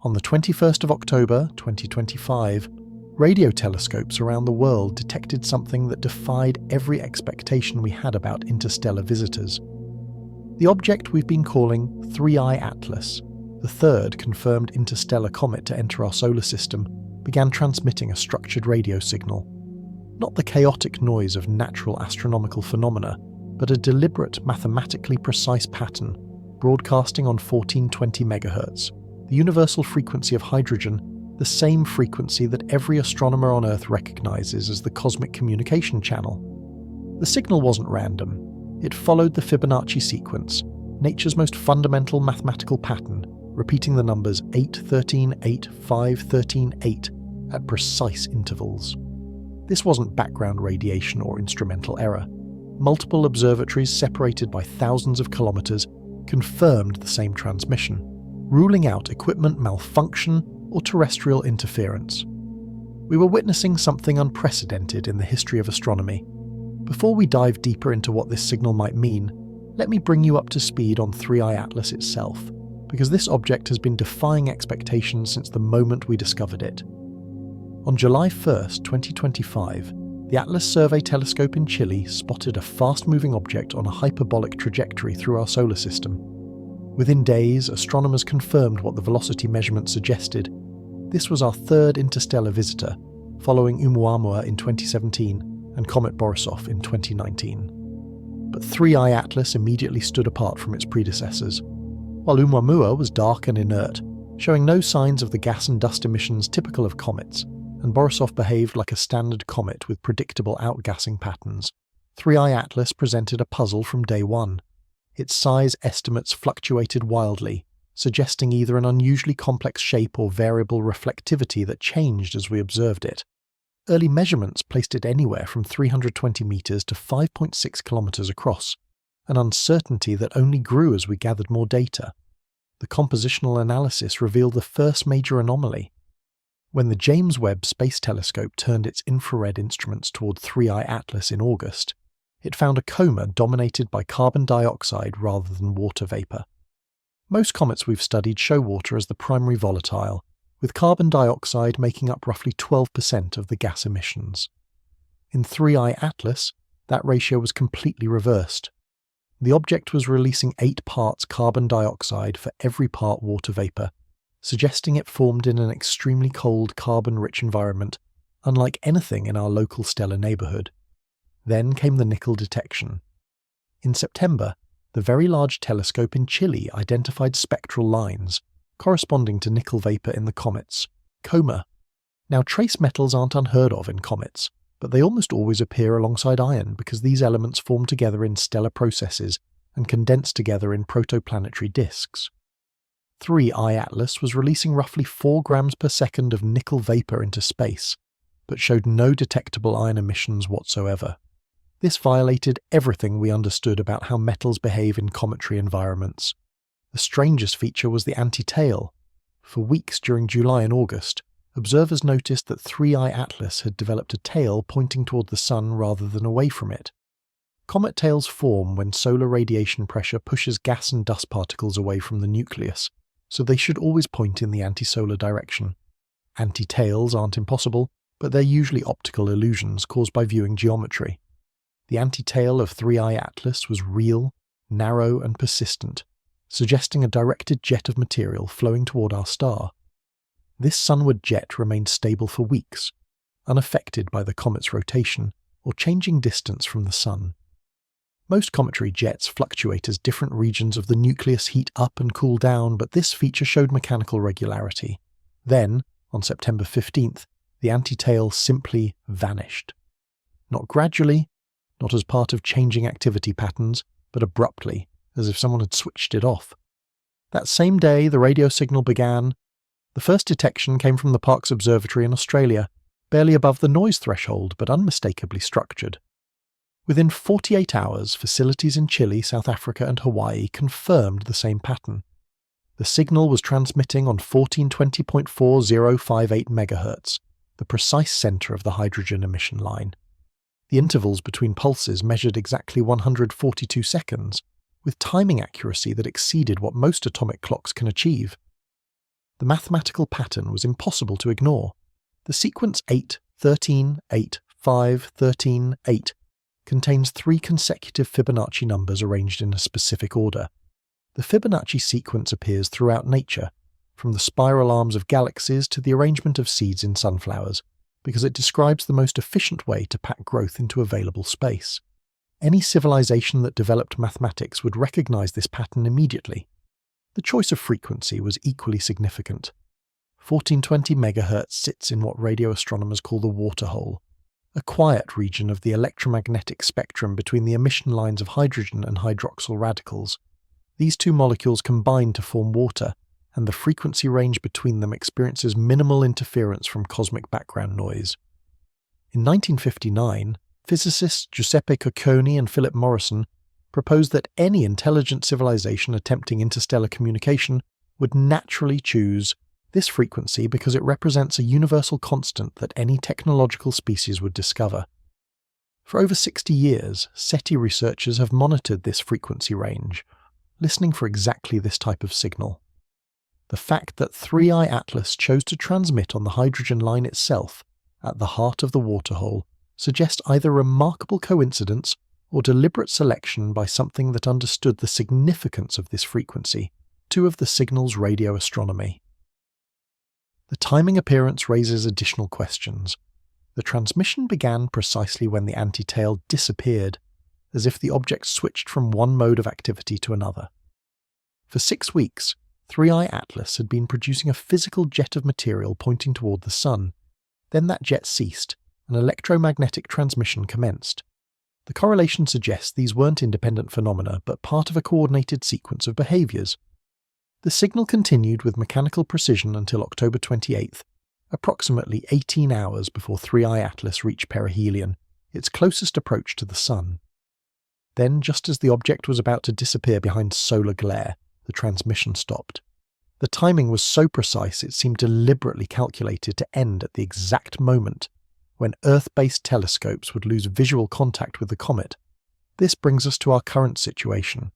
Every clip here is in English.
On the 21st of October 2025, radio telescopes around the world detected something that defied every expectation we had about interstellar visitors. The object we've been calling 3I Atlas, the third confirmed interstellar comet to enter our solar system, began transmitting a structured radio signal. Not the chaotic noise of natural astronomical phenomena, but a deliberate, mathematically precise pattern, broadcasting on 1420 MHz, the universal frequency of hydrogen, the same frequency that every astronomer on Earth recognizes as the cosmic communication channel. The signal wasn't random. It followed the Fibonacci sequence, nature's most fundamental mathematical pattern, repeating the numbers 8, 13, 8, 5, 13, 8 at precise intervals. This wasn't background radiation or instrumental error. Multiple observatories separated by thousands of kilometers confirmed the same transmission, ruling out equipment malfunction or terrestrial interference. We were witnessing something unprecedented in the history of astronomy. Before we dive deeper into what this signal might mean, let me bring you up to speed on 3I Atlas itself, because this object has been defying expectations since the moment we discovered it. On July 1st, 2025, the Atlas Survey Telescope in Chile spotted a fast-moving object on a hyperbolic trajectory through our solar system. Within days, astronomers confirmed what the velocity measurement suggested. This was our third interstellar visitor, following Oumuamua in 2017 and Comet Borisov in 2019. But 3I Atlas immediately stood apart from its predecessors. While Oumuamua was dark and inert, showing no signs of the gas and dust emissions typical of comets, and Borisov behaved like a standard comet with predictable outgassing patterns, 3I Atlas presented a puzzle from day one. Its size estimates fluctuated wildly, suggesting either an unusually complex shape or variable reflectivity that changed as we observed it. Early measurements placed it anywhere from 320 meters to 5.6 kilometers across, an uncertainty that only grew as we gathered more data. The compositional analysis revealed the first major anomaly. When the James Webb Space Telescope turned its infrared instruments toward 3I Atlas in August, it found a coma dominated by carbon dioxide rather than water vapor. Most comets we've studied show water as the primary volatile, with carbon dioxide making up roughly 12% of the gas emissions. In 3I Atlas, that ratio was completely reversed. The object was releasing 8 parts carbon dioxide for every part water vapor, suggesting it formed in an extremely cold, carbon-rich environment, unlike anything in our local stellar neighborhood. Then came the nickel detection. In September, the Very Large Telescope in Chile identified spectral lines, corresponding to nickel vapor in the comet's coma. Now, trace metals aren't unheard of in comets, but they almost always appear alongside iron because these elements form together in stellar processes and condense together in protoplanetary disks. 3I Atlas was releasing roughly 4 grams per second of nickel vapor into space, but showed no detectable iron emissions whatsoever. This violated everything we understood about how metals behave in cometary environments. The strangest feature was the anti-tail. For weeks during July and August, observers noticed that 3I Atlas had developed a tail pointing toward the Sun rather than away from it. Comet tails form when solar radiation pressure pushes gas and dust particles away from the nucleus, so they should always point in the anti-solar direction. Anti-tails aren't impossible, but they're usually optical illusions caused by viewing geometry. The anti-tail of 3I Atlas was real, narrow, and persistent, suggesting a directed jet of material flowing toward our star. This sunward jet remained stable for weeks, unaffected by the comet's rotation or changing distance from the Sun. Most cometary jets fluctuate as different regions of the nucleus heat up and cool down, but this feature showed mechanical regularity. Then, on September 15th, the anti-tail simply vanished. Not gradually, not as part of changing activity patterns, but abruptly, as if someone had switched it off. That same day, the radio signal began. The first detection came from the Parkes Observatory in Australia, barely above the noise threshold, but unmistakably structured. Within 48 hours, facilities in Chile, South Africa, and Hawaii confirmed the same pattern. The signal was transmitting on 1420.4058 MHz, the precise center of the hydrogen emission line. The intervals between pulses measured exactly 142 seconds, with timing accuracy that exceeded what most atomic clocks can achieve. The mathematical pattern was impossible to ignore. The sequence 8, 13, 8, 5, 13, 8 contains 3 consecutive Fibonacci numbers arranged in a specific order. The Fibonacci sequence appears throughout nature, from the spiral arms of galaxies to the arrangement of seeds in sunflowers, because it describes the most efficient way to pack growth into available space. Any civilization that developed mathematics would recognize this pattern immediately. The choice of frequency was equally significant. 1420 MHz sits in what radio astronomers call the waterhole, a quiet region of the electromagnetic spectrum between the emission lines of hydrogen and hydroxyl radicals. These two molecules combine to form water, and the frequency range between them experiences minimal interference from cosmic background noise. In 1959, physicists Giuseppe Cocconi and Philip Morrison proposed that any intelligent civilization attempting interstellar communication would naturally choose this frequency because it represents a universal constant that any technological species would discover. For over 60 years, SETI researchers have monitored this frequency range, listening for exactly this type of signal. The fact that 3i Atlas chose to transmit on the hydrogen line itself, at the heart of the waterhole, suggests either remarkable coincidence or deliberate selection by something that understood the significance of this frequency, two of the signal's radio astronomy. The timing appearance raises additional questions. The transmission began precisely when the anti-tail disappeared, as if the object switched from one mode of activity to another. For 6 weeks, 3i Atlas had been producing a physical jet of material pointing toward the Sun. Then that jet ceased, and electromagnetic transmission commenced. The correlation suggests these weren't independent phenomena, but part of a coordinated sequence of behaviours. The signal continued with mechanical precision until October 28th, approximately 18 hours before 3i Atlas reached perihelion, its closest approach to the Sun. Then, just as the object was about to disappear behind solar glare, the transmission stopped. The timing was so precise it seemed deliberately calculated to end at the exact moment when Earth-based telescopes would lose visual contact with the comet. This brings us to our current situation.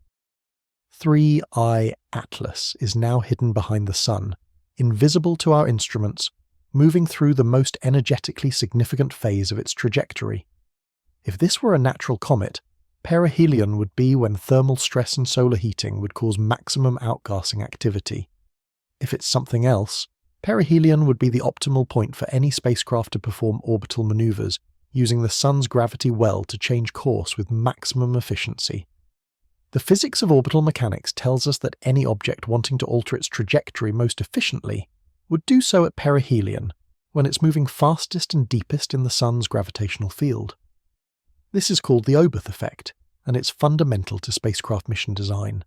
3i Atlas is now hidden behind the Sun, invisible to our instruments, moving through the most energetically significant phase of its trajectory. If this were a natural comet, perihelion would be when thermal stress and solar heating would cause maximum outgassing activity. If it's something else, perihelion would be the optimal point for any spacecraft to perform orbital maneuvers, using the Sun's gravity well to change course with maximum efficiency. The physics of orbital mechanics tells us that any object wanting to alter its trajectory most efficiently would do so at perihelion, when it's moving fastest and deepest in the Sun's gravitational field. This is called the Oberth effect, and it's fundamental to spacecraft mission design.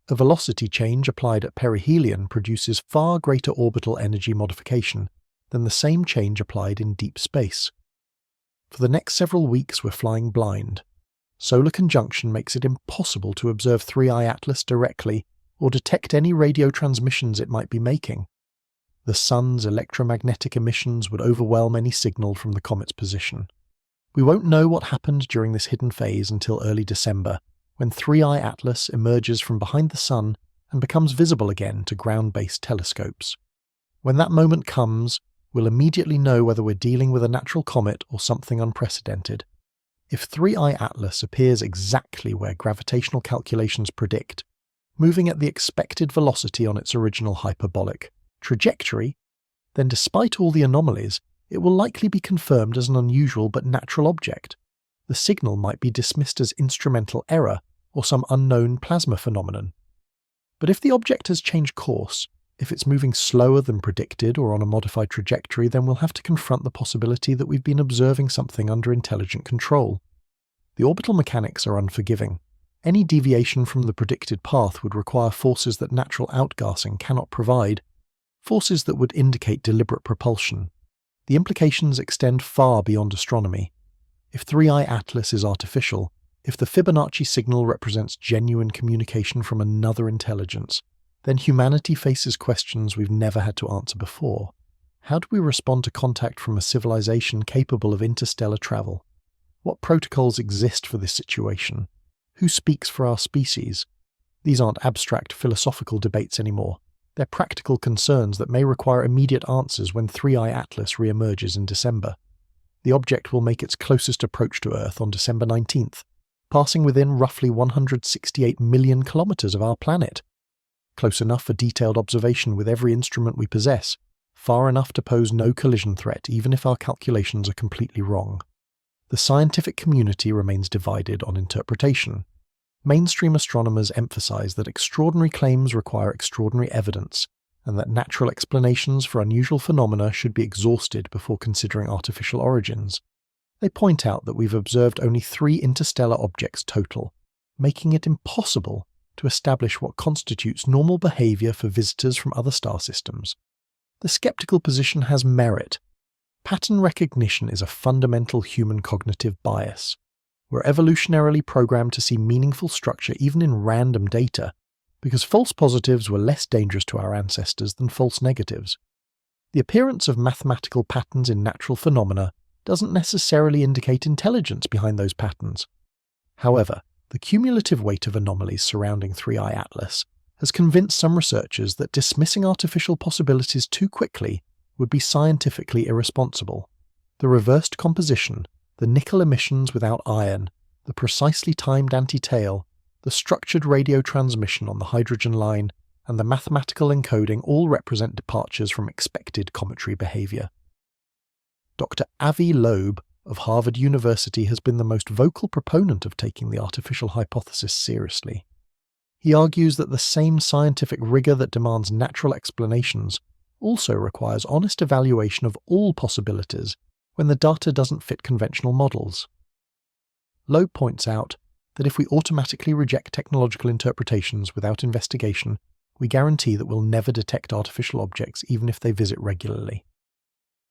A velocity change applied at perihelion produces far greater orbital energy modification than the same change applied in deep space. For the next several weeks we're flying blind. Solar conjunction makes it impossible to observe 3i Atlas directly or detect any radio transmissions it might be making. The Sun's electromagnetic emissions would overwhelm any signal from the comet's position. We won't know what happened during this hidden phase until early December, when 3i Atlas emerges from behind the Sun and becomes visible again to ground-based telescopes. When that moment comes, we'll immediately know whether we're dealing with a natural comet or something unprecedented. If 3i Atlas appears exactly where gravitational calculations predict, moving at the expected velocity on its original hyperbolic trajectory, then despite all the anomalies, it will likely be confirmed as an unusual but natural object. The signal might be dismissed as instrumental error or some unknown plasma phenomenon. But if the object has changed course, if it's moving slower than predicted or on a modified trajectory, then we'll have to confront the possibility that we've been observing something under intelligent control. The orbital mechanics are unforgiving. Any deviation from the predicted path would require forces that natural outgassing cannot provide, forces that would indicate deliberate propulsion. The implications extend far beyond astronomy. If 3i Atlas is artificial, if the Fibonacci signal represents genuine communication from another intelligence, then humanity faces questions we've never had to answer before. How do we respond to contact from a civilization capable of interstellar travel? What protocols exist for this situation? Who speaks for our species? These aren't abstract philosophical debates anymore. They're practical concerns that may require immediate answers when 3i Atlas re-emerges in December. The object will make its closest approach to Earth on December 19th, passing within roughly 168 million kilometers of our planet. Close enough for detailed observation with every instrument we possess, far enough to pose no collision threat even if our calculations are completely wrong. The scientific community remains divided on interpretation. Mainstream astronomers emphasize that extraordinary claims require extraordinary evidence, and that natural explanations for unusual phenomena should be exhausted before considering artificial origins. They point out that we've observed only 3 interstellar objects total, making it impossible to establish what constitutes normal behavior for visitors from other star systems. The skeptical position has merit. Pattern recognition is a fundamental human cognitive bias. We're evolutionarily programmed to see meaningful structure even in random data, because false positives were less dangerous to our ancestors than false negatives. The appearance of mathematical patterns in natural phenomena doesn't necessarily indicate intelligence behind those patterns. However, the cumulative weight of anomalies surrounding 3i Atlas has convinced some researchers that dismissing artificial possibilities too quickly would be scientifically irresponsible. The reversed composition, the nickel emissions without iron, the precisely timed anti-tail, the structured radio transmission on the hydrogen line, and the mathematical encoding all represent departures from expected cometary behavior. Dr. Avi Loeb of Harvard University has been the most vocal proponent of taking the artificial hypothesis seriously. He argues that the same scientific rigor that demands natural explanations also requires honest evaluation of all possibilities when the data doesn't fit conventional models. Loeb points out that if we automatically reject technological interpretations without investigation, we guarantee that we'll never detect artificial objects even if they visit regularly.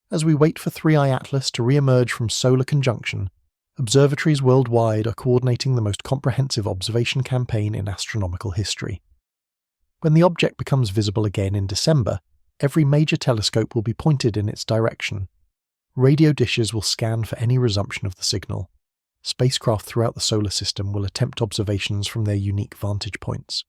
As we wait for 3i Atlas to re-emerge from solar conjunction, observatories worldwide are coordinating the most comprehensive observation campaign in astronomical history. When the object becomes visible again in December, every major telescope will be pointed in its direction. Radio dishes will scan for any resumption of the signal. Spacecraft throughout the solar system will attempt observations from their unique vantage points.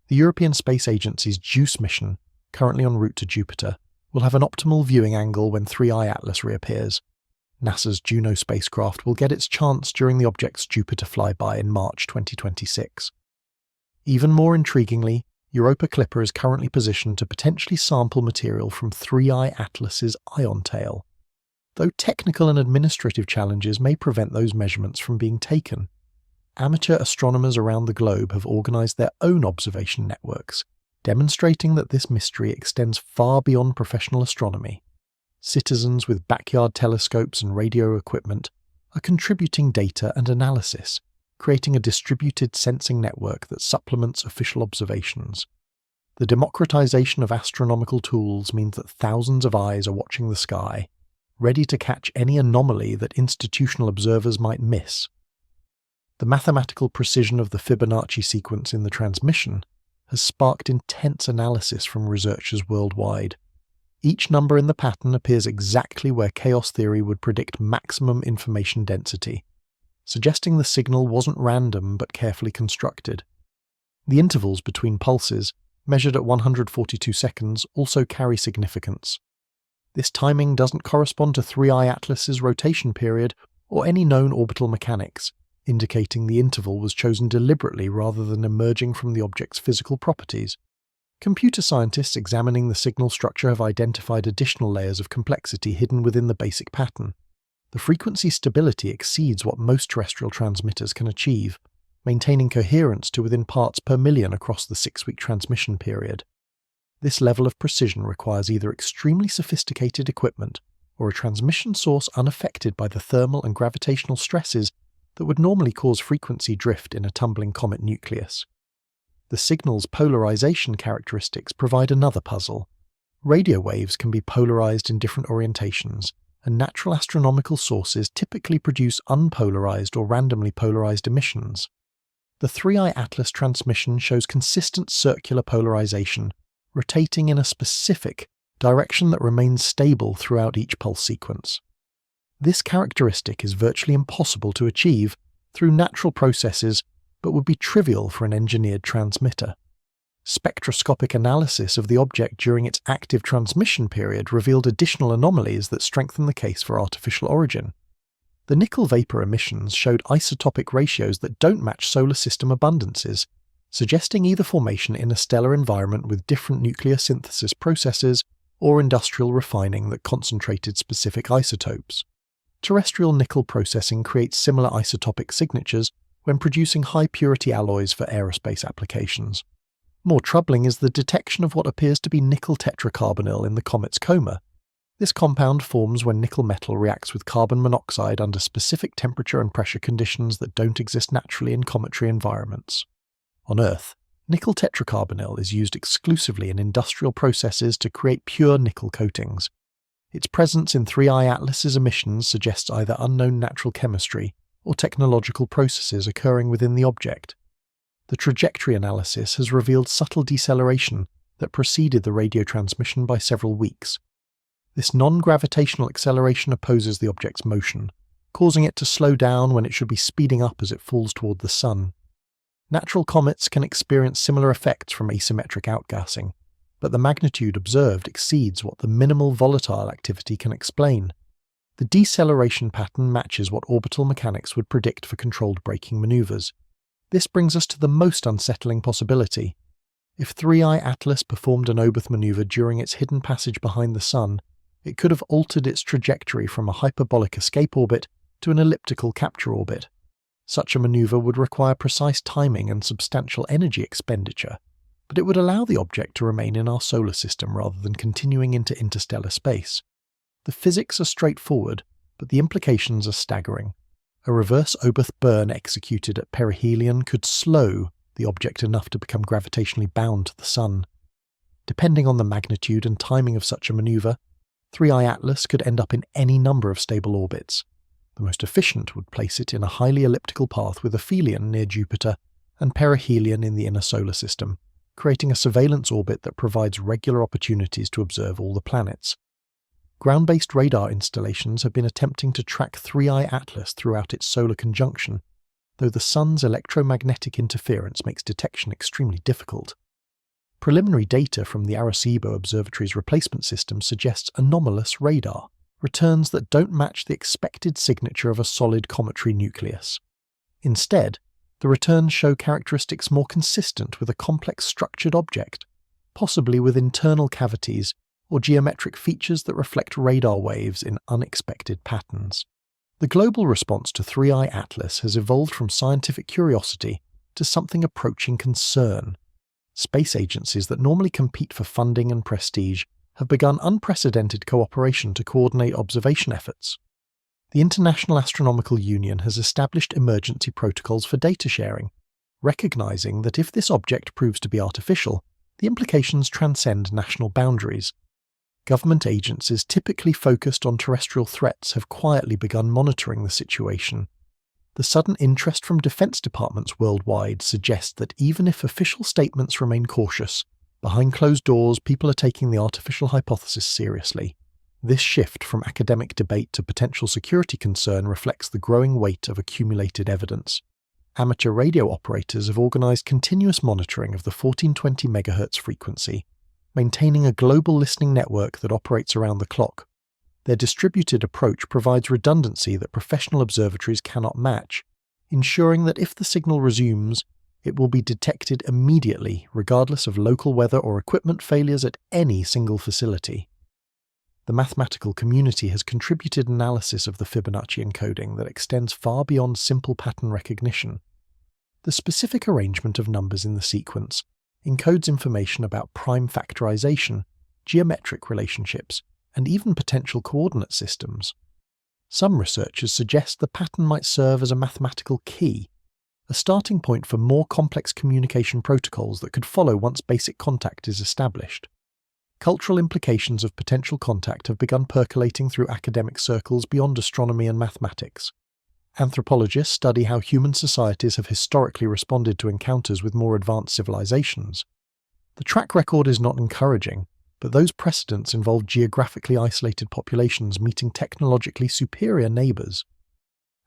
The European Space Agency's JUICE mission, currently en route to Jupiter, will have an optimal viewing angle when 3i Atlas reappears. NASA's Juno spacecraft will get its chance during the object's Jupiter flyby in March 2026. Even more intriguingly, Europa Clipper is currently positioned to potentially sample material from 3i Atlas's ion tail. Though technical and administrative challenges may prevent those measurements from being taken, amateur astronomers around the globe have organized their own observation networks, demonstrating that this mystery extends far beyond professional astronomy. Citizens with backyard telescopes and radio equipment are contributing data and analysis, creating a distributed sensing network that supplements official observations. The democratization of astronomical tools means that thousands of eyes are watching the sky, ready to catch any anomaly that institutional observers might miss. The mathematical precision of the Fibonacci sequence in the transmission has sparked intense analysis from researchers worldwide. Each number in the pattern appears exactly where chaos theory would predict maximum information density, suggesting the signal wasn't random but carefully constructed. The intervals between pulses, measured at 142 seconds, also carry significance. This timing doesn't correspond to 3i Atlas's rotation period or any known orbital mechanics, indicating the interval was chosen deliberately rather than emerging from the object's physical properties. Computer scientists examining the signal structure have identified additional layers of complexity hidden within the basic pattern. The frequency stability exceeds what most terrestrial transmitters can achieve, maintaining coherence to within parts per million across the 6-week transmission period. This level of precision requires either extremely sophisticated equipment or a transmission source unaffected by the thermal and gravitational stresses that would normally cause frequency drift in a tumbling comet nucleus. The signal's polarization characteristics provide another puzzle. Radio waves can be polarized in different orientations, and natural astronomical sources typically produce unpolarized or randomly polarized emissions. The 3i Atlas transmission shows consistent circular polarization, rotating in a specific direction that remains stable throughout each pulse sequence. This characteristic is virtually impossible to achieve through natural processes, but would be trivial for an engineered transmitter. Spectroscopic analysis of the object during its active transmission period revealed additional anomalies that strengthen the case for artificial origin. The nickel vapor emissions showed isotopic ratios that don't match solar system abundances, suggesting either formation in a stellar environment with different nuclear synthesis processes or industrial refining that concentrated specific isotopes. Terrestrial nickel processing creates similar isotopic signatures when producing high-purity alloys for aerospace applications. More troubling is the detection of what appears to be nickel tetracarbonyl in the comet's coma. This compound forms when nickel metal reacts with carbon monoxide under specific temperature and pressure conditions that don't exist naturally in cometary environments. On Earth, nickel tetracarbonyl is used exclusively in industrial processes to create pure nickel coatings. Its presence in 3I Atlas's emissions suggests either unknown natural chemistry or technological processes occurring within the object. The trajectory analysis has revealed subtle deceleration that preceded the radio transmission by several weeks. This non-gravitational acceleration opposes the object's motion, causing it to slow down when it should be speeding up as it falls toward the Sun. Natural comets can experience similar effects from asymmetric outgassing, but the magnitude observed exceeds what the minimal volatile activity can explain. The deceleration pattern matches what orbital mechanics would predict for controlled braking maneuvers. This brings us to the most unsettling possibility. If 3I Atlas performed an Oberth maneuver during its hidden passage behind the Sun, it could have altered its trajectory from a hyperbolic escape orbit to an elliptical capture orbit. Such a maneuver would require precise timing and substantial energy expenditure, but it would allow the object to remain in our solar system rather than continuing into interstellar space. The physics are straightforward, but the implications are staggering. A reverse Oberth burn executed at perihelion could slow the object enough to become gravitationally bound to the Sun. Depending on the magnitude and timing of such a maneuver, 3I Atlas could end up in any number of stable orbits. The most efficient would place it in a highly elliptical path with aphelion near Jupiter and perihelion in the inner solar system, creating a surveillance orbit that provides regular opportunities to observe all the planets. Ground-based radar installations have been attempting to track 3I Atlas throughout its solar conjunction, though the Sun's electromagnetic interference makes detection extremely difficult. Preliminary data from the Arecibo Observatory's replacement system suggests anomalous radar, returns that don't match the expected signature of a solid cometary nucleus. Instead, the returns show characteristics more consistent with a complex structured object, possibly with internal cavities or geometric features that reflect radar waves in unexpected patterns. The global response to 3I Atlas has evolved from scientific curiosity to something approaching concern. Space agencies that normally compete for funding and prestige have begun unprecedented cooperation to coordinate observation efforts. The International Astronomical Union has established emergency protocols for data sharing, recognizing that if this object proves to be artificial, the implications transcend national boundaries. Government agencies typically focused on terrestrial threats have quietly begun monitoring the situation. The sudden interest from defense departments worldwide suggests that even if official statements remain cautious, behind closed doors people are taking the artificial hypothesis seriously. This shift from academic debate to potential security concern reflects the growing weight of accumulated evidence. Amateur radio operators have organized continuous monitoring of the 1420 MHz frequency, maintaining a global listening network that operates around the clock. Their distributed approach provides redundancy that professional observatories cannot match, ensuring that if the signal resumes, it will be detected immediately, regardless of local weather or equipment failures at any single facility. The mathematical community has contributed analysis of the Fibonacci encoding that extends far beyond simple pattern recognition. The specific arrangement of numbers in the sequence encodes information about prime factorization, geometric relationships, and even potential coordinate systems. Some researchers suggest the pattern might serve as a mathematical key, a starting point for more complex communication protocols that could follow once basic contact is established. Cultural implications of potential contact have begun percolating through academic circles beyond astronomy and mathematics. Anthropologists study how human societies have historically responded to encounters with more advanced civilizations. The track record is not encouraging, but those precedents involve geographically isolated populations meeting technologically superior neighbors.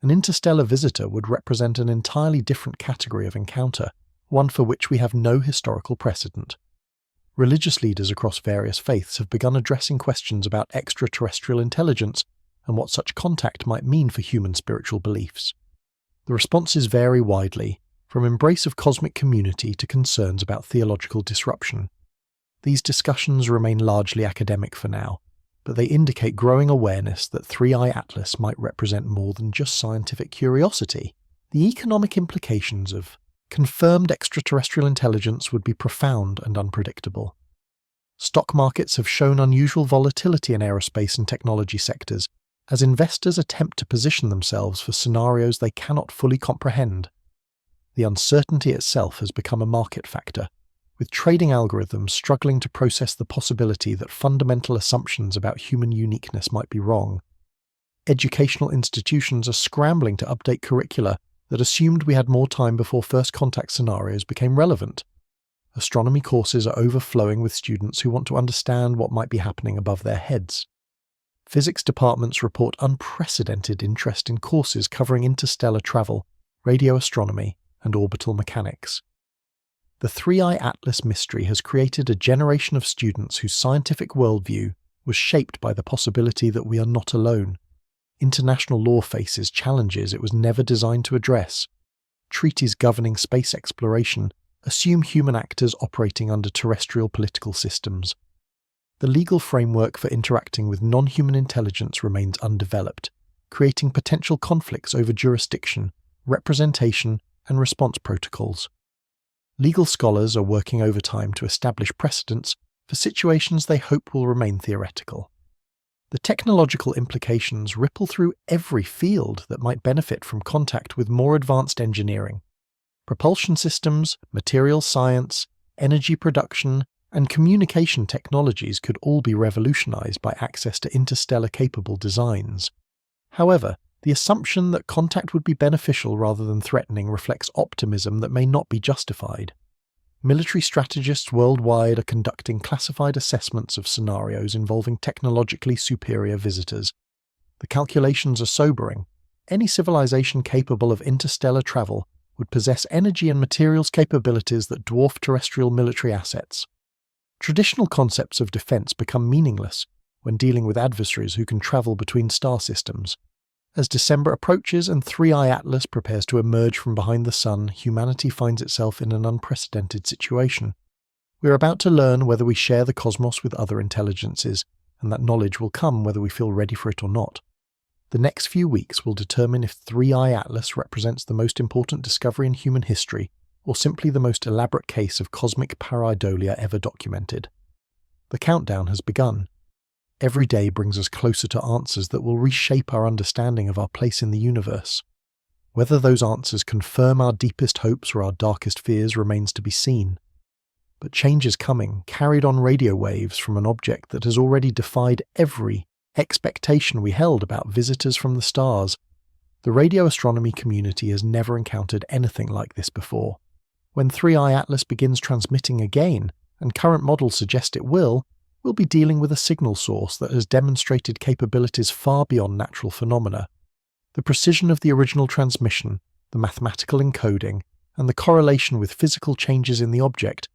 An interstellar visitor would represent an entirely different category of encounter, one for which we have no historical precedent. Religious leaders across various faiths have begun addressing questions about extraterrestrial intelligence and what such contact might mean for human spiritual beliefs. The responses vary widely, from embrace of cosmic community to concerns about theological disruption. These discussions remain largely academic for now, but they indicate growing awareness that 3i Atlas might represent more than just scientific curiosity. The economic implications of confirmed extraterrestrial intelligence would be profound and unpredictable. Stock markets have shown unusual volatility in aerospace and technology sectors as investors attempt to position themselves for scenarios they cannot fully comprehend. The uncertainty itself has become a market factor, with trading algorithms struggling to process the possibility that fundamental assumptions about human uniqueness might be wrong. Educational institutions are scrambling to update curricula that assumed we had more time before first contact scenarios became relevant. Astronomy courses are overflowing with students who want to understand what might be happening above their heads. Physics departments report unprecedented interest in courses covering interstellar travel, radio astronomy, and orbital mechanics. The 3i Atlas mystery has created a generation of students whose scientific worldview was shaped by the possibility that we are not alone. International law faces challenges it was never designed to address. Treaties governing space exploration assume human actors operating under terrestrial political systems. The legal framework for interacting with non-human intelligence remains undeveloped, creating potential conflicts over jurisdiction, representation, and response protocols. Legal scholars are working overtime to establish precedents for situations they hope will remain theoretical. The technological implications ripple through every field that might benefit from contact with more advanced engineering. Propulsion systems, materials science, energy production, and communication technologies could all be revolutionized by access to interstellar-capable designs. However, the assumption that contact would be beneficial rather than threatening reflects optimism that may not be justified. Military strategists worldwide are conducting classified assessments of scenarios involving technologically superior visitors. The calculations are sobering. Any civilization capable of interstellar travel would possess energy and materials capabilities that dwarf terrestrial military assets. Traditional concepts of defense become meaningless when dealing with adversaries who can travel between star systems. As December approaches and 3i Atlas prepares to emerge from behind the sun, humanity finds itself in an unprecedented situation. We are about to learn whether we share the cosmos with other intelligences, and that knowledge will come whether we feel ready for it or not. The next few weeks will determine if 3i Atlas represents the most important discovery in human history, or simply the most elaborate case of cosmic pareidolia ever documented. The countdown has begun. Every day brings us closer to answers that will reshape our understanding of our place in the universe. Whether those answers confirm our deepest hopes or our darkest fears remains to be seen. But change is coming, carried on radio waves from an object that has already defied every expectation we held about visitors from the stars. The radio astronomy community has never encountered anything like this before. When 3i Atlas begins transmitting again, and current models suggest it will, we'll be dealing with a signal source that has demonstrated capabilities far beyond natural phenomena. The precision of the original transmission, the mathematical encoding, and the correlation with physical changes in the object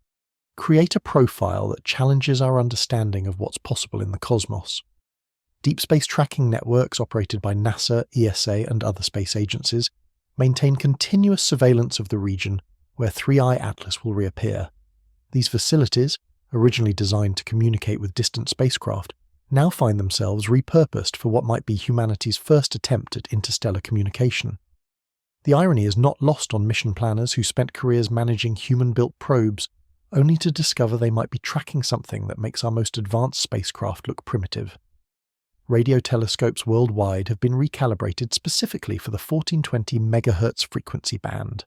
create a profile that challenges our understanding of what's possible in the cosmos. Deep space tracking networks operated by NASA, ESA, and other space agencies maintain continuous surveillance of the region where 3i Atlas will reappear. These facilities, originally designed to communicate with distant spacecraft, now find themselves repurposed for what might be humanity's first attempt at interstellar communication. The irony is not lost on mission planners who spent careers managing human-built probes, only to discover they might be tracking something that makes our most advanced spacecraft look primitive. Radio telescopes worldwide have been recalibrated specifically for the 1420 MHz frequency band.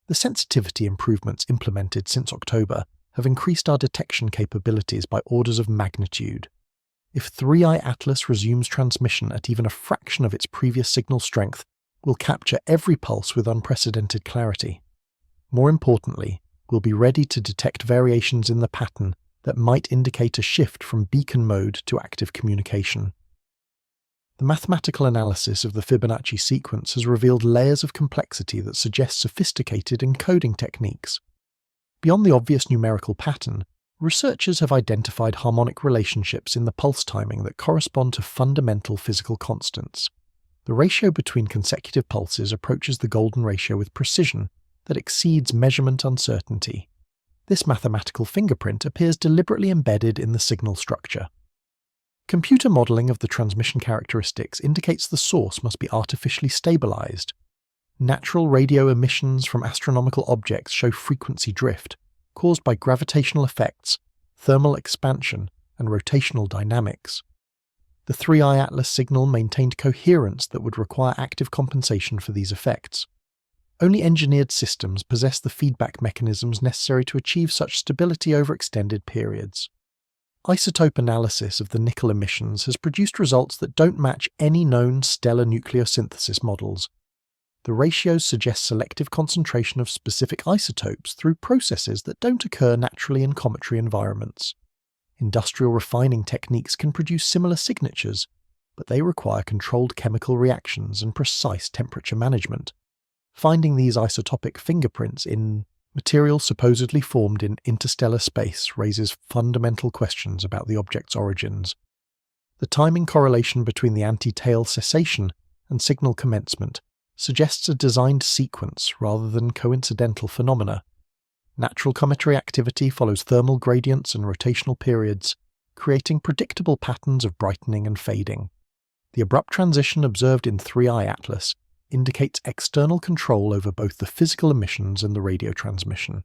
The sensitivity improvements implemented since October have increased our detection capabilities by orders of magnitude. If 3i Atlas resumes transmission at even a fraction of its previous signal strength, we'll capture every pulse with unprecedented clarity. More importantly, we'll be ready to detect variations in the pattern that might indicate a shift from beacon mode to active communication. The mathematical analysis of the Fibonacci sequence has revealed layers of complexity that suggest sophisticated encoding techniques. Beyond the obvious numerical pattern, researchers have identified harmonic relationships in the pulse timing that correspond to fundamental physical constants. The ratio between consecutive pulses approaches the golden ratio with precision that exceeds measurement uncertainty. This mathematical fingerprint appears deliberately embedded in the signal structure. Computer modelling of the transmission characteristics indicates the source must be artificially stabilized. Natural radio emissions from astronomical objects show frequency drift, caused by gravitational effects, thermal expansion, and rotational dynamics. The 3i Atlas signal maintained coherence that would require active compensation for these effects. Only engineered systems possess the feedback mechanisms necessary to achieve such stability over extended periods. Isotope analysis of the nickel emissions has produced results that don't match any known stellar nucleosynthesis models. The ratios suggest selective concentration of specific isotopes through processes that don't occur naturally in cometary environments. Industrial refining techniques can produce similar signatures, but they require controlled chemical reactions and precise temperature management. Finding these isotopic fingerprints in material supposedly formed in interstellar space raises fundamental questions about the object's origins. The timing correlation between the anti-tail cessation and signal commencement suggests a designed sequence rather than coincidental phenomena. Natural cometary activity follows thermal gradients and rotational periods, creating predictable patterns of brightening and fading. The abrupt transition observed in 3i Atlas indicates external control over both the physical emissions and the radio transmission.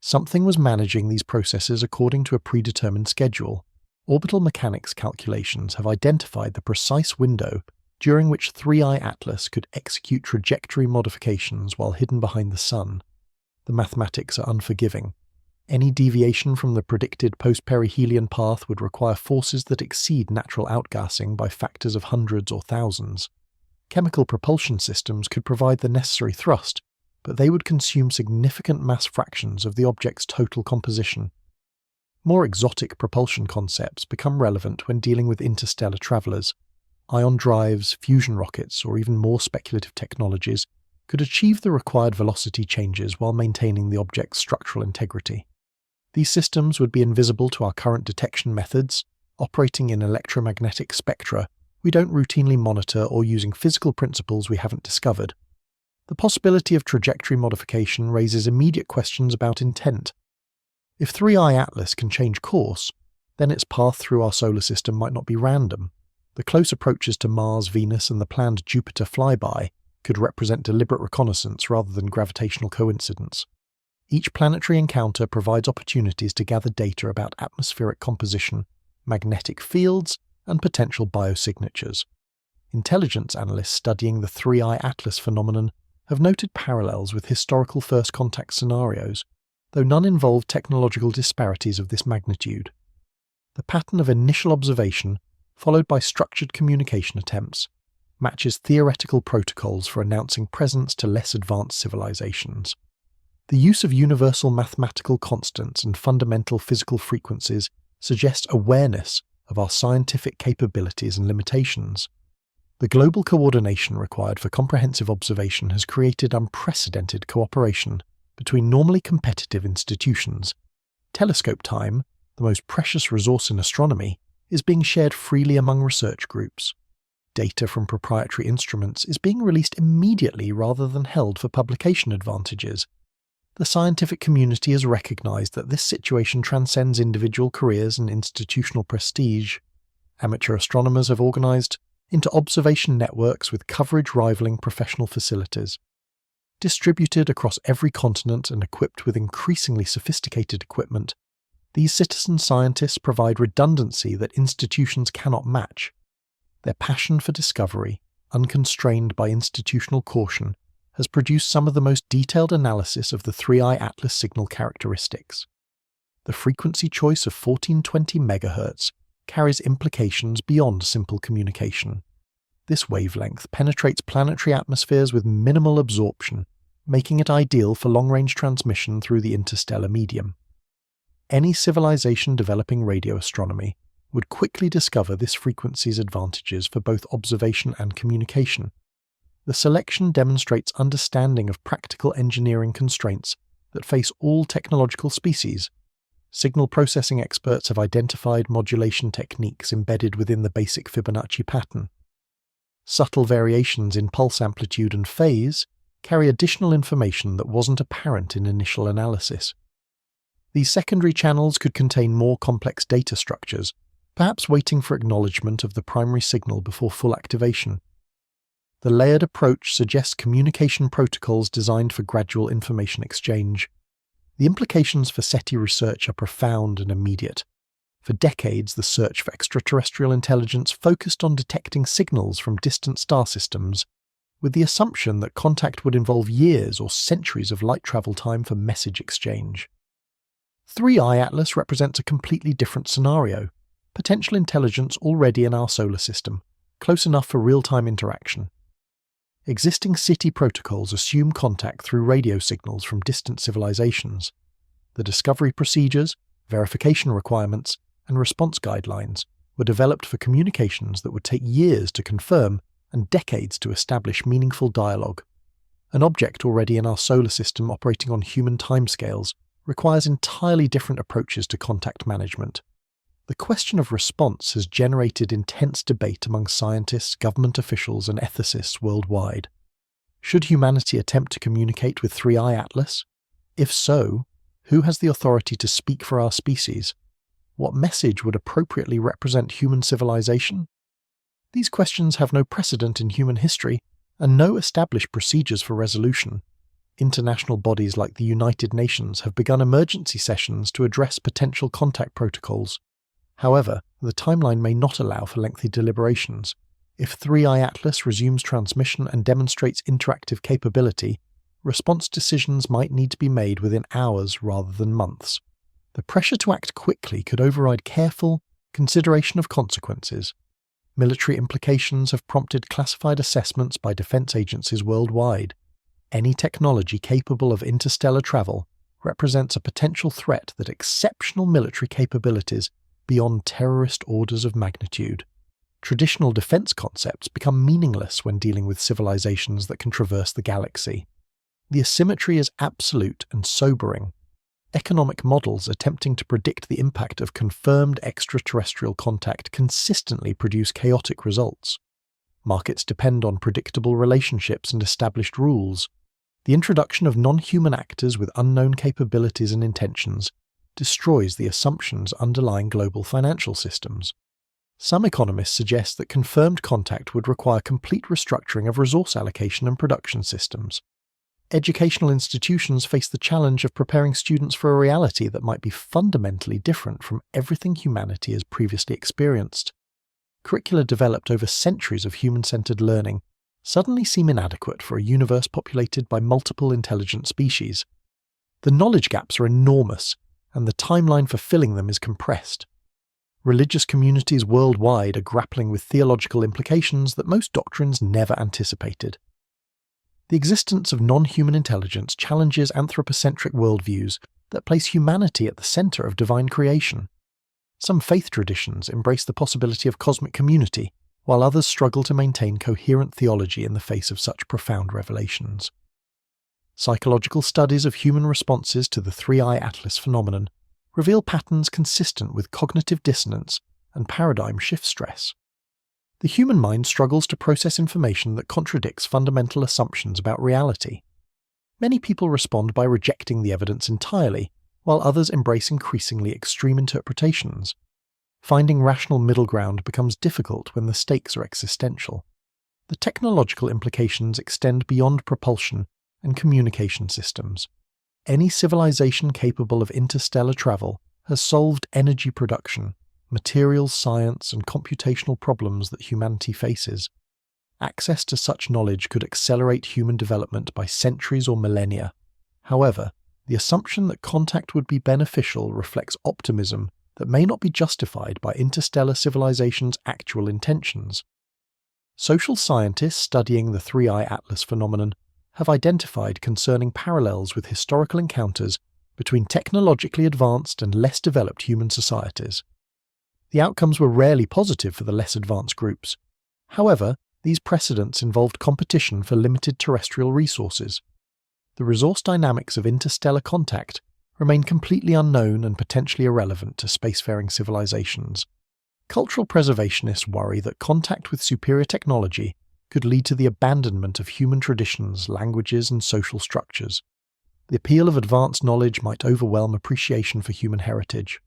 Something was managing these processes according to a predetermined schedule. Orbital mechanics calculations have identified the precise window during which 3i Atlas could execute trajectory modifications while hidden behind the Sun. The mathematics are unforgiving. Any deviation from the predicted post-perihelion path would require forces that exceed natural outgassing by factors of hundreds or thousands. Chemical propulsion systems could provide the necessary thrust, but they would consume significant mass fractions of the object's total composition. More exotic propulsion concepts become relevant when dealing with interstellar travelers. Ion drives, fusion rockets, or even more speculative technologies could achieve the required velocity changes while maintaining the object's structural integrity. These systems would be invisible to our current detection methods, operating in electromagnetic spectra we don't routinely monitor or using physical principles we haven't discovered. The possibility of trajectory modification raises immediate questions about intent. If 3i Atlas can change course, then its path through our solar system might not be random. The close approaches to Mars, Venus, and the planned Jupiter flyby could represent deliberate reconnaissance rather than gravitational coincidence. Each planetary encounter provides opportunities to gather data about atmospheric composition, magnetic fields, and potential biosignatures. Intelligence analysts studying the 3i Atlas phenomenon have noted parallels with historical first contact scenarios, though none involve technological disparities of this magnitude. The pattern of initial observation, followed by structured communication attempts, matches theoretical protocols for announcing presence to less advanced civilizations. The use of universal mathematical constants and fundamental physical frequencies suggests awareness of our scientific capabilities and limitations. The global coordination required for comprehensive observation has created unprecedented cooperation between normally competitive institutions. Telescope time, the most precious resource in astronomy, is being shared freely among research groups. Data from proprietary instruments is being released immediately rather than held for publication advantages. The scientific community has recognized that this situation transcends individual careers and institutional prestige. Amateur astronomers have organized into observation networks with coverage rivaling professional facilities. Distributed across every continent and equipped with increasingly sophisticated equipment, these citizen scientists provide redundancy that institutions cannot match. Their passion for discovery, unconstrained by institutional caution, has produced some of the most detailed analysis of the 3i Atlas signal characteristics. The frequency choice of 1420 MHz carries implications beyond simple communication. This wavelength penetrates planetary atmospheres with minimal absorption, making it ideal for long-range transmission through the interstellar medium. Any civilization developing radio astronomy would quickly discover this frequency's advantages for both observation and communication. The selection demonstrates understanding of practical engineering constraints that face all technological species. Signal processing experts have identified modulation techniques embedded within the basic Fibonacci pattern. Subtle variations in pulse amplitude and phase carry additional information that wasn't apparent in initial analysis. These secondary channels could contain more complex data structures, perhaps waiting for acknowledgement of the primary signal before full activation. The layered approach suggests communication protocols designed for gradual information exchange. The implications for SETI research are profound and immediate. For decades, the search for extraterrestrial intelligence focused on detecting signals from distant star systems, with the assumption that contact would involve years or centuries of light travel time for message exchange. 3i Atlas represents a completely different scenario: potential intelligence already in our solar system, close enough for real-time interaction. Existing SETI protocols assume contact through radio signals from distant civilizations. The discovery procedures, verification requirements, and response guidelines were developed for communications that would take years to confirm and decades to establish meaningful dialogue. An object already in our solar system operating on human timescales requires entirely different approaches to contact management. The question of response has generated intense debate among scientists, government officials, and ethicists worldwide. Should humanity attempt to communicate with 3i Atlas? If so, who has the authority to speak for our species? What message would appropriately represent human civilization? These questions have no precedent in human history and no established procedures for resolution. International bodies like the United Nations have begun emergency sessions to address potential contact protocols. However, the timeline may not allow for lengthy deliberations. If 3i Atlas resumes transmission and demonstrates interactive capability, response decisions might need to be made within hours rather than months. The pressure to act quickly could override careful consideration of consequences. Military implications have prompted classified assessments by defense agencies worldwide. Any technology capable of interstellar travel represents a potential threat that exceptional military capabilities beyond terrorist orders of magnitude. Traditional defense concepts become meaningless when dealing with civilizations that can traverse the galaxy. The asymmetry is absolute and sobering. Economic models attempting to predict the impact of confirmed extraterrestrial contact consistently produce chaotic results. Markets depend on predictable relationships and established rules. The introduction of non-human actors with unknown capabilities and intentions destroys the assumptions underlying global financial systems. Some economists suggest that confirmed contact would require complete restructuring of resource allocation and production systems. Educational institutions face the challenge of preparing students for a reality that might be fundamentally different from everything humanity has previously experienced. Curricula developed over centuries of human-centered learning suddenly seem inadequate for a universe populated by multiple intelligent species. The knowledge gaps are enormous, and the timeline for filling them is compressed. Religious communities worldwide are grappling with theological implications that most doctrines never anticipated. The existence of non-human intelligence challenges anthropocentric worldviews that place humanity at the center of divine creation. Some faith traditions embrace the possibility of cosmic community, while others struggle to maintain coherent theology in the face of such profound revelations. Psychological studies of human responses to the 3i Atlas phenomenon reveal patterns consistent with cognitive dissonance and paradigm shift stress. The human mind struggles to process information that contradicts fundamental assumptions about reality. Many people respond by rejecting the evidence entirely, while others embrace increasingly extreme interpretations. Finding rational middle ground becomes difficult when the stakes are existential. The technological implications extend beyond propulsion and communication systems. Any civilization capable of interstellar travel has solved energy production, materials science, and computational problems that humanity faces. Access to such knowledge could accelerate human development by centuries or millennia. However, the assumption that contact would be beneficial reflects optimism that may not be justified by interstellar civilization's actual intentions. Social scientists studying the 3i Atlas phenomenon have identified concerning parallels with historical encounters between technologically advanced and less developed human societies. The outcomes were rarely positive for the less advanced groups. However, these precedents involved competition for limited terrestrial resources. The resource dynamics of interstellar contact remain completely unknown and potentially irrelevant to spacefaring civilizations. Cultural preservationists worry that contact with superior technology could lead to the abandonment of human traditions, languages, and social structures. The appeal of advanced knowledge might overwhelm appreciation for human heritage.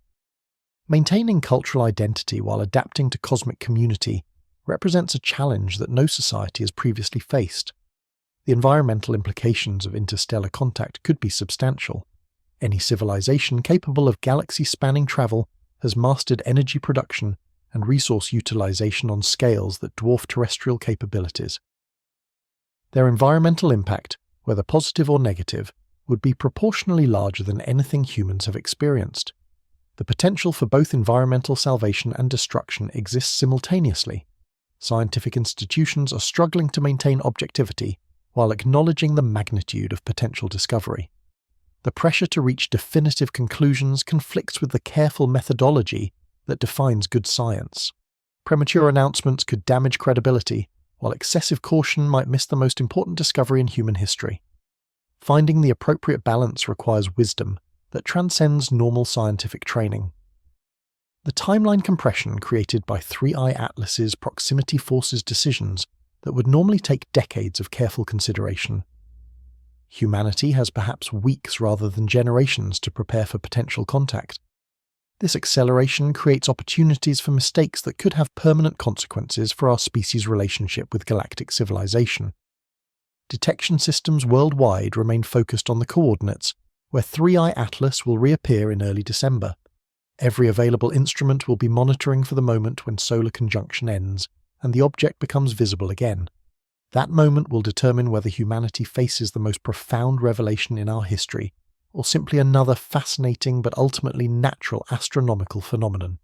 Maintaining cultural identity while adapting to cosmic community represents a challenge that no society has previously faced. The environmental implications of interstellar contact could be substantial. Any civilization capable of galaxy-spanning travel has mastered energy production and resource utilization on scales that dwarf terrestrial capabilities. Their environmental impact, whether positive or negative, would be proportionally larger than anything humans have experienced. The potential for both environmental salvation and destruction exists simultaneously. Scientific institutions are struggling to maintain objectivity while acknowledging the magnitude of potential discovery. The pressure to reach definitive conclusions conflicts with the careful methodology that defines good science. Premature announcements could damage credibility, while excessive caution might miss the most important discovery in human history. Finding the appropriate balance requires wisdom that transcends normal scientific training. The timeline compression created by 3I Atlas's proximity forces decisions that would normally take decades of careful consideration. Humanity has perhaps weeks rather than generations to prepare for potential contact. This acceleration creates opportunities for mistakes that could have permanent consequences for our species' relationship with galactic civilization. Detection systems worldwide remain focused on the coordinates, where 3I Atlas will reappear in early December. Every available instrument will be monitoring for the moment when solar conjunction ends, and the object becomes visible again. That moment will determine whether humanity faces the most profound revelation in our history, or simply another fascinating but ultimately natural astronomical phenomenon.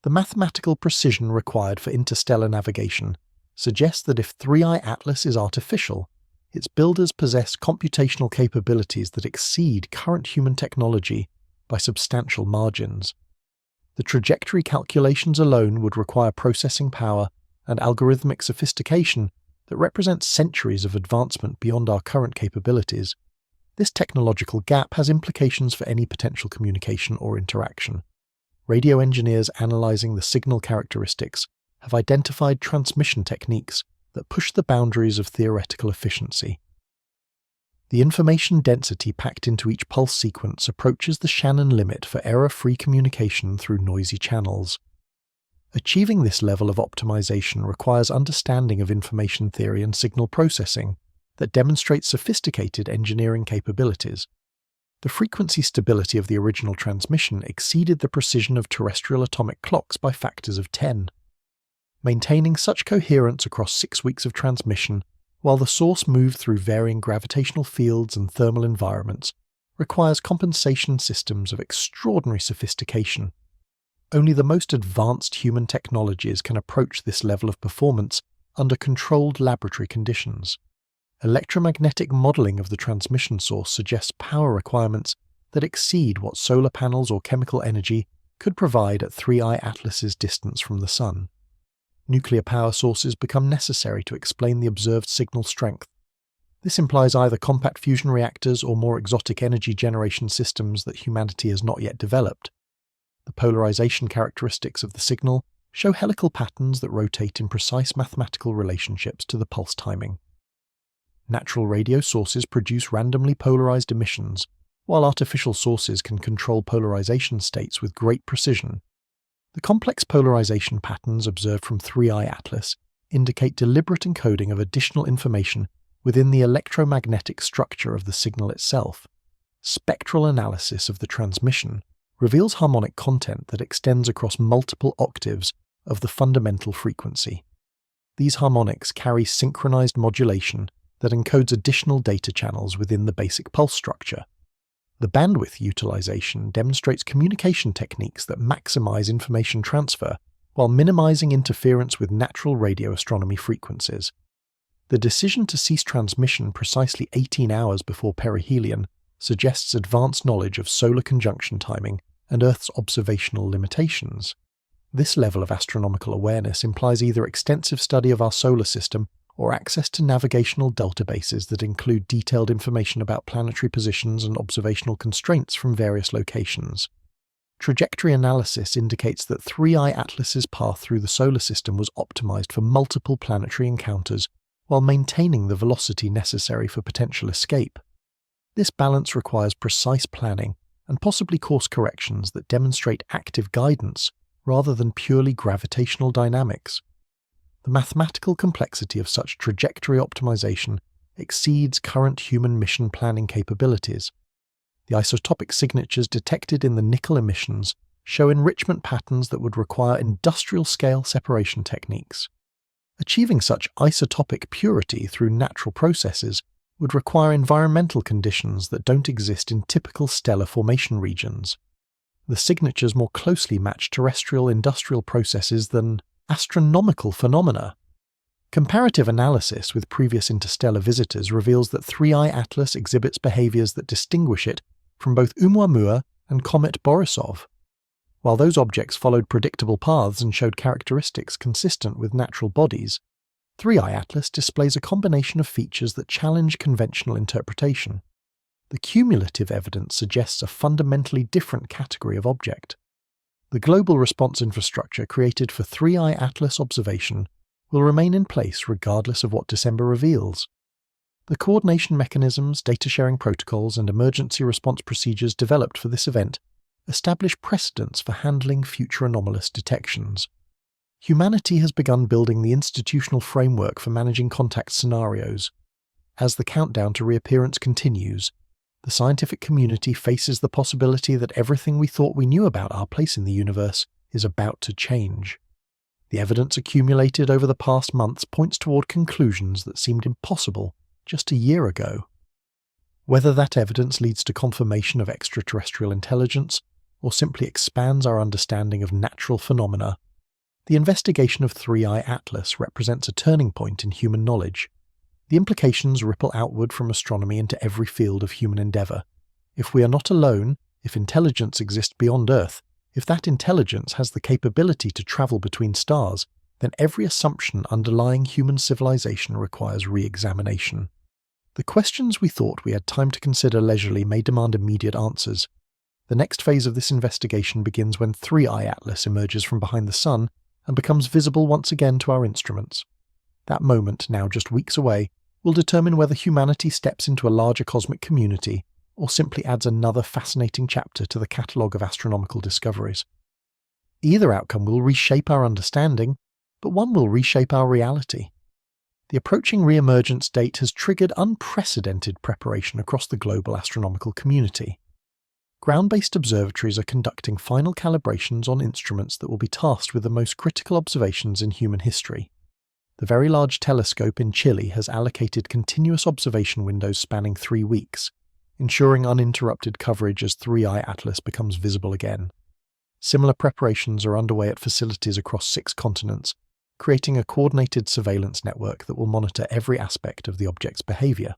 The mathematical precision required for interstellar navigation suggests that if 3I Atlas is artificial, its builders possess computational capabilities that exceed current human technology by substantial margins. The trajectory calculations alone would require processing power and algorithmic sophistication that represents centuries of advancement beyond our current capabilities. This technological gap has implications for any potential communication or interaction. Radio engineers analyzing the signal characteristics have identified transmission techniques that push the boundaries of theoretical efficiency. The information density packed into each pulse sequence approaches the Shannon limit for error-free communication through noisy channels. Achieving this level of optimization requires understanding of information theory and signal processing that demonstrates sophisticated engineering capabilities. The frequency stability of the original transmission exceeded the precision of terrestrial atomic clocks by factors of 10. Maintaining such coherence across 6 weeks of transmission, while the source moved through varying gravitational fields and thermal environments, requires compensation systems of extraordinary sophistication. Only the most advanced human technologies can approach this level of performance under controlled laboratory conditions. Electromagnetic modeling of the transmission source suggests power requirements that exceed what solar panels or chemical energy could provide at 3I Atlas's distance from the Sun. Nuclear power sources become necessary to explain the observed signal strength. This implies either compact fusion reactors or more exotic energy generation systems that humanity has not yet developed. The polarization characteristics of the signal show helical patterns that rotate in precise mathematical relationships to the pulse timing. Natural radio sources produce randomly polarized emissions, while artificial sources can control polarization states with great precision. The complex polarization patterns observed from 3I Atlas indicate deliberate encoding of additional information within the electromagnetic structure of the signal itself. Spectral analysis of the transmission reveals harmonic content that extends across multiple octaves of the fundamental frequency. These harmonics carry synchronized modulation that encodes additional data channels within the basic pulse structure. The bandwidth utilization demonstrates communication techniques that maximize information transfer while minimizing interference with natural radio astronomy frequencies. The decision to cease transmission precisely 18 hours before perihelion suggests advanced knowledge of solar conjunction timing and Earth's observational limitations. This level of astronomical awareness implies either extensive study of our solar system or access to navigational databases that include detailed information about planetary positions and observational constraints from various locations. Trajectory analysis indicates that 3i Atlas's path through the solar system was optimized for multiple planetary encounters while maintaining the velocity necessary for potential escape. This balance requires precise planning and possibly course corrections that demonstrate active guidance rather than purely gravitational dynamics. The mathematical complexity of such trajectory optimization exceeds current human mission planning capabilities. The isotopic signatures detected in the nickel emissions show enrichment patterns that would require industrial-scale separation techniques. Achieving such isotopic purity through natural processes would require environmental conditions that don't exist in typical stellar formation regions. The signatures more closely match terrestrial industrial processes than astronomical phenomena. Comparative analysis with previous interstellar visitors reveals that 3i Atlas exhibits behaviors that distinguish it from both Oumuamua and comet Borisov. While those objects followed predictable paths and showed characteristics consistent with natural bodies, 3i Atlas displays a combination of features that challenge conventional interpretation. The cumulative evidence suggests a fundamentally different category of object. The global response infrastructure created for 3i Atlas observation will remain in place regardless of what December reveals. The coordination mechanisms, data sharing protocols, and emergency response procedures developed for this event establish precedents for handling future anomalous detections. Humanity has begun building the institutional framework for managing contact scenarios. As the countdown to reappearance continues, the scientific community faces the possibility that everything we thought we knew about our place in the universe is about to change. The evidence accumulated over the past months points toward conclusions that seemed impossible just a year ago. Whether that evidence leads to confirmation of extraterrestrial intelligence or simply expands our understanding of natural phenomena, the investigation of 3i Atlas represents a turning point in human knowledge. The implications ripple outward from astronomy into every field of human endeavour. If we are not alone, if intelligence exists beyond Earth, if that intelligence has the capability to travel between stars, then every assumption underlying human civilization requires re-examination. The questions we thought we had time to consider leisurely may demand immediate answers. The next phase of this investigation begins when 3i Atlas emerges from behind the Sun and becomes visible once again to our instruments. That moment, now just weeks away, will determine whether humanity steps into a larger cosmic community or simply adds another fascinating chapter to the catalogue of astronomical discoveries. Either outcome will reshape our understanding, but one will reshape our reality. The approaching re-emergence date has triggered unprecedented preparation across the global astronomical community. Ground-based observatories are conducting final calibrations on instruments that will be tasked with the most critical observations in human history. The Very Large Telescope in Chile has allocated continuous observation windows spanning 3 weeks, ensuring uninterrupted coverage as 3i Atlas becomes visible again. Similar preparations are underway at facilities across 6 continents, creating a coordinated surveillance network that will monitor every aspect of the object's behavior.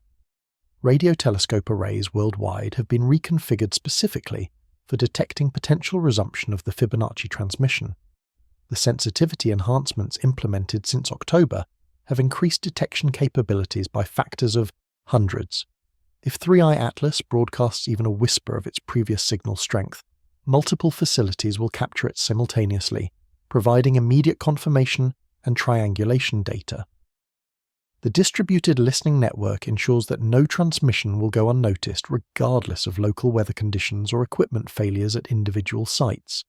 Radio telescope arrays worldwide have been reconfigured specifically for detecting potential resumption of the Fibonacci transmission. The sensitivity enhancements implemented since October have increased detection capabilities by factors of hundreds. If 3i Atlas broadcasts even a whisper of its previous signal strength, multiple facilities will capture it simultaneously, providing immediate confirmation and triangulation data. The distributed listening network ensures that no transmission will go unnoticed regardless of local weather conditions or equipment failures at individual sites.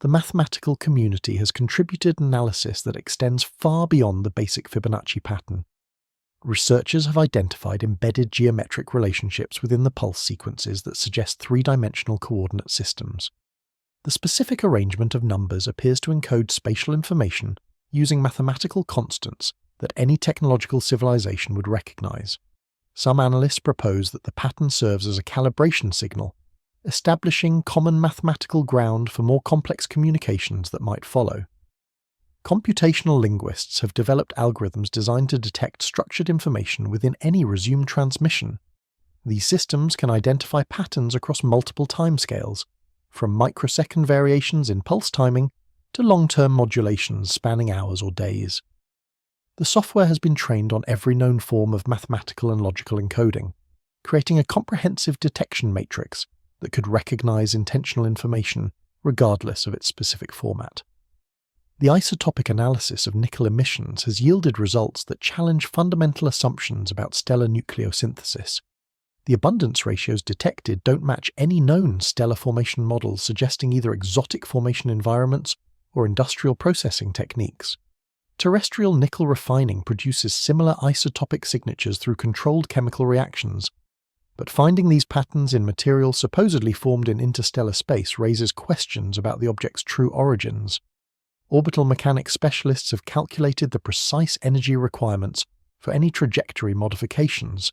The mathematical community has contributed analysis that extends far beyond the basic Fibonacci pattern. Researchers have identified embedded geometric relationships within the pulse sequences that suggest 3-dimensional coordinate systems. The specific arrangement of numbers appears to encode spatial information using mathematical constants that any technological civilization would recognize. Some analysts propose that the pattern serves as a calibration signal, establishing common mathematical ground for more complex communications that might follow. Computational linguists have developed algorithms designed to detect structured information within any resumed transmission. These systems can identify patterns across multiple timescales, from microsecond variations in pulse timing to long-term modulations spanning hours or days. The software has been trained on every known form of mathematical and logical encoding, creating a comprehensive detection matrix that could recognize intentional information regardless of its specific format. The isotopic analysis of nickel emissions has yielded results that challenge fundamental assumptions about stellar nucleosynthesis. The abundance ratios detected don't match any known stellar formation models, suggesting either exotic formation environments or industrial processing techniques. Terrestrial nickel refining produces similar isotopic signatures through controlled chemical reactions, but finding these patterns in material supposedly formed in interstellar space raises questions about the object's true origins. Orbital mechanics specialists have calculated the precise energy requirements for any trajectory modifications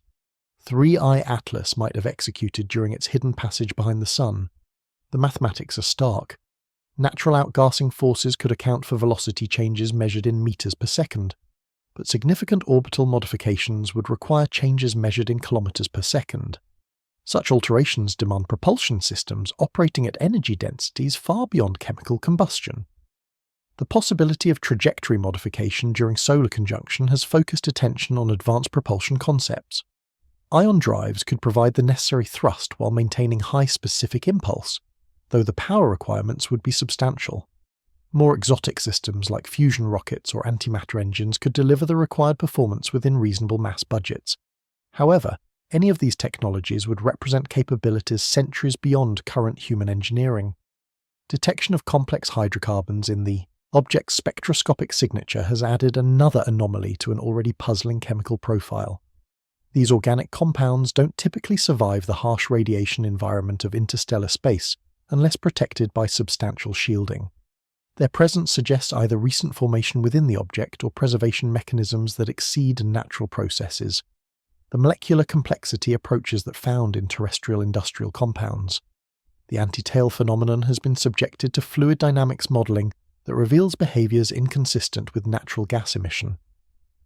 3I Atlas might have executed during its hidden passage behind the Sun. The mathematics are stark. Natural outgassing forces could account for velocity changes measured in meters per second, but significant orbital modifications would require changes measured in kilometers per second. Such alterations demand propulsion systems operating at energy densities far beyond chemical combustion. The possibility of trajectory modification during solar conjunction has focused attention on advanced propulsion concepts. Ion drives could provide the necessary thrust while maintaining high specific impulse, though the power requirements would be substantial. More exotic systems like fusion rockets or antimatter engines could deliver the required performance within reasonable mass budgets. However, any of these technologies would represent capabilities centuries beyond current human engineering. Detection of complex hydrocarbons in the object's spectroscopic signature has added another anomaly to an already puzzling chemical profile. These organic compounds don't typically survive the harsh radiation environment of interstellar space unless protected by substantial shielding. Their presence suggests either recent formation within the object or preservation mechanisms that exceed natural processes. The molecular complexity approaches that found in terrestrial industrial compounds. The anti-tail phenomenon has been subjected to fluid dynamics modeling that reveals behaviors inconsistent with natural gas emission.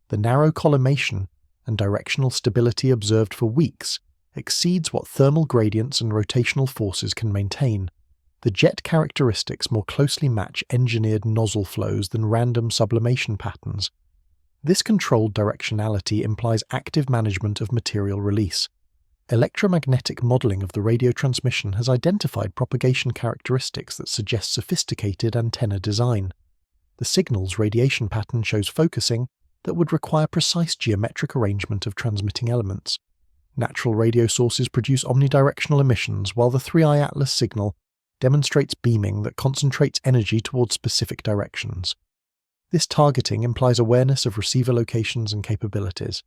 The narrow collimation and directional stability observed for weeks exceeds what thermal gradients and rotational forces can maintain. The jet characteristics more closely match engineered nozzle flows than random sublimation patterns. This controlled directionality implies active management of material release. Electromagnetic modeling of the radio transmission has identified propagation characteristics that suggest sophisticated antenna design. The signal's radiation pattern shows focusing that would require precise geometric arrangement of transmitting elements. Natural radio sources produce omnidirectional emissions, while the 3I Atlas signal demonstrates beaming that concentrates energy towards specific directions. This targeting implies awareness of receiver locations and capabilities.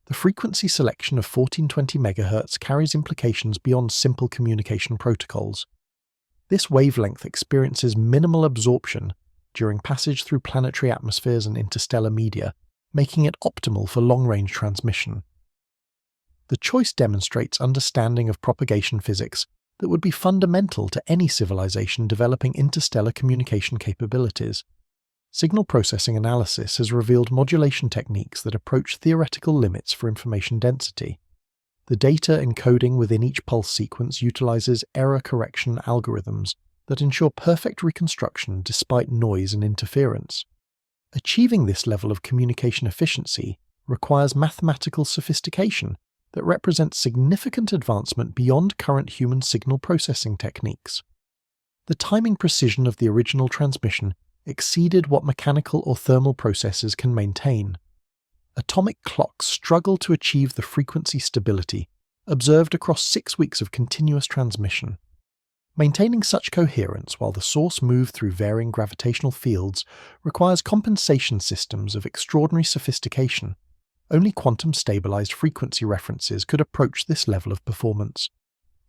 The frequency selection of 1420 MHz carries implications beyond simple communication protocols. This wavelength experiences minimal absorption during passage through planetary atmospheres and interstellar media, making it optimal for long-range transmission. The choice demonstrates understanding of propagation physics that would be fundamental to any civilization developing interstellar communication capabilities. Signal processing analysis has revealed modulation techniques that approach theoretical limits for information density. The data encoding within each pulse sequence utilizes error correction algorithms that ensure perfect reconstruction despite noise and interference. Achieving this level of communication efficiency requires mathematical sophistication that represents significant advancement beyond current human signal processing techniques. The timing precision of the original transmission exceeded what mechanical or thermal processes can maintain. Atomic clocks struggle to achieve the frequency stability observed across 6 weeks of continuous transmission. Maintaining such coherence while the source moved through varying gravitational fields requires compensation systems of extraordinary sophistication. Only quantum-stabilized frequency references could approach this level of performance.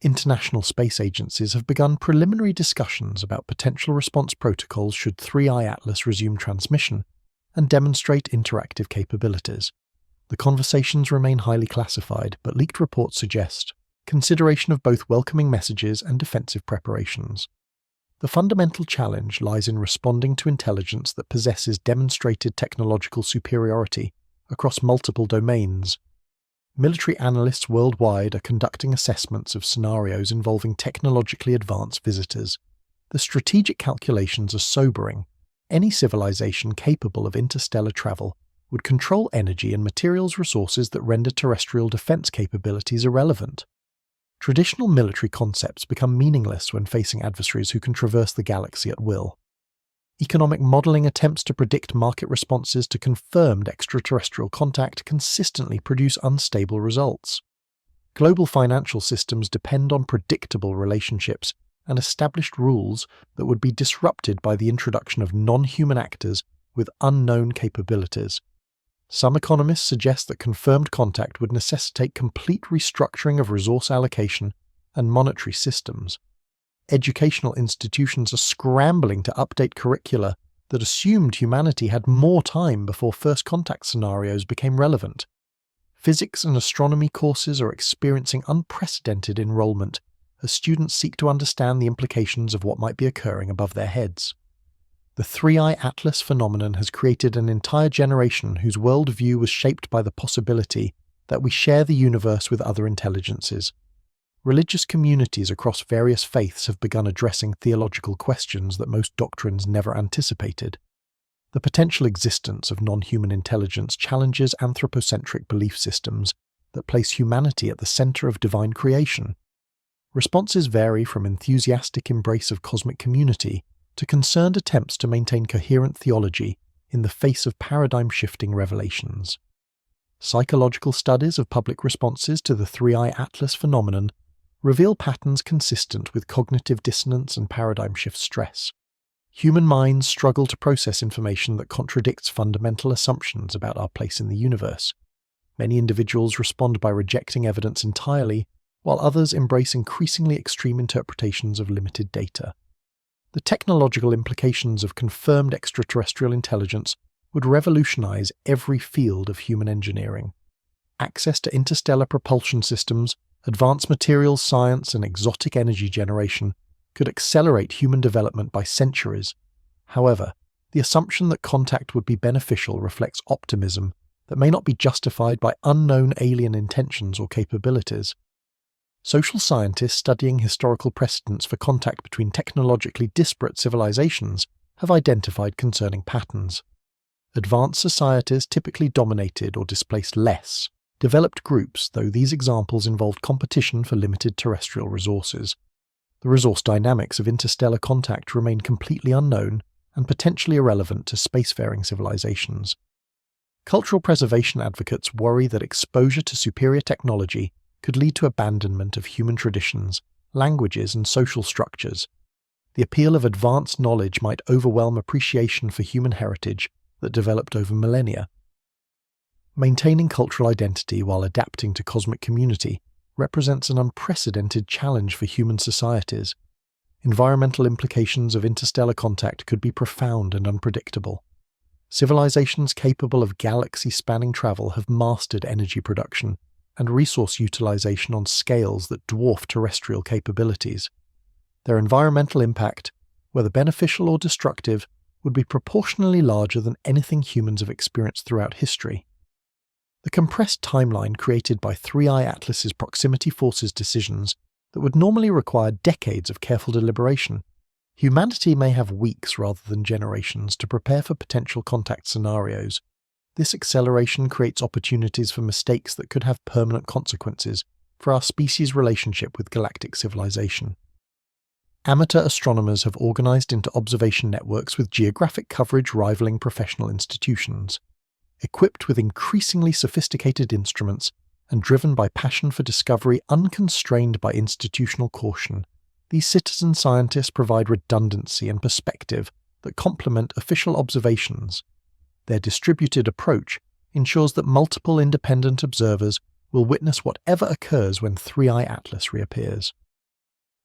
International space agencies have begun preliminary discussions about potential response protocols should 3I Atlas resume transmission and demonstrate interactive capabilities. The conversations remain highly classified, but leaked reports suggest consideration of both welcoming messages and defensive preparations. The fundamental challenge lies in responding to intelligence that possesses demonstrated technological superiority across multiple domains. Military analysts worldwide are conducting assessments of scenarios involving technologically advanced visitors. The strategic calculations are sobering, Any civilization capable of interstellar travel would control energy and materials resources that render terrestrial defense capabilities irrelevant. Traditional military concepts become meaningless when facing adversaries who can traverse the galaxy at will. Economic modeling attempts to predict market responses to confirmed extraterrestrial contact consistently produce unstable results. Global financial systems depend on predictable relationships and established rules that would be disrupted by the introduction of non-human actors with unknown capabilities. Some economists suggest that confirmed contact would necessitate complete restructuring of resource allocation and monetary systems. Educational institutions are scrambling to update curricula that assumed humanity had more time before first contact scenarios became relevant. Physics and astronomy courses are experiencing unprecedented enrollment as students seek to understand the implications of what might be occurring above their heads. The three-eye atlas phenomenon has created an entire generation whose worldview was shaped by the possibility that we share the universe with other intelligences. Religious communities across various faiths have begun addressing theological questions that most doctrines never anticipated. The potential existence of non-human intelligence challenges anthropocentric belief systems that place humanity at the center of divine creation. Responses vary from enthusiastic embrace of cosmic community to concerned attempts to maintain coherent theology in the face of paradigm-shifting revelations. Psychological studies of public responses to the three-eye atlas phenomenon reveal patterns consistent with cognitive dissonance and paradigm-shift stress. Human minds struggle to process information that contradicts fundamental assumptions about our place in the universe. Many individuals respond by rejecting evidence entirely, while others embrace increasingly extreme interpretations of limited data. The technological implications of confirmed extraterrestrial intelligence would revolutionize every field of human engineering. Access to interstellar propulsion systems, advanced materials science, and exotic energy generation could accelerate human development by centuries. However, the assumption that contact would be beneficial reflects optimism that may not be justified by unknown alien intentions or capabilities. Social scientists studying historical precedents for contact between technologically disparate civilizations have identified concerning patterns. Advanced societies typically dominated or displaced less developed groups, though these examples involved competition for limited terrestrial resources. The resource dynamics of interstellar contact remain completely unknown and potentially irrelevant to spacefaring civilizations. Cultural preservation advocates worry that exposure to superior technology could lead to abandonment of human traditions, languages, and social structures. The appeal of advanced knowledge might overwhelm appreciation for human heritage that developed over millennia. Maintaining cultural identity while adapting to cosmic community represents an unprecedented challenge for human societies. Environmental implications of interstellar contact could be profound and unpredictable. Civilizations capable of galaxy-spanning travel have mastered energy production and resource utilization on scales that dwarf terrestrial capabilities. Their environmental impact, whether beneficial or destructive, would be proportionally larger than anything humans have experienced throughout history. The compressed timeline created by Three-Eye Atlas's proximity forces decisions that would normally require decades of careful deliberation. Humanity may have weeks rather than generations to prepare for potential contact scenarios. This acceleration creates opportunities for mistakes that could have permanent consequences for our species' relationship with galactic civilization. Amateur astronomers have organized into observation networks with geographic coverage rivaling professional institutions. Equipped with increasingly sophisticated instruments and driven by passion for discovery unconstrained by institutional caution, these citizen scientists provide redundancy and perspective that complement official observations. Their distributed approach ensures that multiple independent observers will witness whatever occurs when Three-Eye Atlas reappears.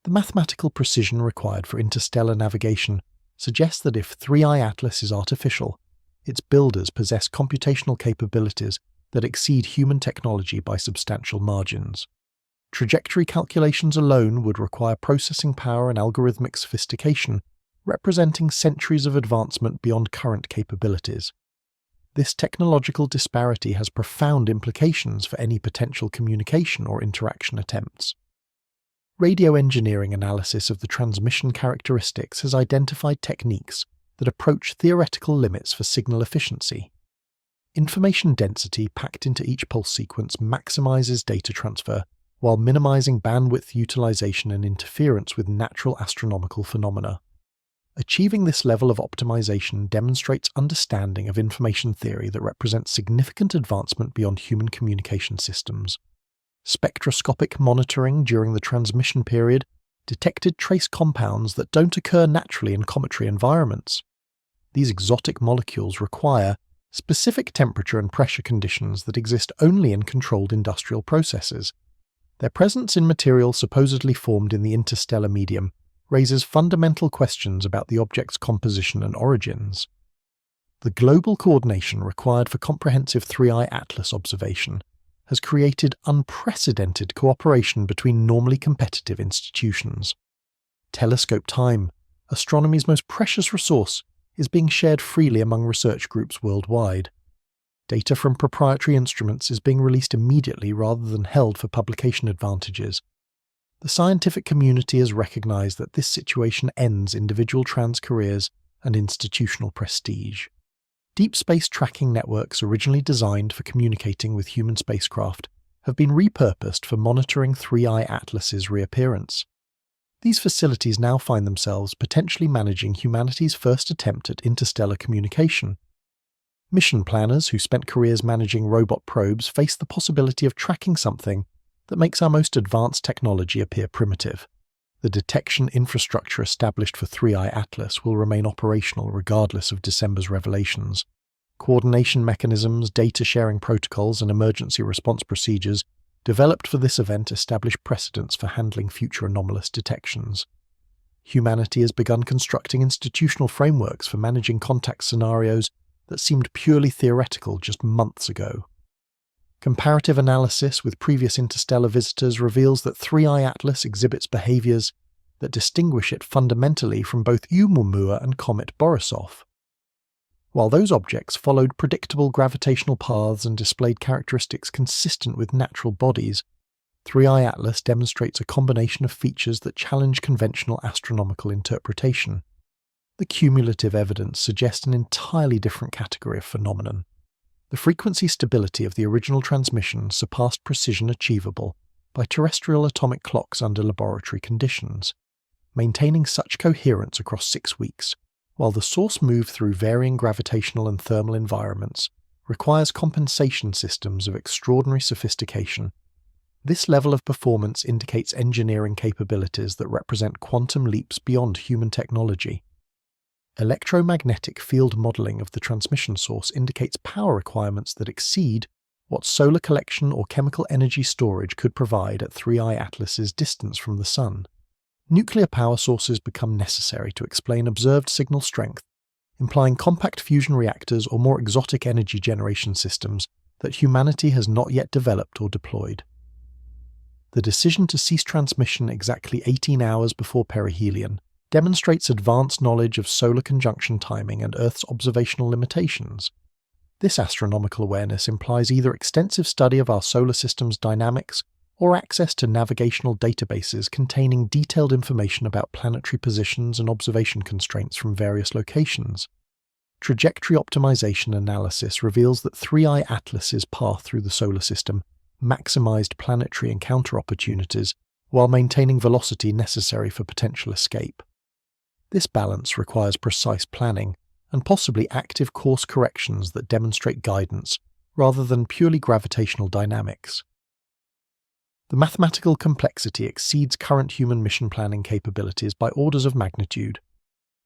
The mathematical precision required for interstellar navigation suggests that if Three-Eye Atlas is artificial, its builders possess computational capabilities that exceed human technology by substantial margins. Trajectory calculations alone would require processing power and algorithmic sophistication, representing centuries of advancement beyond current capabilities. This technological disparity has profound implications for any potential communication or interaction attempts. Radio engineering analysis of the transmission characteristics has identified techniques that approach theoretical limits for signal efficiency. Information density packed into each pulse sequence maximizes data transfer while minimizing bandwidth utilization and interference with natural astronomical phenomena. Achieving this level of optimization demonstrates understanding of information theory that represents significant advancement beyond human communication systems. Spectroscopic monitoring during the transmission period detected trace compounds that don't occur naturally in cometary environments. These exotic molecules require specific temperature and pressure conditions that exist only in controlled industrial processes. Their presence in material supposedly formed in the interstellar medium raises fundamental questions about the object's composition and origins. The global coordination required for comprehensive 3-eye atlas observation has created unprecedented cooperation between normally competitive institutions. Telescope time, astronomy's most precious resource, is being shared freely among research groups worldwide. Data from proprietary instruments is being released immediately rather than held for publication advantages. The scientific community has recognized that this situation ends individual trans careers and institutional prestige. Deep space tracking networks originally designed for communicating with human spacecraft have been repurposed for monitoring 3-eye atlas's reappearance. These facilities now find themselves potentially managing humanity's first attempt at interstellar communication. Mission planners who spent careers managing robot probes face the possibility of tracking something that makes our most advanced technology appear primitive. The detection infrastructure established for 3-eye atlas will remain operational regardless of December's revelations. Coordination mechanisms, data sharing protocols, and emergency response procedures developed for this event establish precedents for handling future anomalous detections. Humanity has begun constructing institutional frameworks for managing contact scenarios that seemed purely theoretical just months ago. Comparative analysis with previous interstellar visitors reveals that 3-eye atlas exhibits behaviors that distinguish it fundamentally from both Oumuamua and comet Borisov. While those objects followed predictable gravitational paths and displayed characteristics consistent with natural bodies, 3-eye atlas demonstrates a combination of features that challenge conventional astronomical interpretation. The cumulative evidence suggests an entirely different category of phenomenon. The frequency stability of the original transmission surpassed precision achievable by terrestrial atomic clocks under laboratory conditions. Maintaining such coherence across 6 weeks, while the source moved through varying gravitational and thermal environments, requires compensation systems of extraordinary sophistication. This level of performance indicates engineering capabilities that represent quantum leaps beyond human technology. Electromagnetic field modeling of the transmission source indicates power requirements that exceed what solar collection or chemical energy storage could provide at 3-eye atlas's distance from the Sun. Nuclear power sources become necessary to explain observed signal strength, implying compact fusion reactors or more exotic energy generation systems that humanity has not yet developed or deployed. The decision to cease transmission exactly 18 hours before perihelion demonstrates advanced knowledge of solar conjunction timing and Earth's observational limitations. This astronomical awareness implies either extensive study of our solar system's dynamics or access to navigational databases containing detailed information about planetary positions and observation constraints from various locations. Trajectory optimization analysis reveals that 3-eye atlas's path through the solar system maximized planetary encounter opportunities while maintaining velocity necessary for potential escape. This balance requires precise planning and possibly active course corrections that demonstrate guidance rather than purely gravitational dynamics. The mathematical complexity exceeds current human mission planning capabilities by orders of magnitude.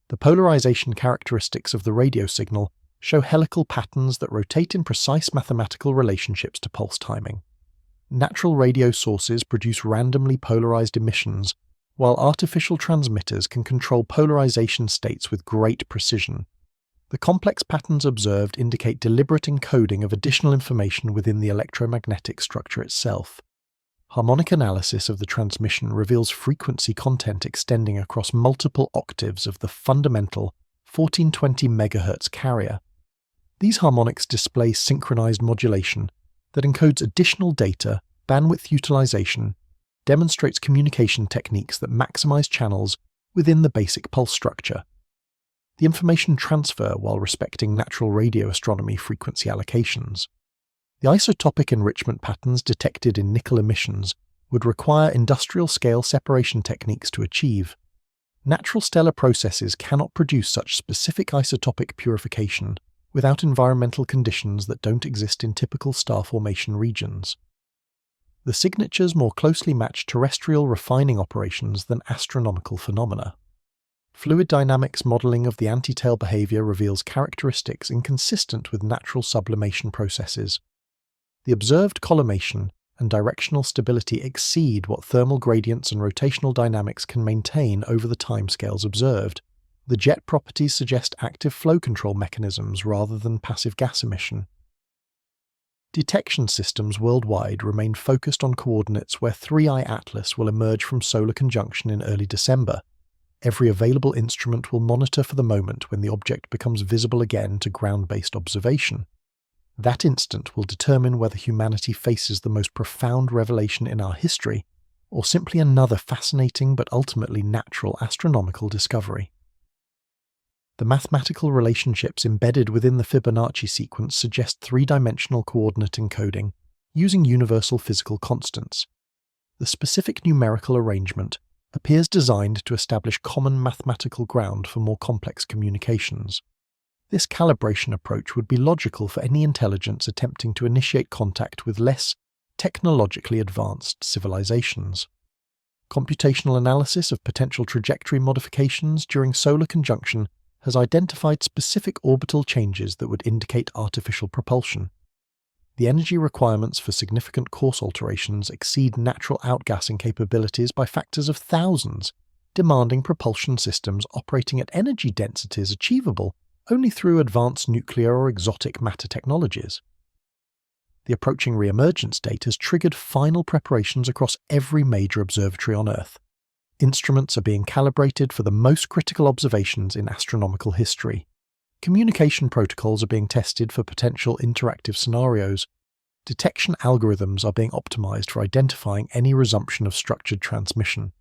The polarization characteristics of the radio signal show helical patterns that rotate in precise mathematical relationships to pulse timing. Natural radio sources produce randomly polarized emissions, while artificial transmitters can control polarization states with great precision. The complex patterns observed indicate deliberate encoding of additional information within the electromagnetic structure itself. Harmonic analysis of the transmission reveals frequency content extending across multiple octaves of the fundamental 1420 MHz carrier. These harmonics display synchronized modulation that encodes additional data, bandwidth utilization, demonstrates communication techniques that maximize channels within the basic pulse structure. the information transfer while respecting natural radio astronomy frequency allocations. The isotopic enrichment patterns detected in nickel emissions would require industrial-scale separation techniques to achieve. Natural stellar processes cannot produce such specific isotopic purification without environmental conditions that don't exist in typical star formation regions. The signatures more closely match terrestrial refining operations than astronomical phenomena. Fluid dynamics modeling of the antitail behavior reveals characteristics inconsistent with natural sublimation processes. The observed collimation and directional stability exceed what thermal gradients and rotational dynamics can maintain over the timescales observed. The jet properties suggest active flow control mechanisms rather than passive gas emission. Detection systems worldwide remain focused on coordinates where 3i Atlas will emerge from solar conjunction in early December. Every available instrument will monitor for the moment when the object becomes visible again to ground-based observation. That instant will determine whether humanity faces the most profound revelation in our history, or simply another fascinating but ultimately natural astronomical discovery. The mathematical relationships embedded within the Fibonacci sequence suggest three-dimensional coordinate encoding using universal physical constants. The specific numerical arrangement appears designed to establish common mathematical ground for more complex communications. This calibration approach would be logical for any intelligence attempting to initiate contact with less technologically advanced civilizations. Computational analysis of potential trajectory modifications during solar conjunction has identified specific orbital changes that would indicate artificial propulsion. The energy requirements for significant course alterations exceed natural outgassing capabilities by factors of thousands, demanding propulsion systems operating at energy densities achievable only through advanced nuclear or exotic matter technologies. The approaching re-emergence date has triggered final preparations across every major observatory on Earth. Instruments are being calibrated for the most critical observations in astronomical history. Communication protocols are being tested for potential interactive scenarios. Detection algorithms are being optimized for identifying any resumption of structured transmission.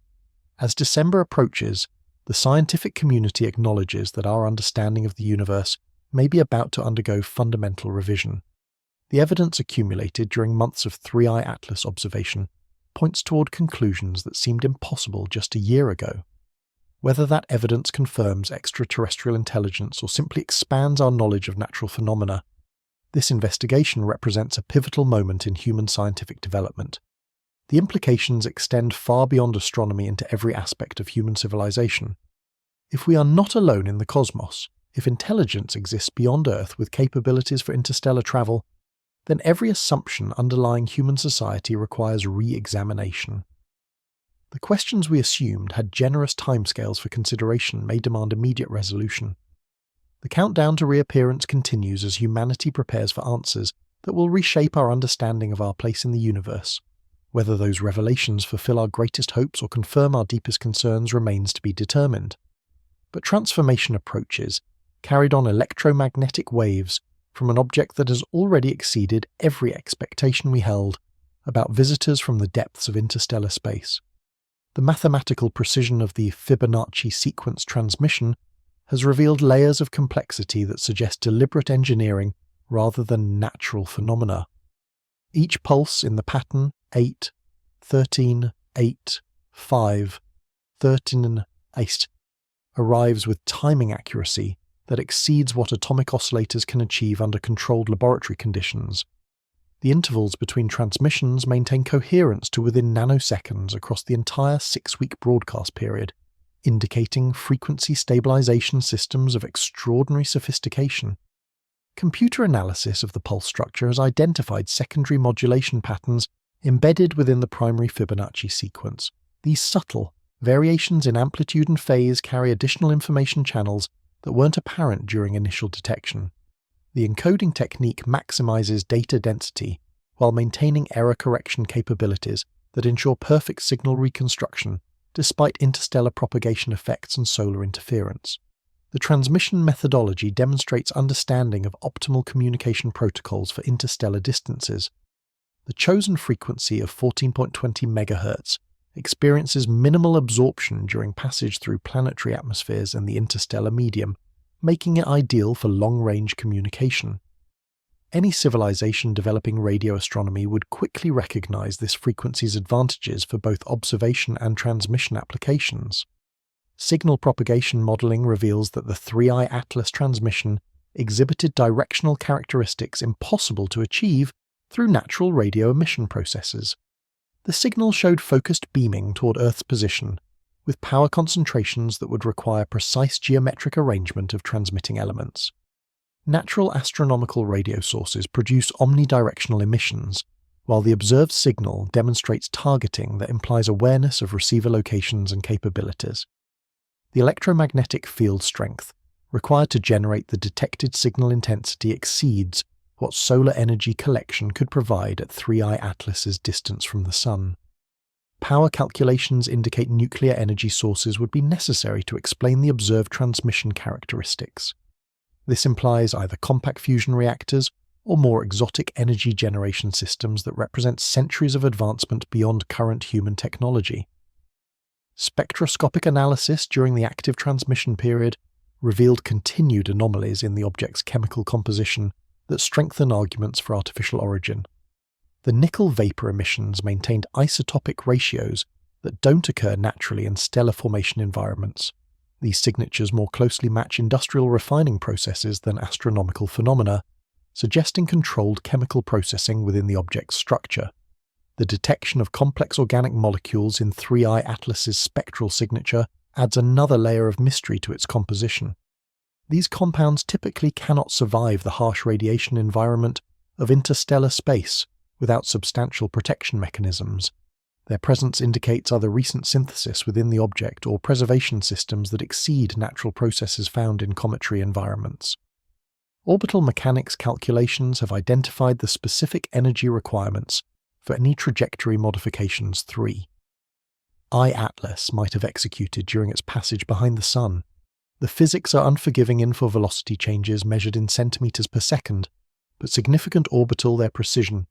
As December approaches, the scientific community acknowledges that our understanding of the universe may be about to undergo fundamental revision. The evidence accumulated during months of 3i Atlas observation points toward conclusions that seemed impossible just a year ago. Whether that evidence confirms extraterrestrial intelligence or simply expands our knowledge of natural phenomena, this investigation represents a pivotal moment in human scientific development. The implications extend far beyond astronomy into every aspect of human civilization. If we are not alone in the cosmos, if intelligence exists beyond Earth with capabilities for interstellar travel, then every assumption underlying human society requires re-examination. The questions we assumed had generous timescales for consideration may demand immediate resolution. The countdown to reappearance continues as humanity prepares for answers that will reshape our understanding of our place in the universe. Whether those revelations fulfill our greatest hopes or confirm our deepest concerns remains to be determined. But transformation approaches, carried on electromagnetic waves from an object that has already exceeded every expectation we held about visitors from the depths of interstellar space. The mathematical precision of the Fibonacci sequence transmission has revealed layers of complexity that suggest deliberate engineering rather than natural phenomena. Each pulse in the pattern 8, 13, 8, 5, 13, 8 arrives with timing accuracy that exceeds what atomic oscillators can achieve under controlled laboratory conditions. The intervals between transmissions maintain coherence to within nanoseconds across the entire 6-week broadcast period, indicating frequency stabilization systems of extraordinary sophistication. Computer analysis of the pulse structure has identified secondary modulation patterns embedded within the primary Fibonacci sequence. These subtle variations in amplitude and phase carry additional information channels that weren't apparent during initial detection. The encoding technique maximizes data density while maintaining error correction capabilities that ensure perfect signal reconstruction despite interstellar propagation effects and solar interference. The transmission methodology demonstrates understanding of optimal communication protocols for interstellar distances. The chosen frequency of 14.20 MHz experiences minimal absorption during passage through planetary atmospheres and the interstellar medium, making it ideal for long-range communication. Any civilization developing radio astronomy would quickly recognize this frequency's advantages for both observation and transmission applications. Signal propagation modeling reveals that the 3i Atlas transmission exhibited directional characteristics impossible to achieve through natural radio emission processes. The signal showed focused beaming toward Earth's position, with power concentrations that would require precise geometric arrangement of transmitting elements. Natural astronomical radio sources produce omnidirectional emissions, while the observed signal demonstrates targeting that implies awareness of receiver locations and capabilities. The electromagnetic field strength required to generate the detected signal intensity exceeds what solar energy collection could provide at 3i Atlas's distance from the Sun. Power calculations indicate nuclear energy sources would be necessary to explain the observed transmission characteristics. This implies either compact fusion reactors or more exotic energy generation systems that represent centuries of advancement beyond current human technology. Spectroscopic analysis during the active transmission period revealed continued anomalies in the object's chemical composition that strengthen arguments for artificial origin. The nickel vapor emissions maintained isotopic ratios that don't occur naturally in stellar formation environments. These signatures more closely match industrial refining processes than astronomical phenomena, suggesting controlled chemical processing within the object's structure. The detection of complex organic molecules in 3i Atlas's spectral signature adds another layer of mystery to its composition. These compounds typically cannot survive the harsh radiation environment of interstellar space without substantial protection mechanisms. Their presence indicates either recent synthesis within the object or preservation systems that exceed natural processes found in cometary environments. Orbital mechanics calculations have identified the specific energy requirements for any trajectory modifications 3i Atlas might have executed during its passage behind the Sun. The physics are unforgiving in for velocity changes measured in centimeters per second, but significant orbital their precision.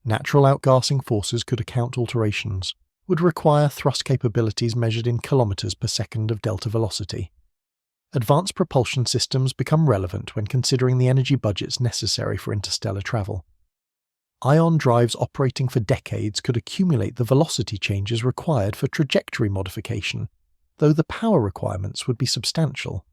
Natural outgassing forces could account alterations, would require thrust capabilities measured in kilometers per second of delta velocity. Advanced propulsion systems become relevant when considering the energy budgets necessary for interstellar travel. Ion drives operating for decades could accumulate the velocity changes required for trajectory modification, though the power requirements would be substantial.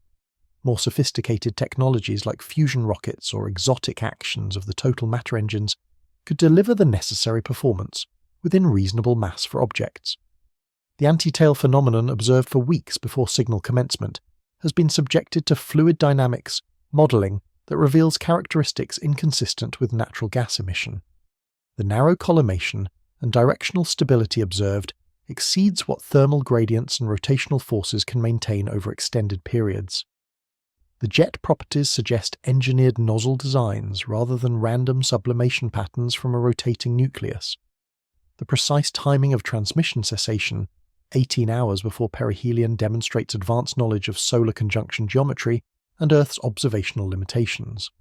More sophisticated technologies like fusion rockets or exotic actions of the total matter engines could deliver the necessary performance within reasonable mass for objects. The anti-tail phenomenon observed for weeks before signal commencement has been subjected to fluid dynamics modeling that reveals characteristics inconsistent with natural gas emission. The narrow collimation and directional stability observed exceeds what thermal gradients and rotational forces can maintain over extended periods. The jet properties suggest engineered nozzle designs rather than random sublimation patterns from a rotating nucleus. The precise timing of transmission cessation, 18 hours before perihelion, demonstrates advanced knowledge of solar conjunction geometry and Earth's observational limitations.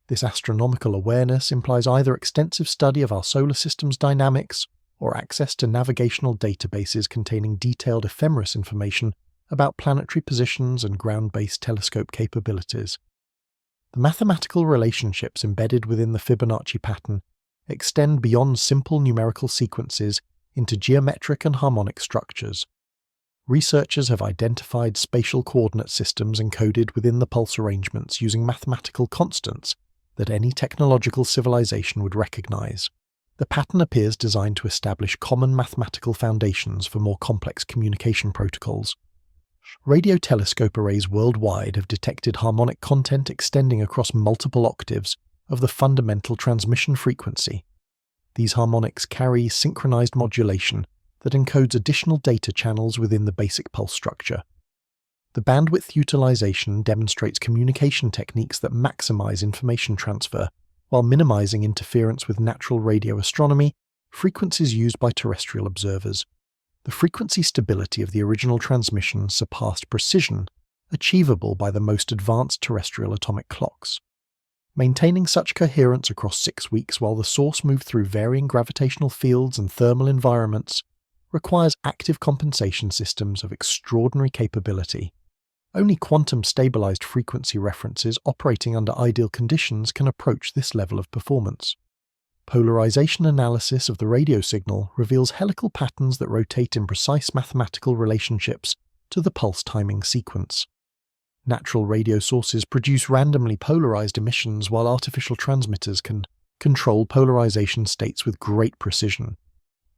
This astronomical awareness implies either extensive study of our solar system's dynamics or access to navigational databases containing detailed ephemeris information about planetary positions and ground-based telescope capabilities. The mathematical relationships embedded within the Fibonacci pattern extend beyond simple numerical sequences into geometric and harmonic structures. Researchers have identified spatial coordinate systems encoded within the pulse arrangements using mathematical constants that any technological civilization would recognize. The pattern appears designed to establish common mathematical foundations for more complex communication protocols. Radio telescope arrays worldwide have detected harmonic content extending across multiple octaves of the fundamental transmission frequency. These harmonics carry synchronized modulation that encodes additional data channels within the basic pulse structure. The bandwidth utilization demonstrates communication techniques that maximize information transfer while minimizing interference with natural radio astronomy, frequencies used by terrestrial observers. The frequency stability of the original transmission surpassed precision achievable by the most advanced terrestrial atomic clocks. Maintaining such coherence across 6 weeks while the source moved through varying gravitational fields and thermal environments requires active compensation systems of extraordinary capability. Only quantum-stabilized frequency references operating under ideal conditions can approach this level of performance. Polarization analysis of the radio signal reveals helical patterns that rotate in precise mathematical relationships to the pulse timing sequence. Natural radio sources produce randomly polarized emissions, while artificial transmitters can control polarization states with great precision.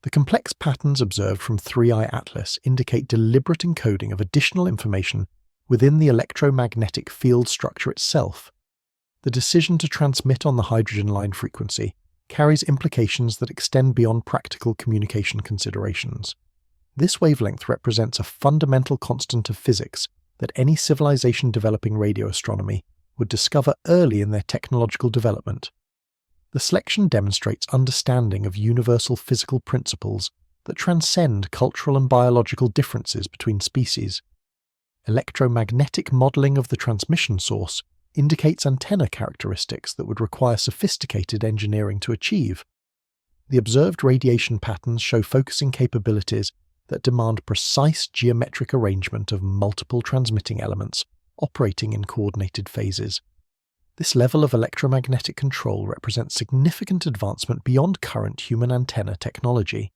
The complex patterns observed from 3i Atlas indicate deliberate encoding of additional information within the electromagnetic field structure itself. The decision to transmit on the hydrogen line frequency carries implications that extend beyond practical communication considerations. This wavelength represents a fundamental constant of physics that any civilization developing radio astronomy would discover early in their technological development. The selection demonstrates understanding of universal physical principles that transcend cultural and biological differences between species. Electromagnetic modeling of the transmission source indicates antenna characteristics that would require sophisticated engineering to achieve. The observed radiation patterns show focusing capabilities that demand precise geometric arrangement of multiple transmitting elements operating in coordinated phases. This level of electromagnetic control represents significant advancement beyond current human antenna technology.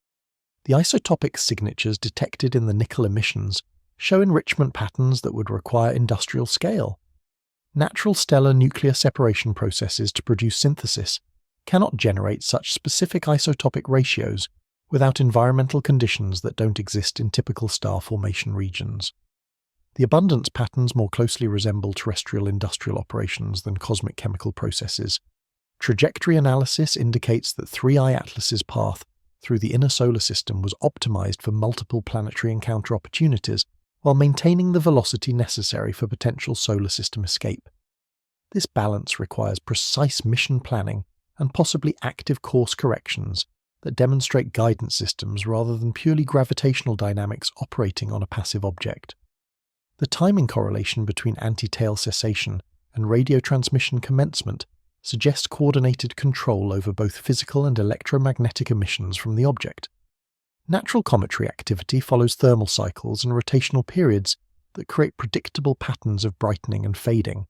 The isotopic signatures detected in the nickel emissions show enrichment patterns that would require industrial scale. Natural stellar nuclear separation processes to produce synthesis cannot generate such specific isotopic ratios without environmental conditions that don't exist in typical star formation regions. The abundance patterns more closely resemble terrestrial industrial operations than cosmic chemical processes. Trajectory analysis indicates that 3i Atlas's path through the inner solar system was optimized for multiple planetary encounter opportunities while maintaining the velocity necessary for potential solar system escape. This balance requires precise mission planning and possibly active course corrections that demonstrate guidance systems rather than purely gravitational dynamics operating on a passive object. The timing correlation between anti-tail cessation and radio transmission commencement suggests coordinated control over both physical and electromagnetic emissions from the object. Natural cometary activity follows thermal cycles and rotational periods that create predictable patterns of brightening and fading.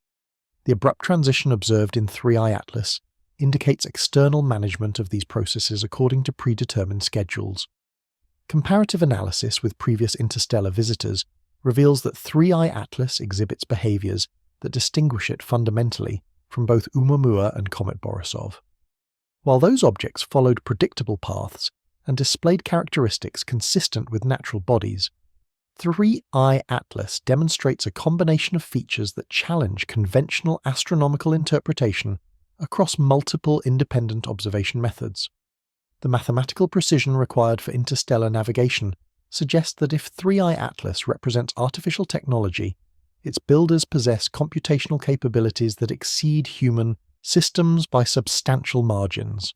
The abrupt transition observed in 3i Atlas indicates external management of these processes according to predetermined schedules. Comparative analysis with previous interstellar visitors reveals that 3i Atlas exhibits behaviors that distinguish it fundamentally from both Oumuamua and Comet Borisov. While those objects followed predictable paths and displayed characteristics consistent with natural bodies, 3i Atlas demonstrates a combination of features that challenge conventional astronomical interpretation across multiple independent observation methods. The mathematical precision required for interstellar navigation suggests that if 3i Atlas represents artificial technology, its builders possess computational capabilities that exceed human systems by substantial margins.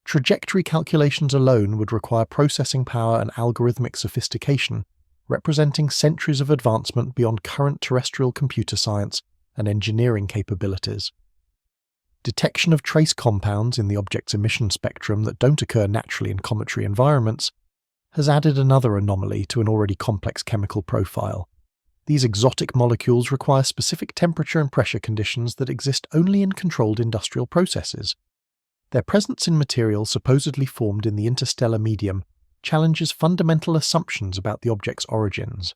Trajectory calculations alone would require processing power and algorithmic sophistication, representing centuries of advancement beyond current terrestrial computer science and engineering capabilities. Detection of trace compounds in the object's emission spectrum that don't occur naturally in cometary environments has added another anomaly to an already complex chemical profile. These exotic molecules require specific temperature and pressure conditions that exist only in controlled industrial processes. Their presence in material supposedly formed in the interstellar medium challenges fundamental assumptions about the object's origins.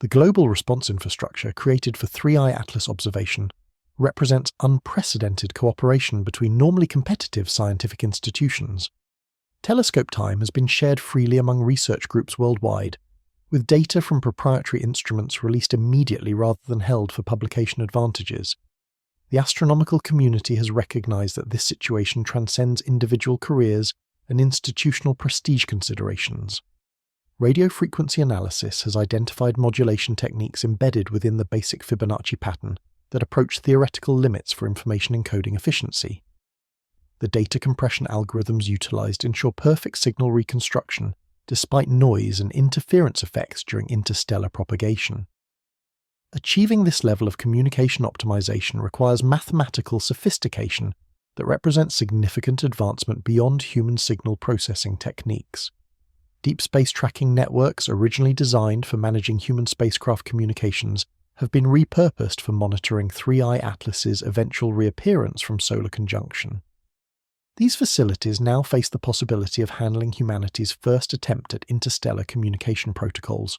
The global response infrastructure created for 3i Atlas observation represents unprecedented cooperation between normally competitive scientific institutions. Telescope time has been shared freely among research groups worldwide, with data from proprietary instruments released immediately rather than held for publication advantages. The astronomical community has recognized that this situation transcends individual careers and institutional prestige considerations. Radio frequency analysis has identified modulation techniques embedded within the basic Fibonacci pattern that approach theoretical limits for information encoding efficiency. The data compression algorithms utilized ensure perfect signal reconstruction despite noise and interference effects during interstellar propagation. Achieving this level of communication optimization requires mathematical sophistication that represents significant advancement beyond human signal processing techniques. Deep space tracking networks originally designed for managing human spacecraft communications have been repurposed for monitoring 3I Atlas's eventual reappearance from solar conjunction. These facilities now face the possibility of handling humanity's first attempt at interstellar communication protocols.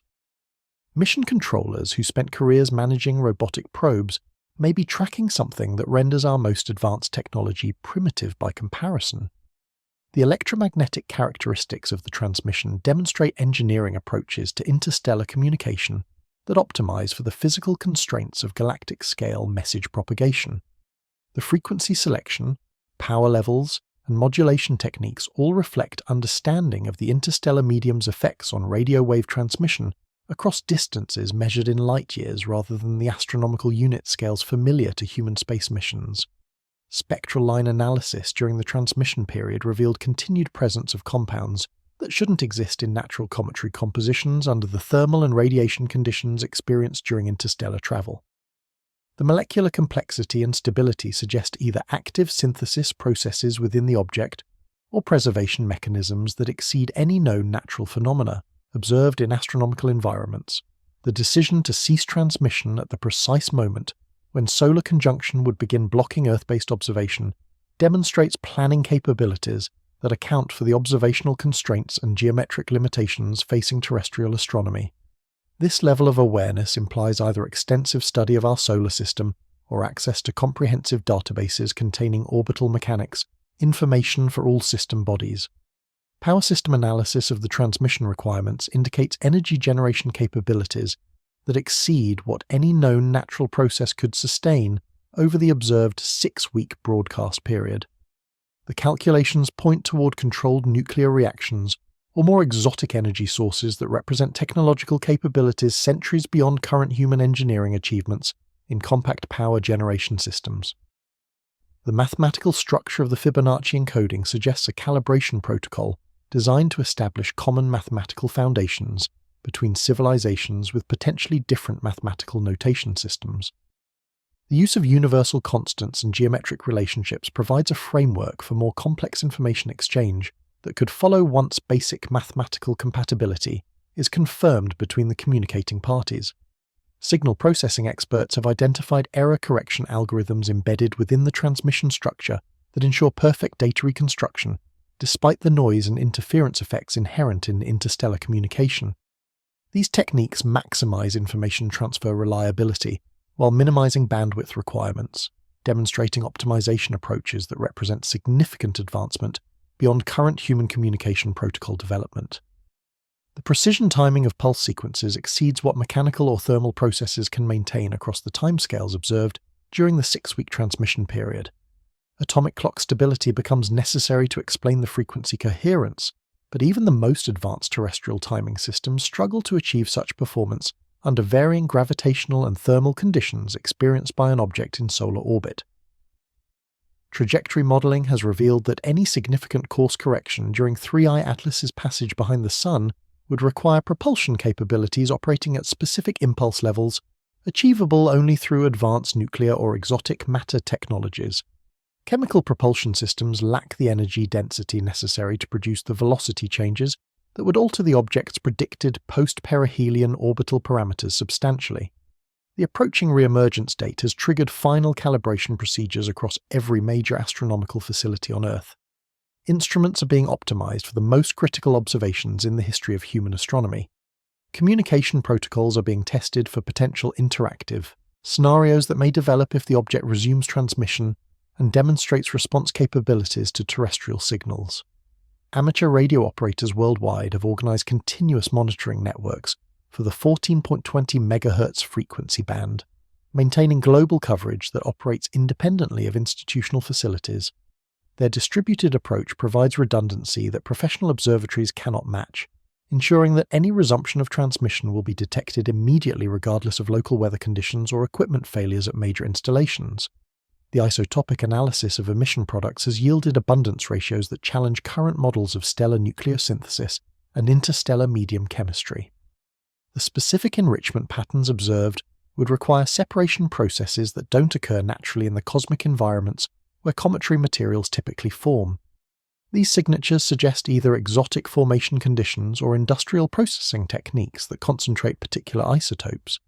Mission controllers who spent careers managing robotic probes may be tracking something that renders our most advanced technology primitive by comparison. The electromagnetic characteristics of the transmission demonstrate engineering approaches to interstellar communication that optimize for the physical constraints of galactic-scale message propagation. The frequency selection, power levels, and modulation techniques all reflect understanding of the interstellar medium's effects on radio wave transmission across distances measured in light-years rather than the astronomical unit scales familiar to human space missions. Spectral line analysis during the transmission period revealed continued presence of compounds that shouldn't exist in natural cometary compositions under the thermal and radiation conditions experienced during interstellar travel. The molecular complexity and stability suggest either active synthesis processes within the object or preservation mechanisms that exceed any known natural phenomena observed in astronomical environments. The decision to cease transmission at the precise moment when solar conjunction would begin blocking Earth-based observation demonstrates planning capabilities that account for the observational constraints and geometric limitations facing terrestrial astronomy. This level of awareness implies either extensive study of our solar system or access to comprehensive databases containing orbital mechanics, information for all system bodies. Power system analysis of the transmission requirements indicates energy generation capabilities that exceed what any known natural process could sustain over the observed 6-week broadcast period. The calculations point toward controlled nuclear reactions or more exotic energy sources that represent technological capabilities centuries beyond current human engineering achievements in compact power generation systems. The mathematical structure of the Fibonacci encoding suggests a calibration protocol designed to establish common mathematical foundations between civilizations with potentially different mathematical notation systems. The use of universal constants and geometric relationships provides a framework for more complex information exchange that could follow once basic mathematical compatibility is confirmed between the communicating parties. Signal processing experts have identified error correction algorithms embedded within the transmission structure that ensure perfect data reconstruction, despite the noise and interference effects inherent in interstellar communication. These techniques maximize information transfer reliability while minimizing bandwidth requirements, demonstrating optimization approaches that represent significant advancement beyond current human communication protocol development. The precision timing of pulse sequences exceeds what mechanical or thermal processes can maintain across the timescales observed during the 6-week transmission period. Atomic clock stability becomes necessary to explain the frequency coherence, but even the most advanced terrestrial timing systems struggle to achieve such performance under varying gravitational and thermal conditions experienced by an object in solar orbit. Trajectory modeling has revealed that any significant course correction during 3I Atlas's passage behind the Sun would require propulsion capabilities operating at specific impulse levels, achievable only through advanced nuclear or exotic matter technologies. Chemical propulsion systems lack the energy density necessary to produce the velocity changes that would alter the object's predicted post-perihelion orbital parameters substantially. The approaching reemergence date has triggered final calibration procedures across every major astronomical facility on Earth. Instruments are being optimized for the most critical observations in the history of human astronomy. Communication protocols are being tested for potential interactive scenarios that may develop if the object resumes transmission and demonstrates response capabilities to terrestrial signals. Amateur radio operators worldwide have organized continuous monitoring networks for the 14.20 MHz frequency band, maintaining global coverage that operates independently of institutional facilities. Their distributed approach provides redundancy that professional observatories cannot match, ensuring that any resumption of transmission will be detected immediately regardless of local weather conditions or equipment failures at major installations. The isotopic analysis of emission products has yielded abundance ratios that challenge current models of stellar nucleosynthesis and interstellar medium chemistry. The specific enrichment patterns observed would require separation processes that don't occur naturally in the cosmic environments where cometary materials typically form. These signatures suggest either exotic formation conditions or industrial processing techniques that concentrate particular isotopes.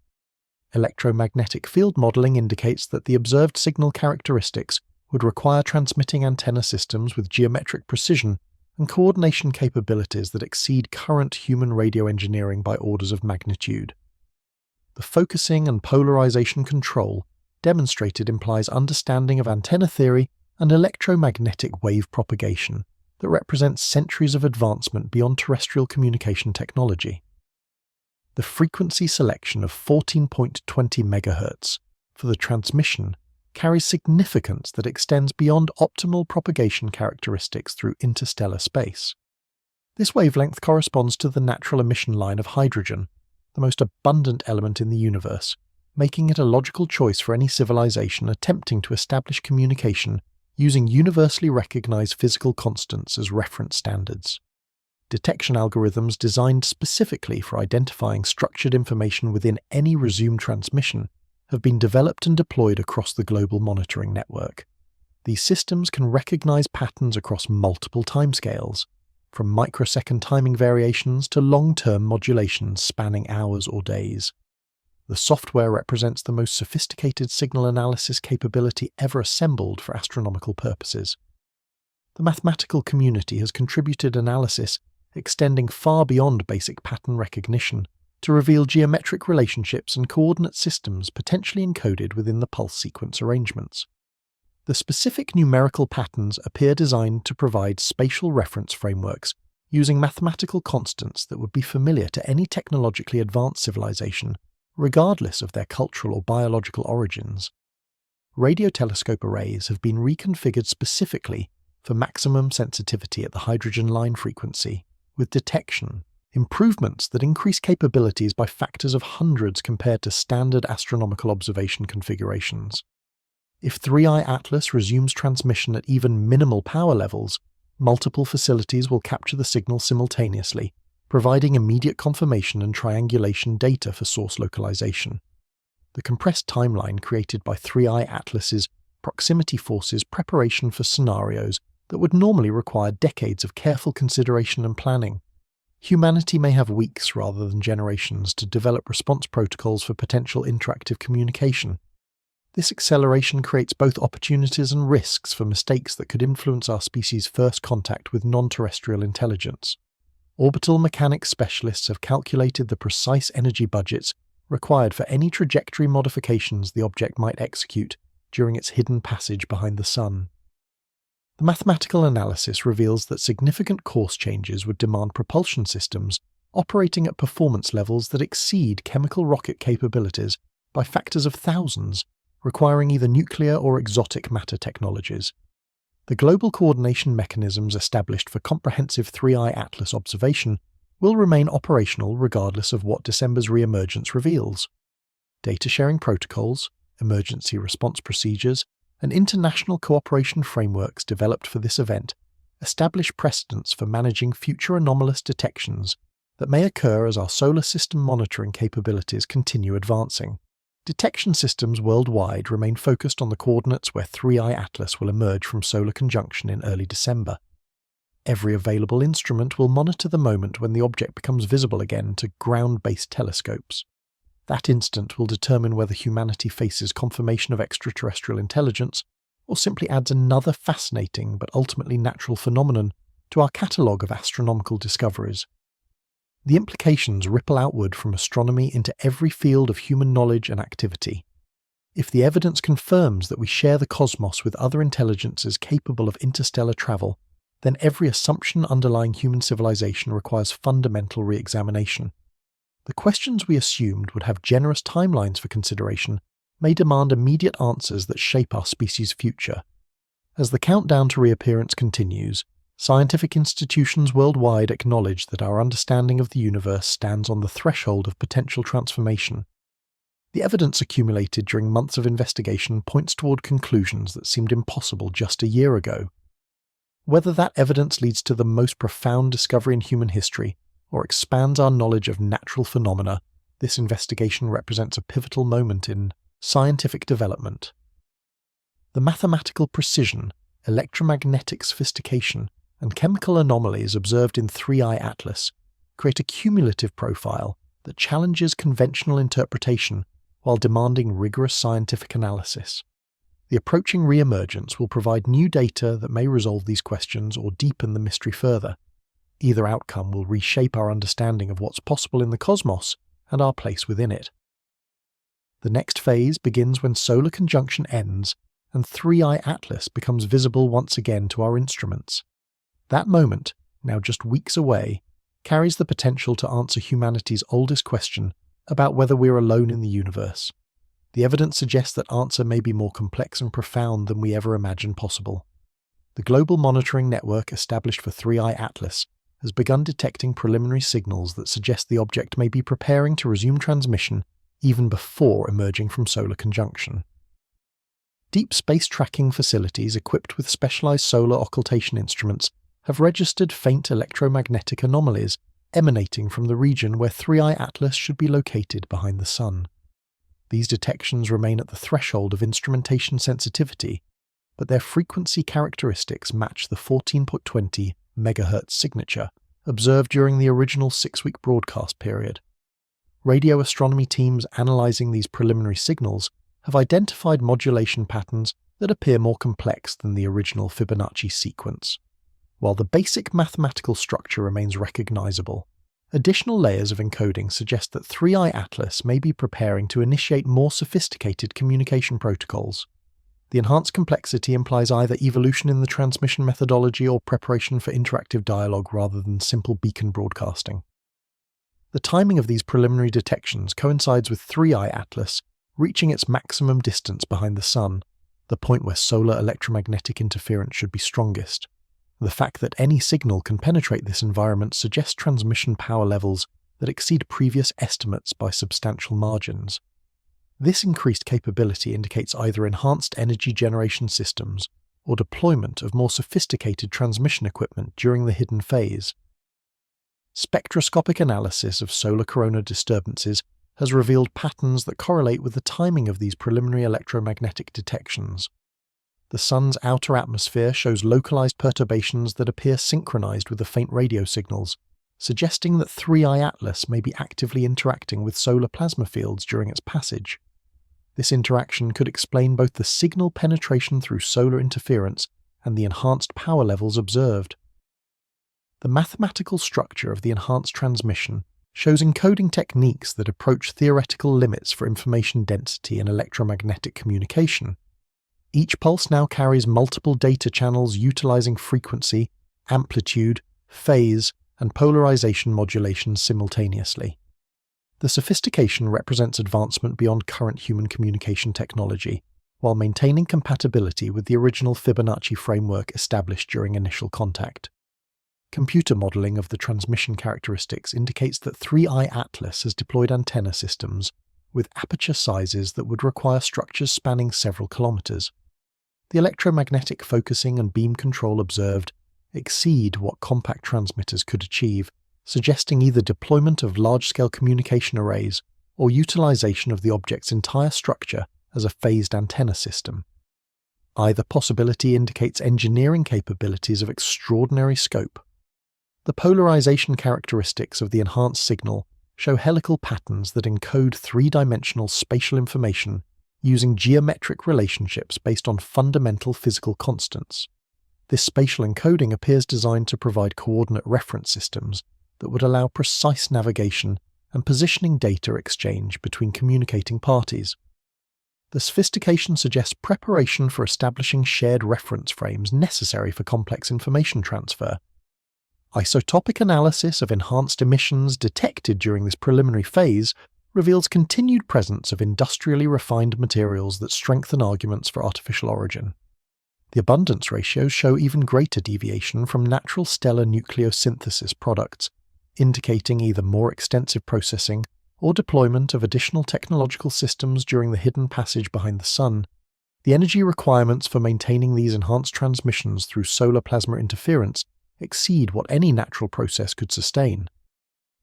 Electromagnetic field modeling indicates that the observed signal characteristics would require transmitting antenna systems with geometric precision and coordination capabilities that exceed current human radio engineering by orders of magnitude. The focusing and polarization control demonstrated implies understanding of antenna theory and electromagnetic wave propagation that represents centuries of advancement beyond terrestrial communication technology. The frequency selection of 14.20 MHz for the transmission carries significance that extends beyond optimal propagation characteristics through interstellar space. This wavelength corresponds to the natural emission line of hydrogen, the most abundant element in the universe, making it a logical choice for any civilization attempting to establish communication using universally recognized physical constants as reference standards. Detection algorithms designed specifically for identifying structured information within any resumed transmission have been developed and deployed across the global monitoring network. These systems can recognize patterns across multiple timescales, from microsecond timing variations to long-term modulations spanning hours or days. The software represents the most sophisticated signal analysis capability ever assembled for astronomical purposes. The mathematical community has contributed analysis extending far beyond basic pattern recognition to reveal geometric relationships and coordinate systems potentially encoded within the pulse sequence arrangements. The specific numerical patterns appear designed to provide spatial reference frameworks using mathematical constants that would be familiar to any technologically advanced civilization, regardless of their cultural or biological origins. Radio telescope arrays have been reconfigured specifically for maximum sensitivity at the hydrogen line frequency, with detection, improvements that increase capabilities by factors of hundreds compared to standard astronomical observation configurations. If 3i Atlas resumes transmission at even minimal power levels, multiple facilities will capture the signal simultaneously, providing immediate confirmation and triangulation data for source localization. The compressed timeline created by 3i Atlas's proximity forces preparation for scenarios that would normally require decades of careful consideration and planning. Humanity may have weeks rather than generations to develop response protocols for potential interactive communication. This acceleration creates both opportunities and risks for mistakes that could influence our species' first contact with non-terrestrial intelligence. Orbital mechanics specialists have calculated the precise energy budgets required for any trajectory modifications the object might execute during its hidden passage behind the Sun. The mathematical analysis reveals that significant course changes would demand propulsion systems operating at performance levels that exceed chemical rocket capabilities by factors of thousands, requiring either nuclear or exotic matter technologies. The global coordination mechanisms established for comprehensive 3i Atlas observation will remain operational regardless of what December's re-emergence reveals. Data sharing protocols, emergency response procedures, and international cooperation frameworks developed for this event establish precedents for managing future anomalous detections that may occur as our solar system monitoring capabilities continue advancing. Detection systems worldwide remain focused on the coordinates where 3i Atlas will emerge from solar conjunction in early December. Every available instrument will monitor the moment when the object becomes visible again to ground-based telescopes. That instant will determine whether humanity faces confirmation of extraterrestrial intelligence or simply adds another fascinating but ultimately natural phenomenon to our catalogue of astronomical discoveries. The implications ripple outward from astronomy into every field of human knowledge and activity. If the evidence confirms that we share the cosmos with other intelligences capable of interstellar travel, then every assumption underlying human civilization requires fundamental re-examination. The questions we assumed would have generous timelines for consideration may demand immediate answers that shape our species' future. As the countdown to reappearance continues, scientific institutions worldwide acknowledge that our understanding of the universe stands on the threshold of potential transformation. The evidence accumulated during months of investigation points toward conclusions that seemed impossible just a year ago. Whether that evidence leads to the most profound discovery in human history or expands our knowledge of natural phenomena, this investigation represents a pivotal moment in scientific development. The mathematical precision, electromagnetic sophistication, and chemical anomalies observed in 3i Atlas create a cumulative profile that challenges conventional interpretation while demanding rigorous scientific analysis. The approaching re-emergence will provide new data that may resolve these questions or deepen the mystery further. Either outcome will reshape our understanding of what's possible in the cosmos and our place within it. The next phase begins when solar conjunction ends and 3i Atlas becomes visible once again to our instruments. That moment, now just weeks away, carries the potential to answer humanity's oldest question about whether we're alone in the universe. The evidence suggests that answer may be more complex and profound than we ever imagined possible. The global monitoring network established for 3i Atlas has begun detecting preliminary signals that suggest the object may be preparing to resume transmission even before emerging from solar conjunction. Deep space tracking facilities equipped with specialized solar occultation instruments have registered faint electromagnetic anomalies emanating from the region where 3i Atlas should be located behind the Sun. These detections remain at the threshold of instrumentation sensitivity, but their frequency characteristics match the 14.20 MHz signature observed during the original 6-week broadcast period. Radio astronomy teams analyzing these preliminary signals have identified modulation patterns that appear more complex than the original Fibonacci sequence. While the basic mathematical structure remains recognizable, additional layers of encoding suggest that 3i Atlas may be preparing to initiate more sophisticated communication protocols. The enhanced complexity implies either evolution in the transmission methodology or preparation for interactive dialogue rather than simple beacon broadcasting. The timing of these preliminary detections coincides with 3i Atlas reaching its maximum distance behind the Sun, the point where solar electromagnetic interference should be strongest. The fact that any signal can penetrate this environment suggests transmission power levels that exceed previous estimates by substantial margins. This increased capability indicates either enhanced energy generation systems or deployment of more sophisticated transmission equipment during the hidden phase. Spectroscopic analysis of solar corona disturbances has revealed patterns that correlate with the timing of these preliminary electromagnetic detections. The Sun's outer atmosphere shows localized perturbations that appear synchronized with the faint radio signals, suggesting that 3i Atlas may be actively interacting with solar plasma fields during its passage. This interaction could explain both the signal penetration through solar interference and the enhanced power levels observed. The mathematical structure of the enhanced transmission shows encoding techniques that approach theoretical limits for information density and electromagnetic communication. Each pulse now carries multiple data channels utilizing frequency, amplitude, phase, and polarization modulation simultaneously. The sophistication represents advancement beyond current human communication technology, while maintaining compatibility with the original Fibonacci framework established during initial contact. Computer modeling of the transmission characteristics indicates that 3i Atlas has deployed antenna systems with aperture sizes that would require structures spanning several kilometers. The electromagnetic focusing and beam control observed exceed what compact transmitters could achieve, suggesting either deployment of large-scale communication arrays or utilization of the object's entire structure as a phased antenna system. Either possibility indicates engineering capabilities of extraordinary scope. The polarization characteristics of the enhanced signal show helical patterns that encode three-dimensional spatial information using geometric relationships based on fundamental physical constants. This spatial encoding appears designed to provide coordinate reference systems that would allow precise navigation and positioning data exchange between communicating parties. The sophistication suggests preparation for establishing shared reference frames necessary for complex information transfer. Isotopic analysis of enhanced emissions detected during this preliminary phase reveals continued presence of industrially refined materials that strengthen arguments for artificial origin. The abundance ratios show even greater deviation from natural stellar nucleosynthesis products, indicating either more extensive processing or deployment of additional technological systems during the hidden passage behind the Sun. The energy requirements for maintaining these enhanced transmissions through solar plasma interference exceed what any natural process could sustain.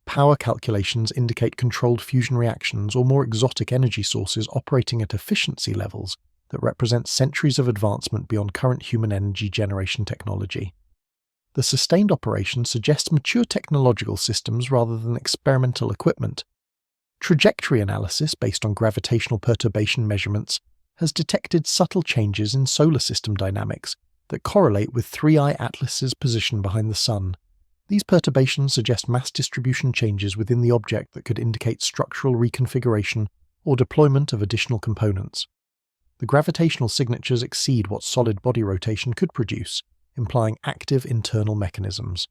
Power calculations indicate controlled fusion reactions or more exotic energy sources operating at efficiency levels that represent centuries of advancement beyond current human energy generation technology. The sustained operation suggests mature technological systems rather than experimental equipment. Trajectory analysis based on gravitational perturbation measurements has detected subtle changes in solar system dynamics that correlate with 3I Atlas's position behind the Sun. These perturbations suggest mass distribution changes within the object that could indicate structural reconfiguration or deployment of additional components. The gravitational signatures exceed what solid body rotation could produce, implying active internal mechanisms.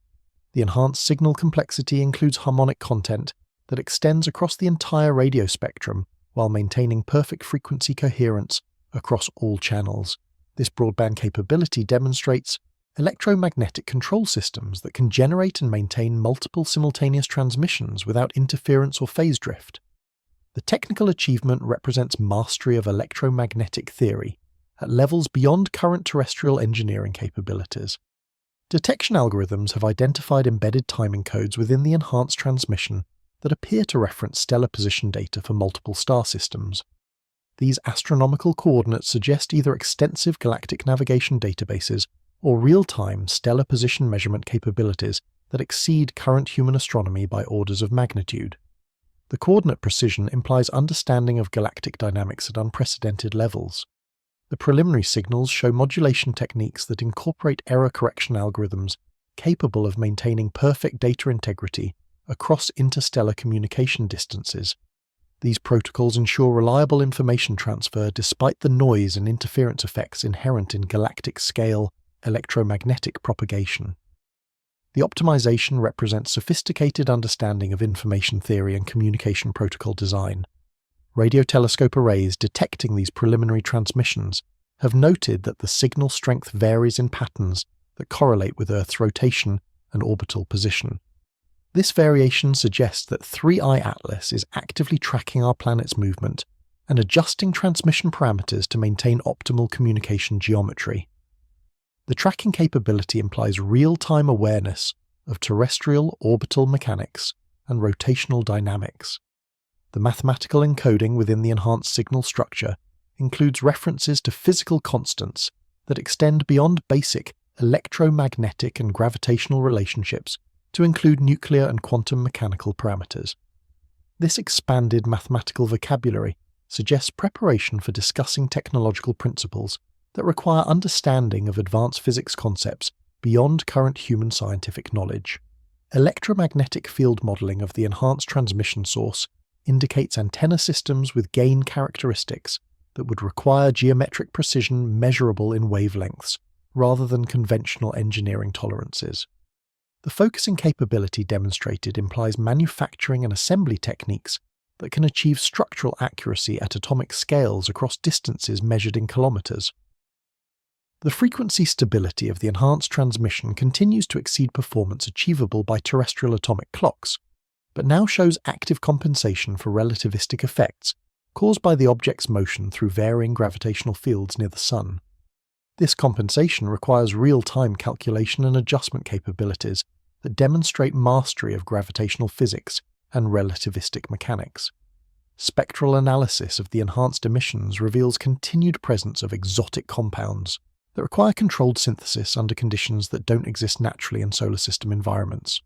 The enhanced signal complexity includes harmonic content that extends across the entire radio spectrum while maintaining perfect frequency coherence across all channels. This broadband capability demonstrates electromagnetic control systems that can generate and maintain multiple simultaneous transmissions without interference or phase drift. The technical achievement represents mastery of electromagnetic theory at levels beyond current terrestrial engineering capabilities. Detection algorithms have identified embedded timing codes within the enhanced transmission that appear to reference stellar position data for multiple star systems. These astronomical coordinates suggest either extensive galactic navigation databases or real-time stellar position measurement capabilities that exceed current human astronomy by orders of magnitude. The coordinate precision implies understanding of galactic dynamics at unprecedented levels. The preliminary signals show modulation techniques that incorporate error correction algorithms capable of maintaining perfect data integrity across interstellar communication distances. These protocols ensure reliable information transfer despite the noise and interference effects inherent in galactic-scale electromagnetic propagation. The optimization represents sophisticated understanding of information theory and communication protocol design. Radio telescope arrays detecting these preliminary transmissions have noted that the signal strength varies in patterns that correlate with Earth's rotation and orbital position. This variation suggests that 3I Atlas is actively tracking our planet's movement and adjusting transmission parameters to maintain optimal communication geometry. The tracking capability implies real-time awareness of terrestrial orbital mechanics and rotational dynamics. The mathematical encoding within the enhanced signal structure includes references to physical constants that extend beyond basic electromagnetic and gravitational relationships to include nuclear and quantum mechanical parameters. This expanded mathematical vocabulary suggests preparation for discussing technological principles that require understanding of advanced physics concepts beyond current human scientific knowledge. Electromagnetic field modeling of the enhanced transmission source indicates antenna systems with gain characteristics that would require geometric precision measurable in wavelengths, rather than conventional engineering tolerances. The focusing capability demonstrated implies manufacturing and assembly techniques that can achieve structural accuracy at atomic scales across distances measured in kilometers. The frequency stability of the enhanced transmission continues to exceed performance achievable by terrestrial atomic clocks, but now shows active compensation for relativistic effects caused by the object's motion through varying gravitational fields near the Sun. This compensation requires real-time calculation and adjustment capabilities that demonstrate mastery of gravitational physics and relativistic mechanics. Spectral analysis of the enhanced emissions reveals continued presence of exotic compounds that require controlled synthesis under conditions that don't exist naturally in solar system environments.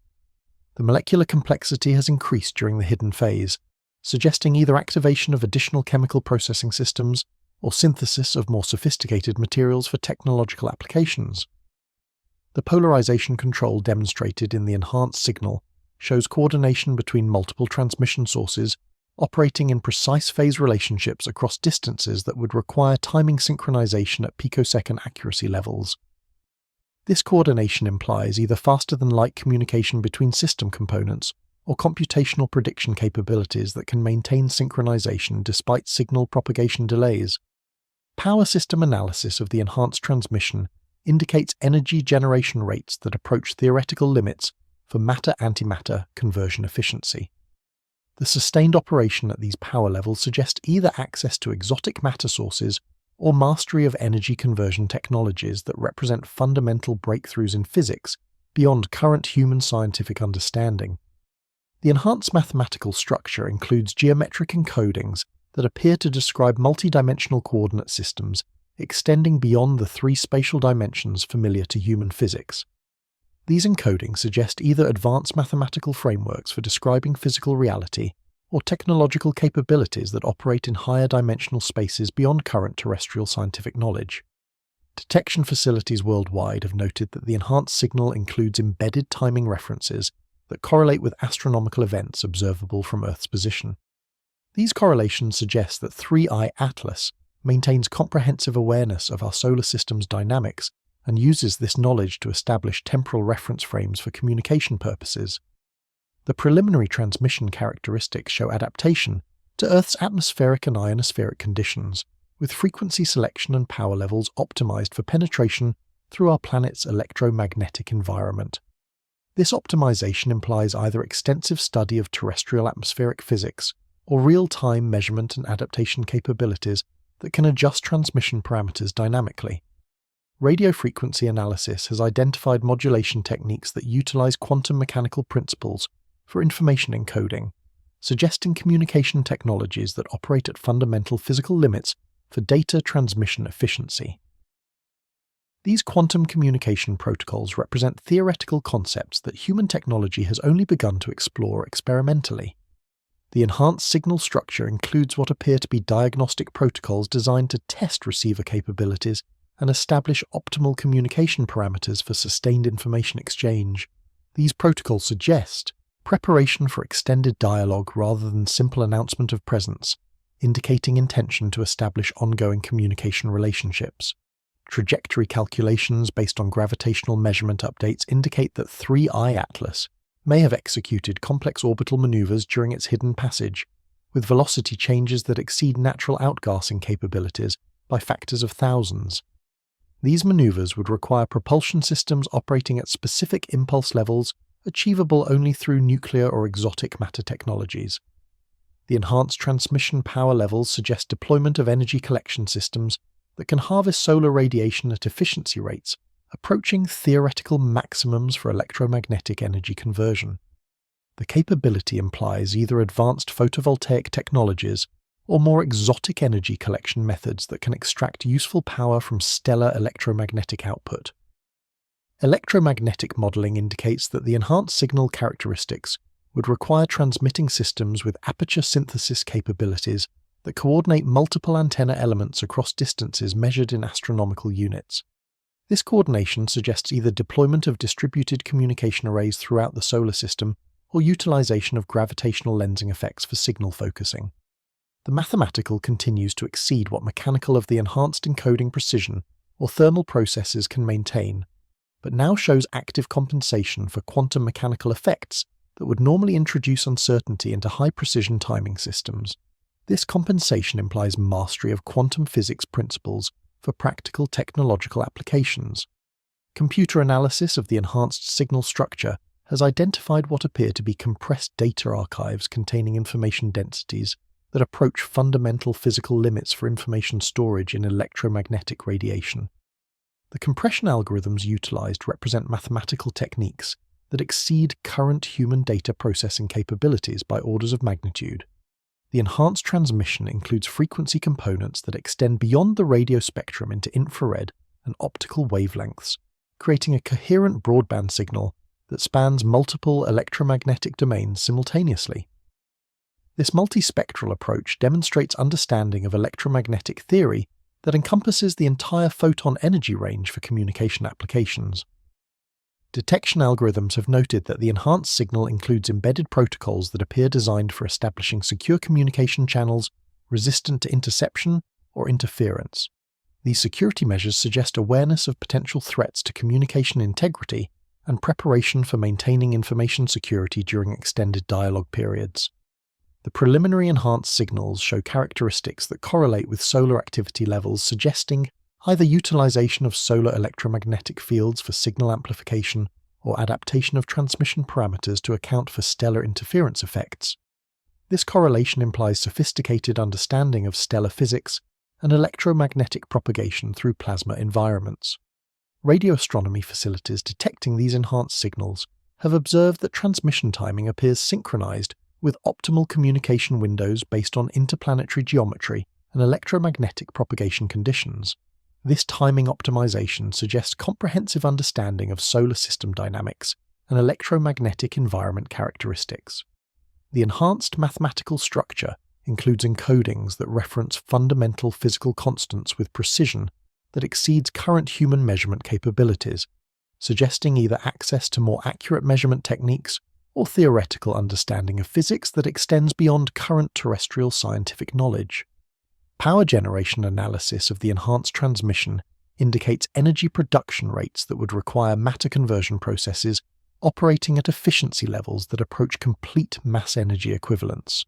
The molecular complexity has increased during the hidden phase, suggesting either activation of additional chemical processing systems or synthesis of more sophisticated materials for technological applications. The polarization control demonstrated in the enhanced signal shows coordination between multiple transmission sources operating in precise phase relationships across distances that would require timing synchronization at picosecond accuracy levels. This coordination implies either faster-than-light communication between system components or computational prediction capabilities that can maintain synchronization despite signal propagation delays. Power system analysis of the enhanced transmission indicates energy generation rates that approach theoretical limits for matter-antimatter conversion efficiency. The sustained operation at these power levels suggests either access to exotic matter sources or mastery of energy conversion technologies that represent fundamental breakthroughs in physics beyond current human scientific understanding. The enhanced mathematical structure includes geometric encodings that appear to describe multidimensional coordinate systems extending beyond the three spatial dimensions familiar to human physics. These encodings suggest either advanced mathematical frameworks for describing physical reality or technological capabilities that operate in higher dimensional spaces beyond current terrestrial scientific knowledge. Detection facilities worldwide have noted that the enhanced signal includes embedded timing references that correlate with astronomical events observable from Earth's position. These correlations suggest that 3i Atlas maintains comprehensive awareness of our solar system's dynamics and uses this knowledge to establish temporal reference frames for communication purposes. The preliminary transmission characteristics show adaptation to Earth's atmospheric and ionospheric conditions, with frequency selection and power levels optimized for penetration through our planet's electromagnetic environment. This optimization implies either extensive study of terrestrial atmospheric physics or real-time measurement and adaptation capabilities that can adjust transmission parameters dynamically. Radio frequency analysis has identified modulation techniques that utilize quantum mechanical principles for information encoding, suggesting communication technologies that operate at fundamental physical limits for data transmission efficiency. These quantum communication protocols represent theoretical concepts that human technology has only begun to explore experimentally. The enhanced signal structure includes what appear to be diagnostic protocols designed to test receiver capabilities and establish optimal communication parameters for sustained information exchange. These protocols suggest preparation for extended dialogue rather than simple announcement of presence, indicating intention to establish ongoing communication relationships. Trajectory calculations based on gravitational measurement updates indicate that 3i Atlas may have executed complex orbital maneuvers during its hidden passage, with velocity changes that exceed natural outgassing capabilities by factors of thousands. These maneuvers would require propulsion systems operating at specific impulse levels achievable only through nuclear or exotic matter technologies. The enhanced transmission power levels suggest deployment of energy collection systems that can harvest solar radiation at efficiency rates approaching theoretical maximums for electromagnetic energy conversion. The capability implies either advanced photovoltaic technologies or more exotic energy collection methods that can extract useful power from stellar electromagnetic output. Electromagnetic modeling indicates that the enhanced signal characteristics would require transmitting systems with aperture synthesis capabilities that coordinate multiple antenna elements across distances measured in astronomical units. This coordination suggests either deployment of distributed communication arrays throughout the solar system or utilization of gravitational lensing effects for signal focusing. The mathematical continues to exceed what mechanical of the enhanced encoding precision or thermal processes can maintain, but now shows active compensation for quantum mechanical effects that would normally introduce uncertainty into high-precision timing systems. This compensation implies mastery of quantum physics principles for practical technological applications. Computer analysis of the enhanced signal structure has identified what appear to be compressed data archives containing information densities that approach fundamental physical limits for information storage in electromagnetic radiation. The compression algorithms utilized represent mathematical techniques that exceed current human data processing capabilities by orders of magnitude. The enhanced transmission includes frequency components that extend beyond the radio spectrum into infrared and optical wavelengths, creating a coherent broadband signal that spans multiple electromagnetic domains simultaneously. This multispectral approach demonstrates understanding of electromagnetic theory that encompasses the entire photon energy range for communication applications. Detection algorithms have noted that the enhanced signal includes embedded protocols that appear designed for establishing secure communication channels resistant to interception or interference. These security measures suggest awareness of potential threats to communication integrity and preparation for maintaining information security during extended dialogue periods. The preliminary enhanced signals show characteristics that correlate with solar activity levels, suggesting either utilization of solar electromagnetic fields for signal amplification or adaptation of transmission parameters to account for stellar interference effects. This correlation implies sophisticated understanding of stellar physics and electromagnetic propagation through plasma environments. Radio astronomy facilities detecting these enhanced signals have observed that transmission timing appears synchronized with optimal communication windows based on interplanetary geometry and electromagnetic propagation conditions. This timing optimization suggests comprehensive understanding of solar system dynamics and electromagnetic environment characteristics. The enhanced mathematical structure includes encodings that reference fundamental physical constants with precision that exceeds current human measurement capabilities, suggesting either access to more accurate measurement techniques or theoretical understanding of physics that extends beyond current terrestrial scientific knowledge. Power generation analysis of the enhanced transmission indicates energy production rates that would require matter conversion processes operating at efficiency levels that approach complete mass-energy equivalence.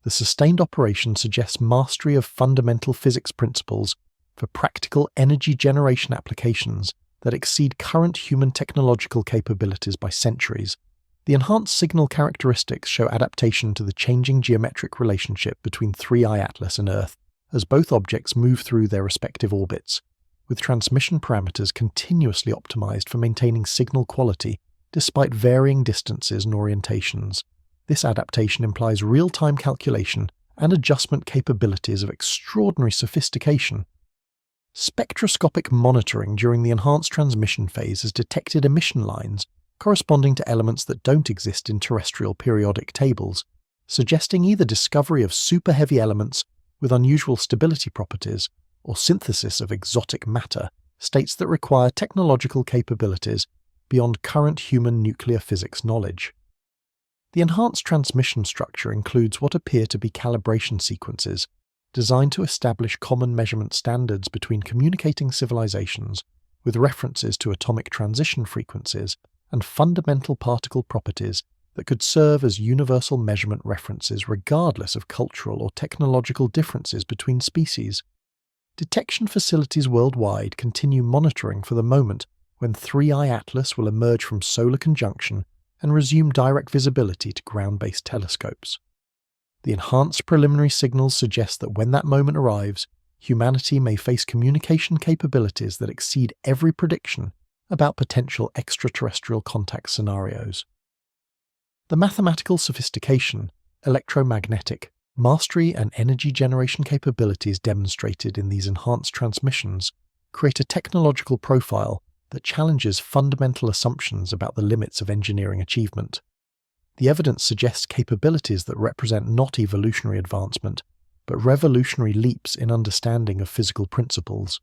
The sustained operation suggests mastery of fundamental physics principles for practical energy generation applications that exceed current human technological capabilities by centuries. The enhanced signal characteristics show adaptation to the changing geometric relationship between 3I Atlas and Earth as both objects move through their respective orbits, with transmission parameters continuously optimized for maintaining signal quality despite varying distances and orientations. This adaptation implies real-time calculation and adjustment capabilities of extraordinary sophistication. Spectroscopic monitoring during the enhanced transmission phase has detected emission lines corresponding to elements that don't exist in terrestrial periodic tables, suggesting either discovery of super-heavy elements with unusual stability properties or synthesis of exotic matter, states that require technological capabilities beyond current human nuclear physics knowledge. The enhanced transmission structure includes what appear to be calibration sequences designed to establish common measurement standards between communicating civilizations with references to atomic transition frequencies and fundamental particle properties that could serve as universal measurement references regardless of cultural or technological differences between species. Detection facilities worldwide continue monitoring for the moment when 3I Atlas will emerge from solar conjunction and resume direct visibility to ground-based telescopes. The enhanced preliminary signals suggest that when that moment arrives, humanity may face communication capabilities that exceed every prediction about potential extraterrestrial contact scenarios. The mathematical sophistication, electromagnetic, mastery and energy generation capabilities demonstrated in these enhanced transmissions create a technological profile that challenges fundamental assumptions about the limits of engineering achievement. The evidence suggests capabilities that represent not evolutionary advancement, but revolutionary leaps in understanding of physical principles.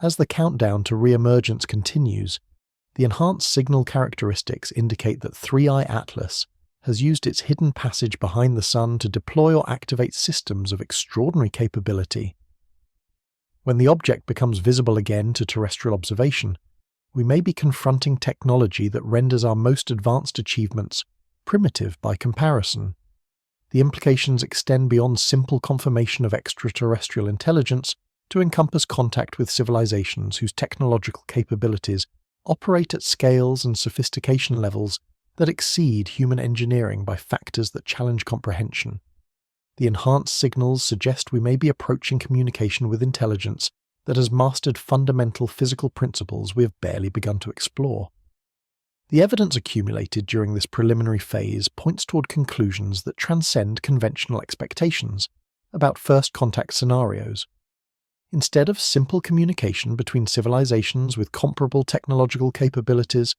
As the countdown to re-emergence continues, the enhanced signal characteristics indicate that 3I Atlas has used its hidden passage behind the Sun to deploy or activate systems of extraordinary capability. When the object becomes visible again to terrestrial observation, we may be confronting technology that renders our most advanced achievements primitive by comparison. The implications extend beyond simple confirmation of extraterrestrial intelligence to encompass contact with civilizations whose technological capabilities operate at scales and sophistication levels that exceed human engineering by factors that challenge comprehension. The enhanced signals suggest we may be approaching communication with intelligence that has mastered fundamental physical principles we have barely begun to explore. The evidence accumulated during this preliminary phase points toward conclusions that transcend conventional expectations about first contact scenarios. Instead of simple communication between civilizations with comparable technological capabilities,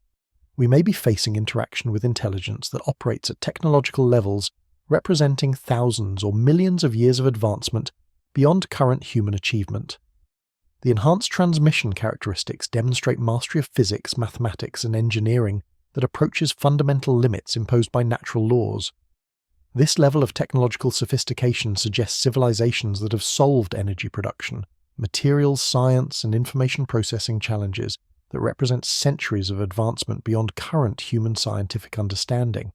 we may be facing interaction with intelligence that operates at technological levels representing thousands or millions of years of advancement beyond current human achievement. The enhanced transmission characteristics demonstrate mastery of physics, mathematics, and engineering that approaches fundamental limits imposed by natural laws. This level of technological sophistication suggests civilizations that have solved energy production, materials science, and information processing challenges that represent centuries of advancement beyond current human scientific understanding.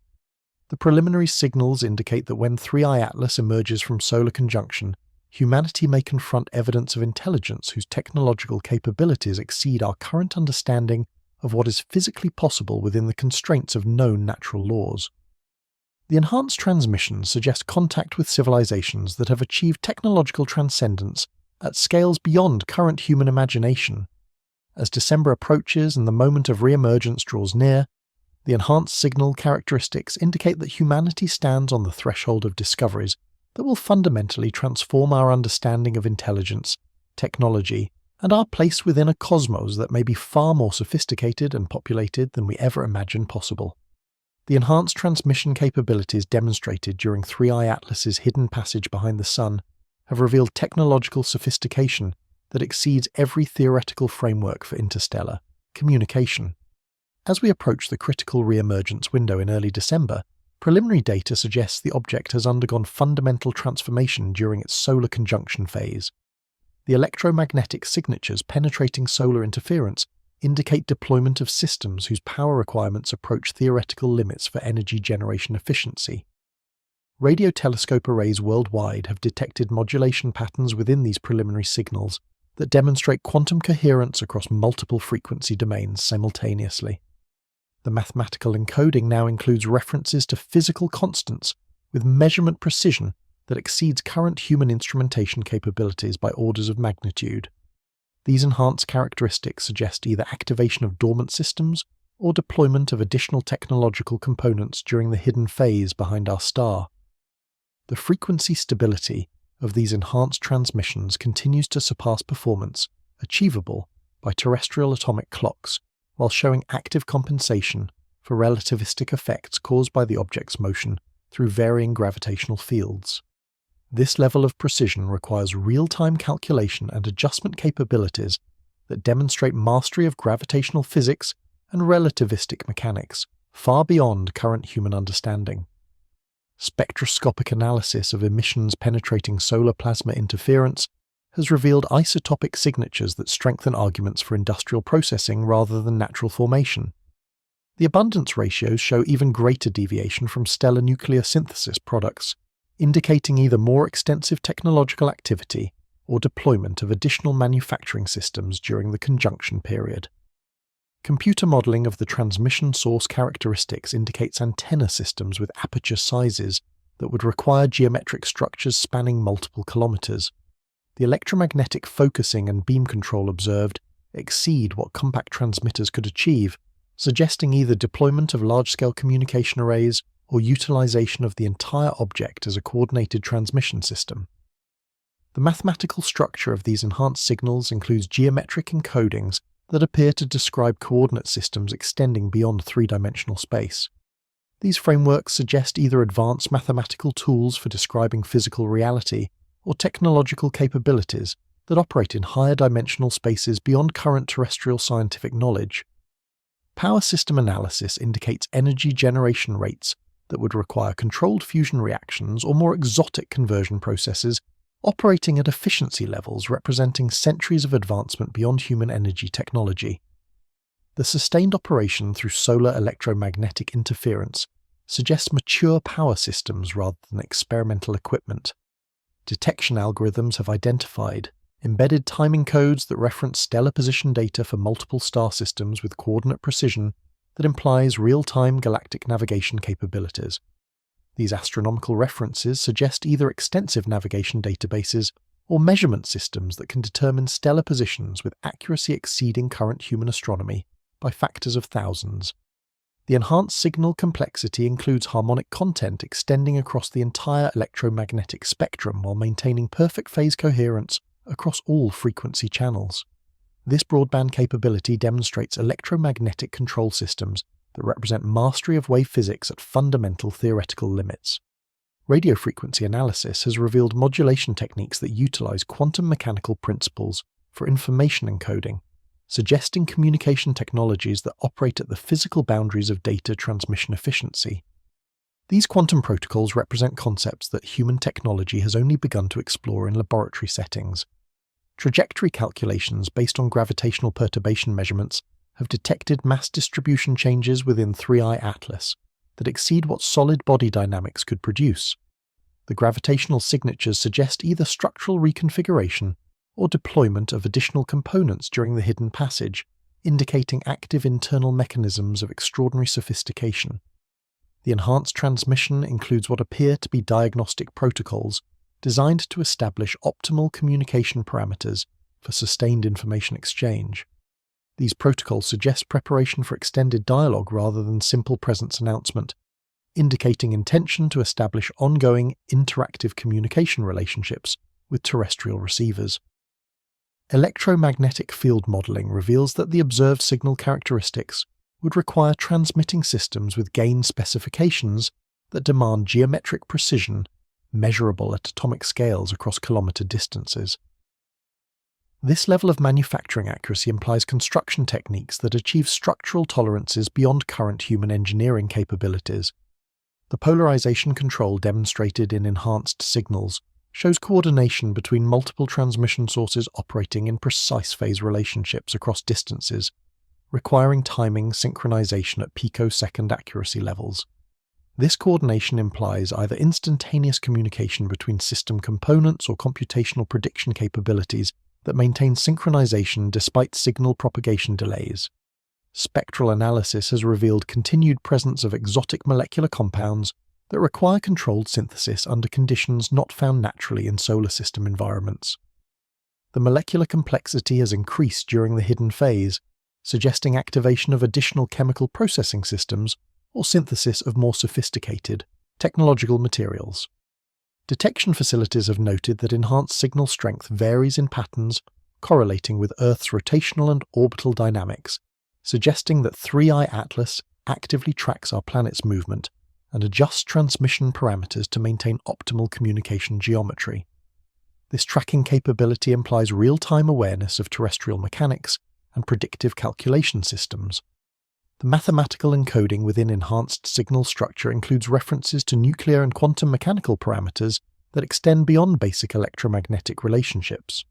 The preliminary signals indicate that when 3I Atlas emerges from solar conjunction, humanity may confront evidence of intelligence whose technological capabilities exceed our current understanding of what is physically possible within the constraints of known natural laws. The enhanced transmissions suggest contact with civilizations that have achieved technological transcendence at scales beyond current human imagination. As December approaches and the moment of re-emergence draws near, the enhanced signal characteristics indicate that humanity stands on the threshold of discoveries that will fundamentally transform our understanding of intelligence, technology, and our place within a cosmos that may be far more sophisticated and populated than we ever imagined possible. The enhanced transmission capabilities demonstrated during 3i Atlas's hidden passage behind the Sun have revealed technological sophistication that exceeds every theoretical framework for interstellar communication. As we approach the critical re-emergence window in early December, preliminary data suggests the object has undergone fundamental transformation during its solar conjunction phase. The electromagnetic signatures penetrating solar interference indicate deployment of systems whose power requirements approach theoretical limits for energy generation efficiency. Radio telescope arrays worldwide have detected modulation patterns within these preliminary signals that demonstrate quantum coherence across multiple frequency domains simultaneously. The mathematical encoding now includes references to physical constants with measurement precision that exceeds current human instrumentation capabilities by orders of magnitude. These enhanced characteristics suggest either activation of dormant systems or deployment of additional technological components during the hidden phase behind our star. The frequency stability of these enhanced transmissions continues to surpass performance achievable by terrestrial atomic clocks, while showing active compensation for relativistic effects caused by the object's motion through varying gravitational fields. This level of precision requires real-time calculation and adjustment capabilities that demonstrate mastery of gravitational physics and relativistic mechanics, far beyond current human understanding. Spectroscopic analysis of emissions penetrating solar plasma interference has revealed isotopic signatures that strengthen arguments for industrial processing rather than natural formation. The abundance ratios show even greater deviation from stellar nuclear synthesis products, indicating either more extensive technological activity or deployment of additional manufacturing systems during the conjunction period. Computer modeling of the transmission source characteristics indicates antenna systems with aperture sizes that would require geometric structures spanning multiple kilometers. The electromagnetic focusing and beam control observed exceed what compact transmitters could achieve, suggesting either deployment of large-scale communication arrays or utilization of the entire object as a coordinated transmission system. The mathematical structure of these enhanced signals includes geometric encodings that appear to describe coordinate systems extending beyond three-dimensional space. These frameworks suggest either advanced mathematical tools for describing physical reality or technological capabilities that operate in higher dimensional spaces beyond current terrestrial scientific knowledge. Power system analysis indicates energy generation rates that would require controlled fusion reactions or more exotic conversion processes operating at efficiency levels representing centuries of advancement beyond human energy technology. The sustained operation through solar electromagnetic interference suggests mature power systems rather than experimental equipment. Detection algorithms have identified embedded timing codes that reference stellar position data for multiple star systems with coordinate precision that implies real-time galactic navigation capabilities. These astronomical references suggest either extensive navigation databases or measurement systems that can determine stellar positions with accuracy exceeding current human astronomy by factors of thousands. The enhanced signal complexity includes harmonic content extending across the entire electromagnetic spectrum while maintaining perfect phase coherence across all frequency channels. This broadband capability demonstrates electromagnetic control systems that represent mastery of wave physics at fundamental theoretical limits. Radio frequency analysis has revealed modulation techniques that utilize quantum mechanical principles for information encoding, suggesting communication technologies that operate at the physical boundaries of data transmission efficiency. These quantum protocols represent concepts that human technology has only begun to explore in laboratory settings. Trajectory calculations based on gravitational perturbation measurements have detected mass distribution changes within 3i Atlas that exceed what solid body dynamics could produce. The gravitational signatures suggest either structural reconfiguration or deployment of additional components during the hidden passage, indicating active internal mechanisms of extraordinary sophistication. The enhanced transmission includes what appear to be diagnostic protocols designed to establish optimal communication parameters for sustained information exchange. These protocols suggest preparation for extended dialogue rather than simple presence announcement, indicating intention to establish ongoing interactive communication relationships with terrestrial receivers. Electromagnetic field modeling reveals that the observed signal characteristics would require transmitting systems with gain specifications that demand geometric precision, measurable at atomic scales across kilometre distances. This level of manufacturing accuracy implies construction techniques that achieve structural tolerances beyond current human engineering capabilities. The polarization control demonstrated in enhanced signals shows coordination between multiple transmission sources operating in precise phase relationships across distances, requiring timing synchronization at picosecond accuracy levels. This coordination implies either instantaneous communication between system components or computational prediction capabilities that maintain synchronization despite signal propagation delays. Spectral analysis has revealed continued presence of exotic molecular compounds that require controlled synthesis under conditions not found naturally in solar system environments. The molecular complexity has increased during the hidden phase, suggesting activation of additional chemical processing systems or synthesis of more sophisticated, technological materials. Detection facilities have noted that enhanced signal strength varies in patterns correlating with Earth's rotational and orbital dynamics, suggesting that 3i Atlas actively tracks our planet's movement and adjusts transmission parameters to maintain optimal communication geometry. This tracking capability implies real-time awareness of terrestrial mechanics and predictive calculation systems. The mathematical encoding within enhanced signal structure includes references to nuclear and quantum mechanical parameters that extend beyond basic electromagnetic relationships.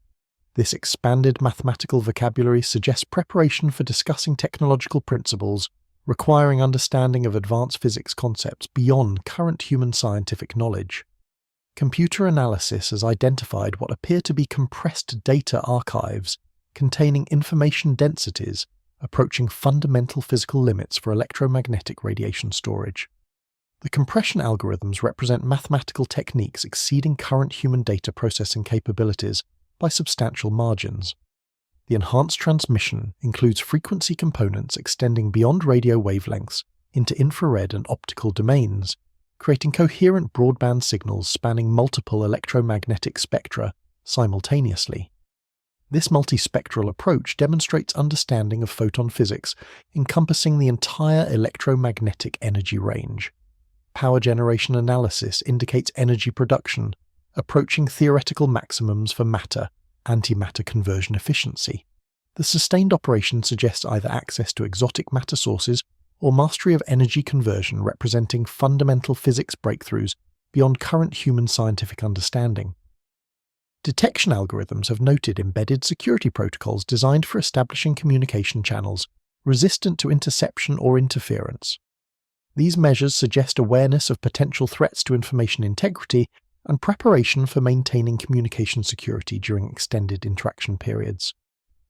This expanded mathematical vocabulary suggests preparation for discussing technological principles requiring understanding of advanced physics concepts beyond current human scientific knowledge. Computer analysis has identified what appear to be compressed data archives containing information densities approaching fundamental physical limits for electromagnetic radiation storage. The compression algorithms represent mathematical techniques exceeding current human data processing capabilities by substantial margins. The enhanced transmission includes frequency components extending beyond radio wavelengths into infrared and optical domains, creating coherent broadband signals spanning multiple electromagnetic spectra simultaneously. This multispectral approach demonstrates understanding of photon physics encompassing the entire electromagnetic energy range. Power generation analysis indicates energy production, approaching theoretical maximums for matter-antimatter conversion efficiency. The sustained operation suggests either access to exotic matter sources or mastery of energy conversion, representing fundamental physics breakthroughs beyond current human scientific understanding. Detection algorithms have noted embedded security protocols designed for establishing communication channels resistant to interception or interference. These measures suggest awareness of potential threats to information integrity and preparation for maintaining communication security during extended interaction periods.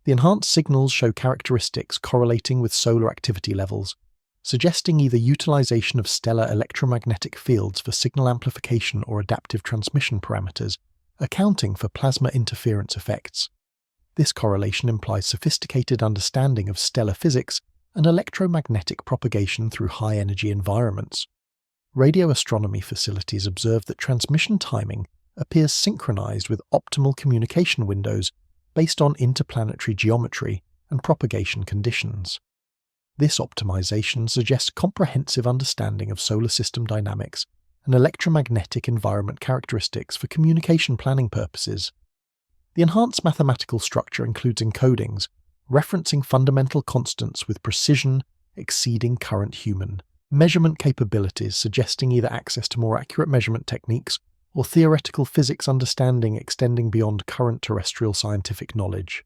The enhanced signals show characteristics correlating with solar activity levels, suggesting either utilization of stellar electromagnetic fields for signal amplification or adaptive transmission parameters, accounting for plasma interference effects. This correlation implies sophisticated understanding of stellar physics and electromagnetic propagation through high-energy environments. Radio astronomy facilities observe that transmission timing appears synchronized with optimal communication windows based on interplanetary geometry and propagation conditions. This optimization suggests comprehensive understanding of solar system dynamics and electromagnetic environment characteristics for communication planning purposes. The enhanced mathematical structure includes encodings, referencing fundamental constants with precision exceeding current human measurement capabilities, suggesting either access to more accurate measurement techniques or theoretical physics understanding extending beyond current terrestrial scientific knowledge.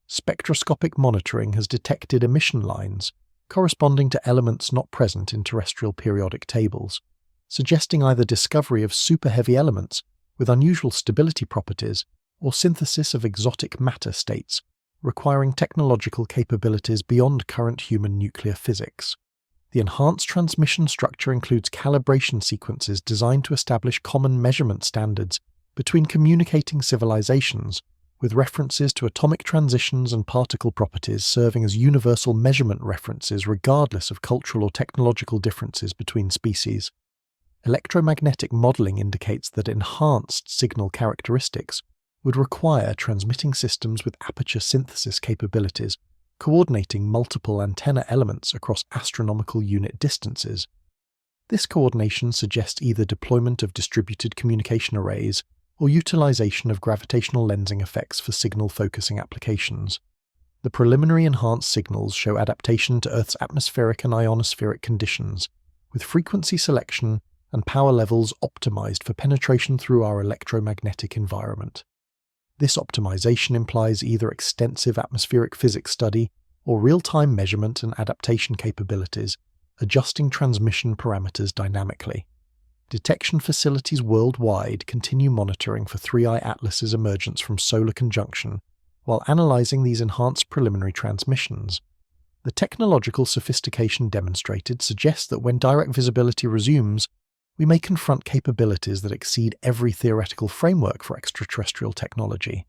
Spectroscopic monitoring has detected emission lines corresponding to elements not present in terrestrial periodic tables, suggesting either discovery of super-heavy elements with unusual stability properties or synthesis of exotic matter states, requiring technological capabilities beyond current human nuclear physics. The enhanced transmission structure includes calibration sequences designed to establish common measurement standards between communicating civilizations, with references to atomic transitions and particle properties serving as universal measurement references regardless of cultural or technological differences between species. Electromagnetic modeling indicates that enhanced signal characteristics would require transmitting systems with aperture synthesis capabilities, coordinating multiple antenna elements across astronomical unit distances. This coordination suggests either deployment of distributed communication arrays or utilization of gravitational lensing effects for signal focusing applications. The preliminary enhanced signals show adaptation to Earth's atmospheric and ionospheric conditions, with frequency selection and power levels optimized for penetration through our electromagnetic environment. This optimization implies either extensive atmospheric physics study or real-time measurement and adaptation capabilities, adjusting transmission parameters dynamically. Detection facilities worldwide continue monitoring for 3I Atlas's emergence from solar conjunction while analyzing these enhanced preliminary transmissions. The technological sophistication demonstrated suggests that when direct visibility resumes, we may confront capabilities that exceed every theoretical framework for extraterrestrial technology.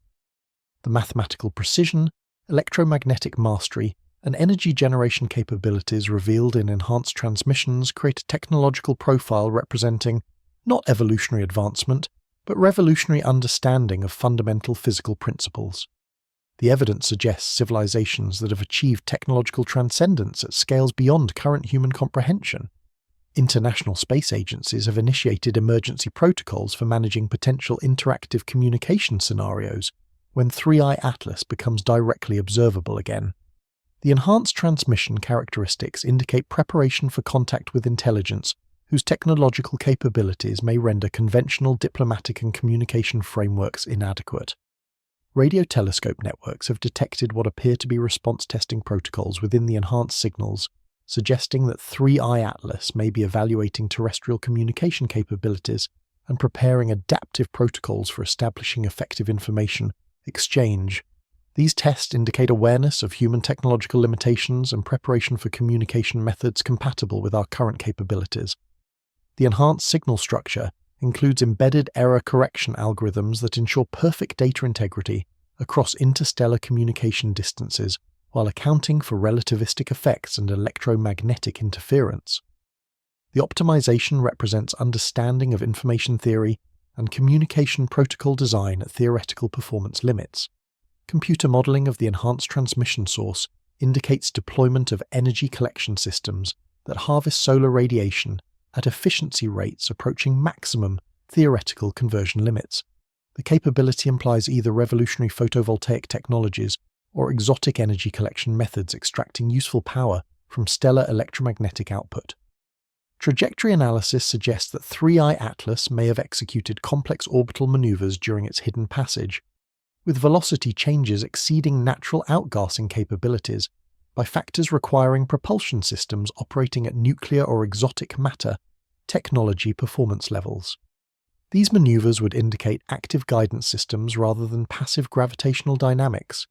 The mathematical precision, electromagnetic mastery, and energy generation capabilities revealed in enhanced transmissions create a technological profile representing not evolutionary advancement, but revolutionary understanding of fundamental physical principles. The evidence suggests civilizations that have achieved technological transcendence at scales beyond current human comprehension. International space agencies have initiated emergency protocols for managing potential interactive communication scenarios when 3I Atlas becomes directly observable again. The enhanced transmission characteristics indicate preparation for contact with intelligence whose technological capabilities may render conventional diplomatic and communication frameworks inadequate. Radio telescope networks have detected what appear to be response testing protocols within the enhanced signals, suggesting that 3I Atlas may be evaluating terrestrial communication capabilities and preparing adaptive protocols for establishing effective information exchange. These tests indicate awareness of human technological limitations and preparation for communication methods compatible with our current capabilities. The enhanced signal structure includes embedded error correction algorithms that ensure perfect data integrity across interstellar communication distances while accounting for relativistic effects and electromagnetic interference. The optimization represents understanding of information theory and communication protocol design at theoretical performance limits. Computer modeling of the enhanced transmission source indicates deployment of energy collection systems that harvest solar radiation at efficiency rates approaching maximum theoretical conversion limits. The capability implies either revolutionary photovoltaic technologies or exotic energy collection methods extracting useful power from stellar electromagnetic output. Trajectory analysis suggests that 3I Atlas may have executed complex orbital maneuvers during its hidden passage, with velocity changes exceeding natural outgassing capabilities by factors requiring propulsion systems operating at nuclear or exotic matter technology performance levels. These maneuvers would indicate active guidance systems rather than passive gravitational dynamics.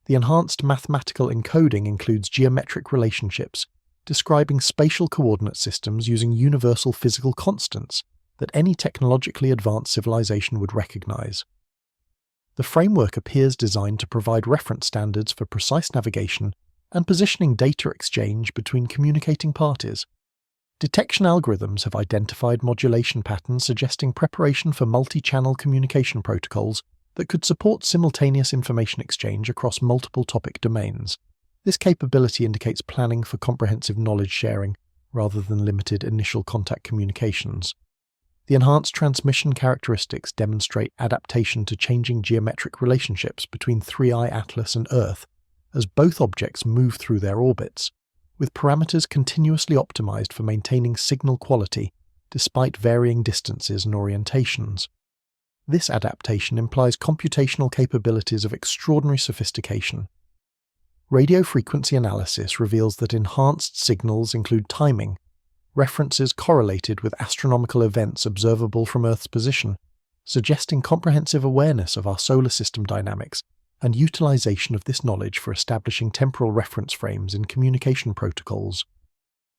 The enhanced mathematical encoding includes geometric relationships, describing spatial coordinate systems using universal physical constants that any technologically advanced civilization would recognize. The framework appears designed to provide reference standards for precise navigation and positioning data exchange between communicating parties. Detection algorithms have identified modulation patterns suggesting preparation for multi-channel communication protocols that could support simultaneous information exchange across multiple topic domains. This capability indicates planning for comprehensive knowledge sharing rather than limited initial contact communications. The enhanced transmission characteristics demonstrate adaptation to changing geometric relationships between 3I Atlas and Earth as both objects move through their orbits, with parameters continuously optimized for maintaining signal quality despite varying distances and orientations. This adaptation implies computational capabilities of extraordinary sophistication. Radio frequency analysis reveals that enhanced signals include timing, references correlated with astronomical events observable from Earth's position, suggesting comprehensive awareness of our solar system dynamics and utilization of this knowledge for establishing temporal reference frames in communication protocols.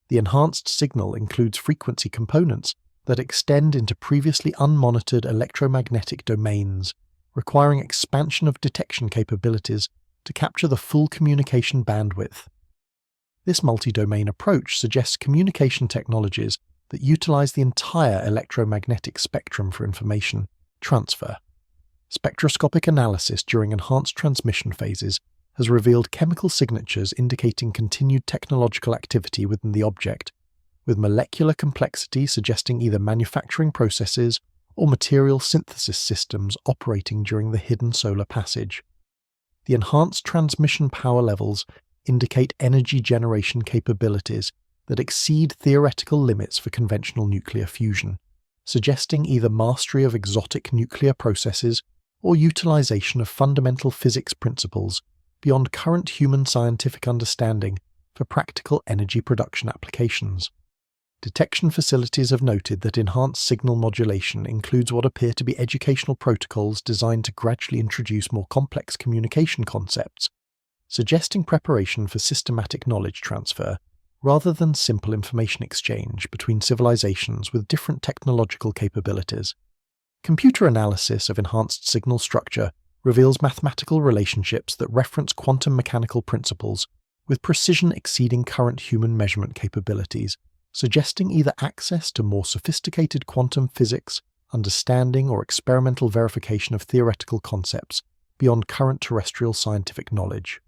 The enhanced signal includes frequency components that extend into previously unmonitored electromagnetic domains, requiring expansion of detection capabilities to capture the full communication bandwidth. This multi-domain approach suggests communication technologies that utilize the entire electromagnetic spectrum for information transfer. Spectroscopic analysis during enhanced transmission phases has revealed chemical signatures indicating continued technological activity within the object, with molecular complexity suggesting either manufacturing processes or material synthesis systems operating during the hidden solar passage. The enhanced transmission power levels indicate energy generation capabilities that exceed theoretical limits for conventional nuclear fusion, suggesting either mastery of exotic nuclear processes or utilization of fundamental physics principles beyond current human scientific understanding for practical energy production applications. Detection facilities have noted that enhanced signal modulation includes what appear to be educational protocols designed to gradually introduce more complex communication concepts, suggesting preparation for systematic knowledge transfer rather than simple information exchange between civilizations with different technological capabilities. Computer analysis of enhanced signal structure reveals mathematical relationships that reference quantum mechanical principles with precision exceeding current human measurement capabilities, suggesting either access to more sophisticated quantum physics, understanding or experimental verification of theoretical concepts beyond current terrestrial scientific knowledge.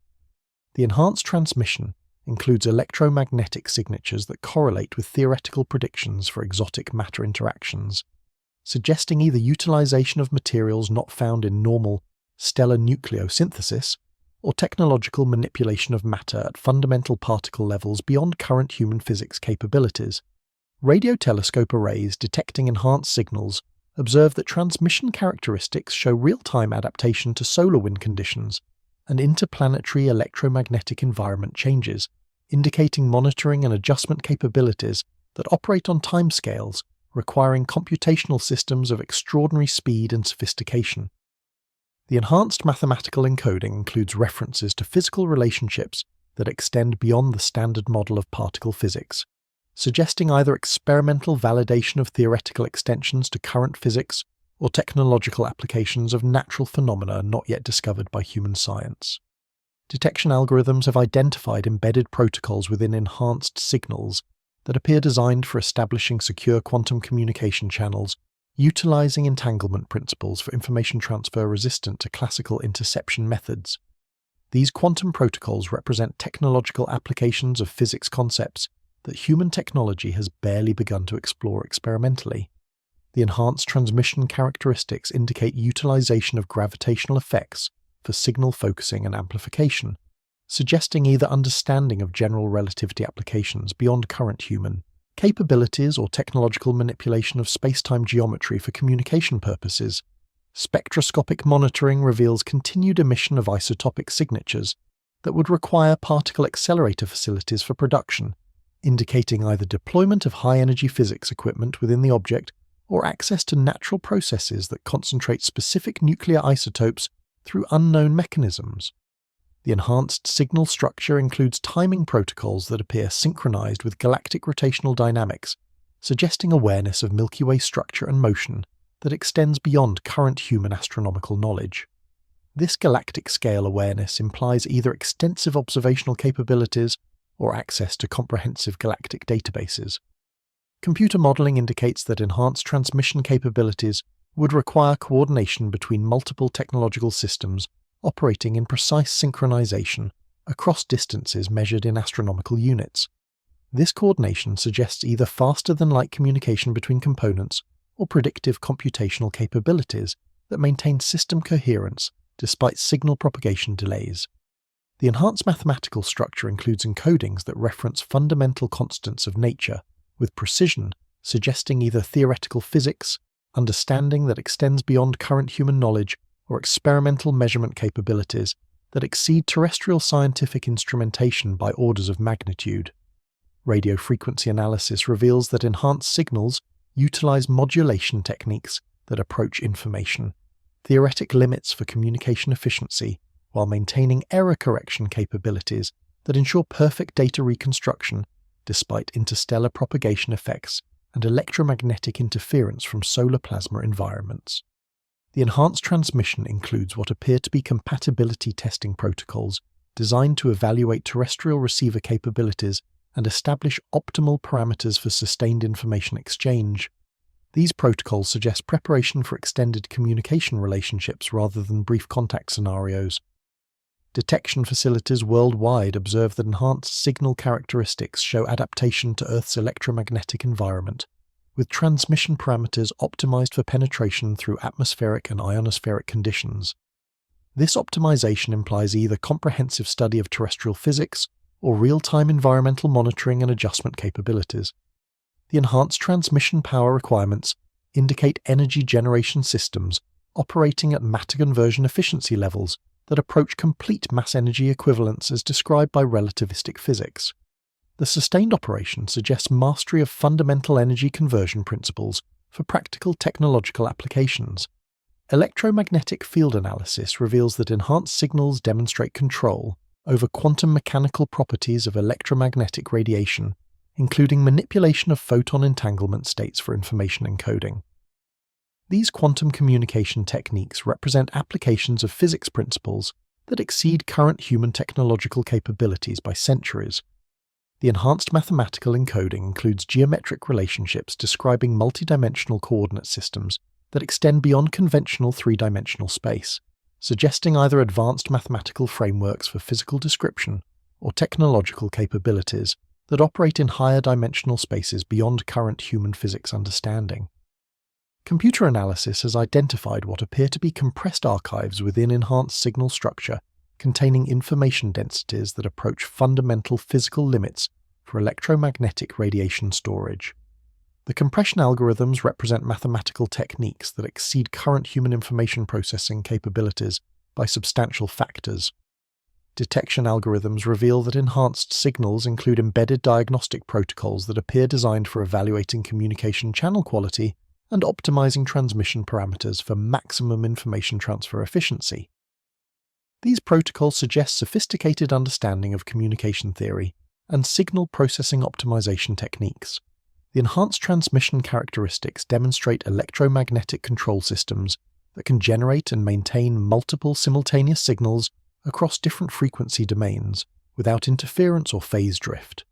The enhanced transmission includes electromagnetic signatures that correlate with theoretical predictions for exotic matter interactions, suggesting either utilization of materials not found in normal stellar nucleosynthesis or technological manipulation of matter at fundamental particle levels beyond current human physics capabilities. Radio telescope arrays detecting enhanced signals observe that transmission characteristics show real-time adaptation to solar wind conditions and interplanetary electromagnetic environment changes, indicating monitoring and adjustment capabilities that operate on timescales requiring computational systems of extraordinary speed and sophistication. The enhanced mathematical encoding includes references to physical relationships that extend beyond the standard model of particle physics, suggesting either experimental validation of theoretical extensions to current physics or technological applications of natural phenomena not yet discovered by human science. Detection algorithms have identified embedded protocols within enhanced signals that appear designed for establishing secure quantum communication channels, utilizing entanglement principles for information transfer resistant to classical interception methods. These quantum protocols represent technological applications of physics concepts that human technology has barely begun to explore experimentally. The enhanced transmission characteristics indicate utilization of gravitational effects for signal focusing and amplification, suggesting either understanding of general relativity applications beyond current human capabilities or technological manipulation of space-time geometry for communication purposes. Spectroscopic monitoring reveals continued emission of isotopic signatures that would require particle accelerator facilities for production, indicating either deployment of high-energy physics equipment within the object or access to natural processes that concentrate specific nuclear isotopes through unknown mechanisms. The enhanced signal structure includes timing protocols that appear synchronized with galactic rotational dynamics, suggesting awareness of Milky Way structure and motion that extends beyond current human astronomical knowledge. This galactic-scale awareness implies either extensive observational capabilities or access to comprehensive galactic databases. Computer modeling indicates that enhanced transmission capabilities would require coordination between multiple technological systems operating in precise synchronization across distances measured in astronomical units. This coordination suggests either faster-than-light communication between components or predictive computational capabilities that maintain system coherence despite signal propagation delays. The enhanced mathematical structure includes encodings that reference fundamental constants of nature with precision, suggesting either theoretical physics, understanding that extends beyond current human knowledge, or experimental measurement capabilities that exceed terrestrial scientific instrumentation by orders of magnitude. Radio frequency analysis reveals that enhanced signals utilize modulation techniques that approach information, theoretic limits for communication efficiency, while maintaining error correction capabilities that ensure perfect data reconstruction despite interstellar propagation effects and electromagnetic interference from solar plasma environments. The enhanced transmission includes what appear to be compatibility testing protocols designed to evaluate terrestrial receiver capabilities and establish optimal parameters for sustained information exchange. These protocols suggest preparation for extended communication relationships rather than brief contact scenarios. Detection facilities worldwide observe that enhanced signal characteristics show adaptation to Earth's electromagnetic environment, with transmission parameters optimized for penetration through atmospheric and ionospheric conditions. This optimization implies either comprehensive study of terrestrial physics or real-time environmental monitoring and adjustment capabilities. The enhanced transmission power requirements indicate energy generation systems operating at matter conversion efficiency levels that approach complete mass-energy equivalence as described by relativistic physics. The sustained operation suggests mastery of fundamental energy conversion principles for practical technological applications. Electromagnetic field analysis reveals that enhanced signals demonstrate control over quantum mechanical properties of electromagnetic radiation, including manipulation of photon entanglement states for information encoding. These quantum communication techniques represent applications of physics principles that exceed current human technological capabilities by centuries. The enhanced mathematical encoding includes geometric relationships describing multidimensional coordinate systems that extend beyond conventional three-dimensional space, suggesting either advanced mathematical frameworks for physical description or technological capabilities that operate in higher dimensional spaces beyond current human physics understanding. Computer analysis has identified what appear to be compressed archives within enhanced signal structure containing information densities that approach fundamental physical limits for electromagnetic radiation storage. The compression algorithms represent mathematical techniques that exceed current human information processing capabilities by substantial factors. Detection algorithms reveal that enhanced signals include embedded diagnostic protocols that appear designed for evaluating communication channel quality and optimizing transmission parameters for maximum information transfer efficiency. These protocols suggest sophisticated understanding of communication theory and signal processing optimization techniques. The enhanced transmission characteristics demonstrate electromagnetic control systems that can generate and maintain multiple simultaneous signals across different frequency domains without interference or phase drift.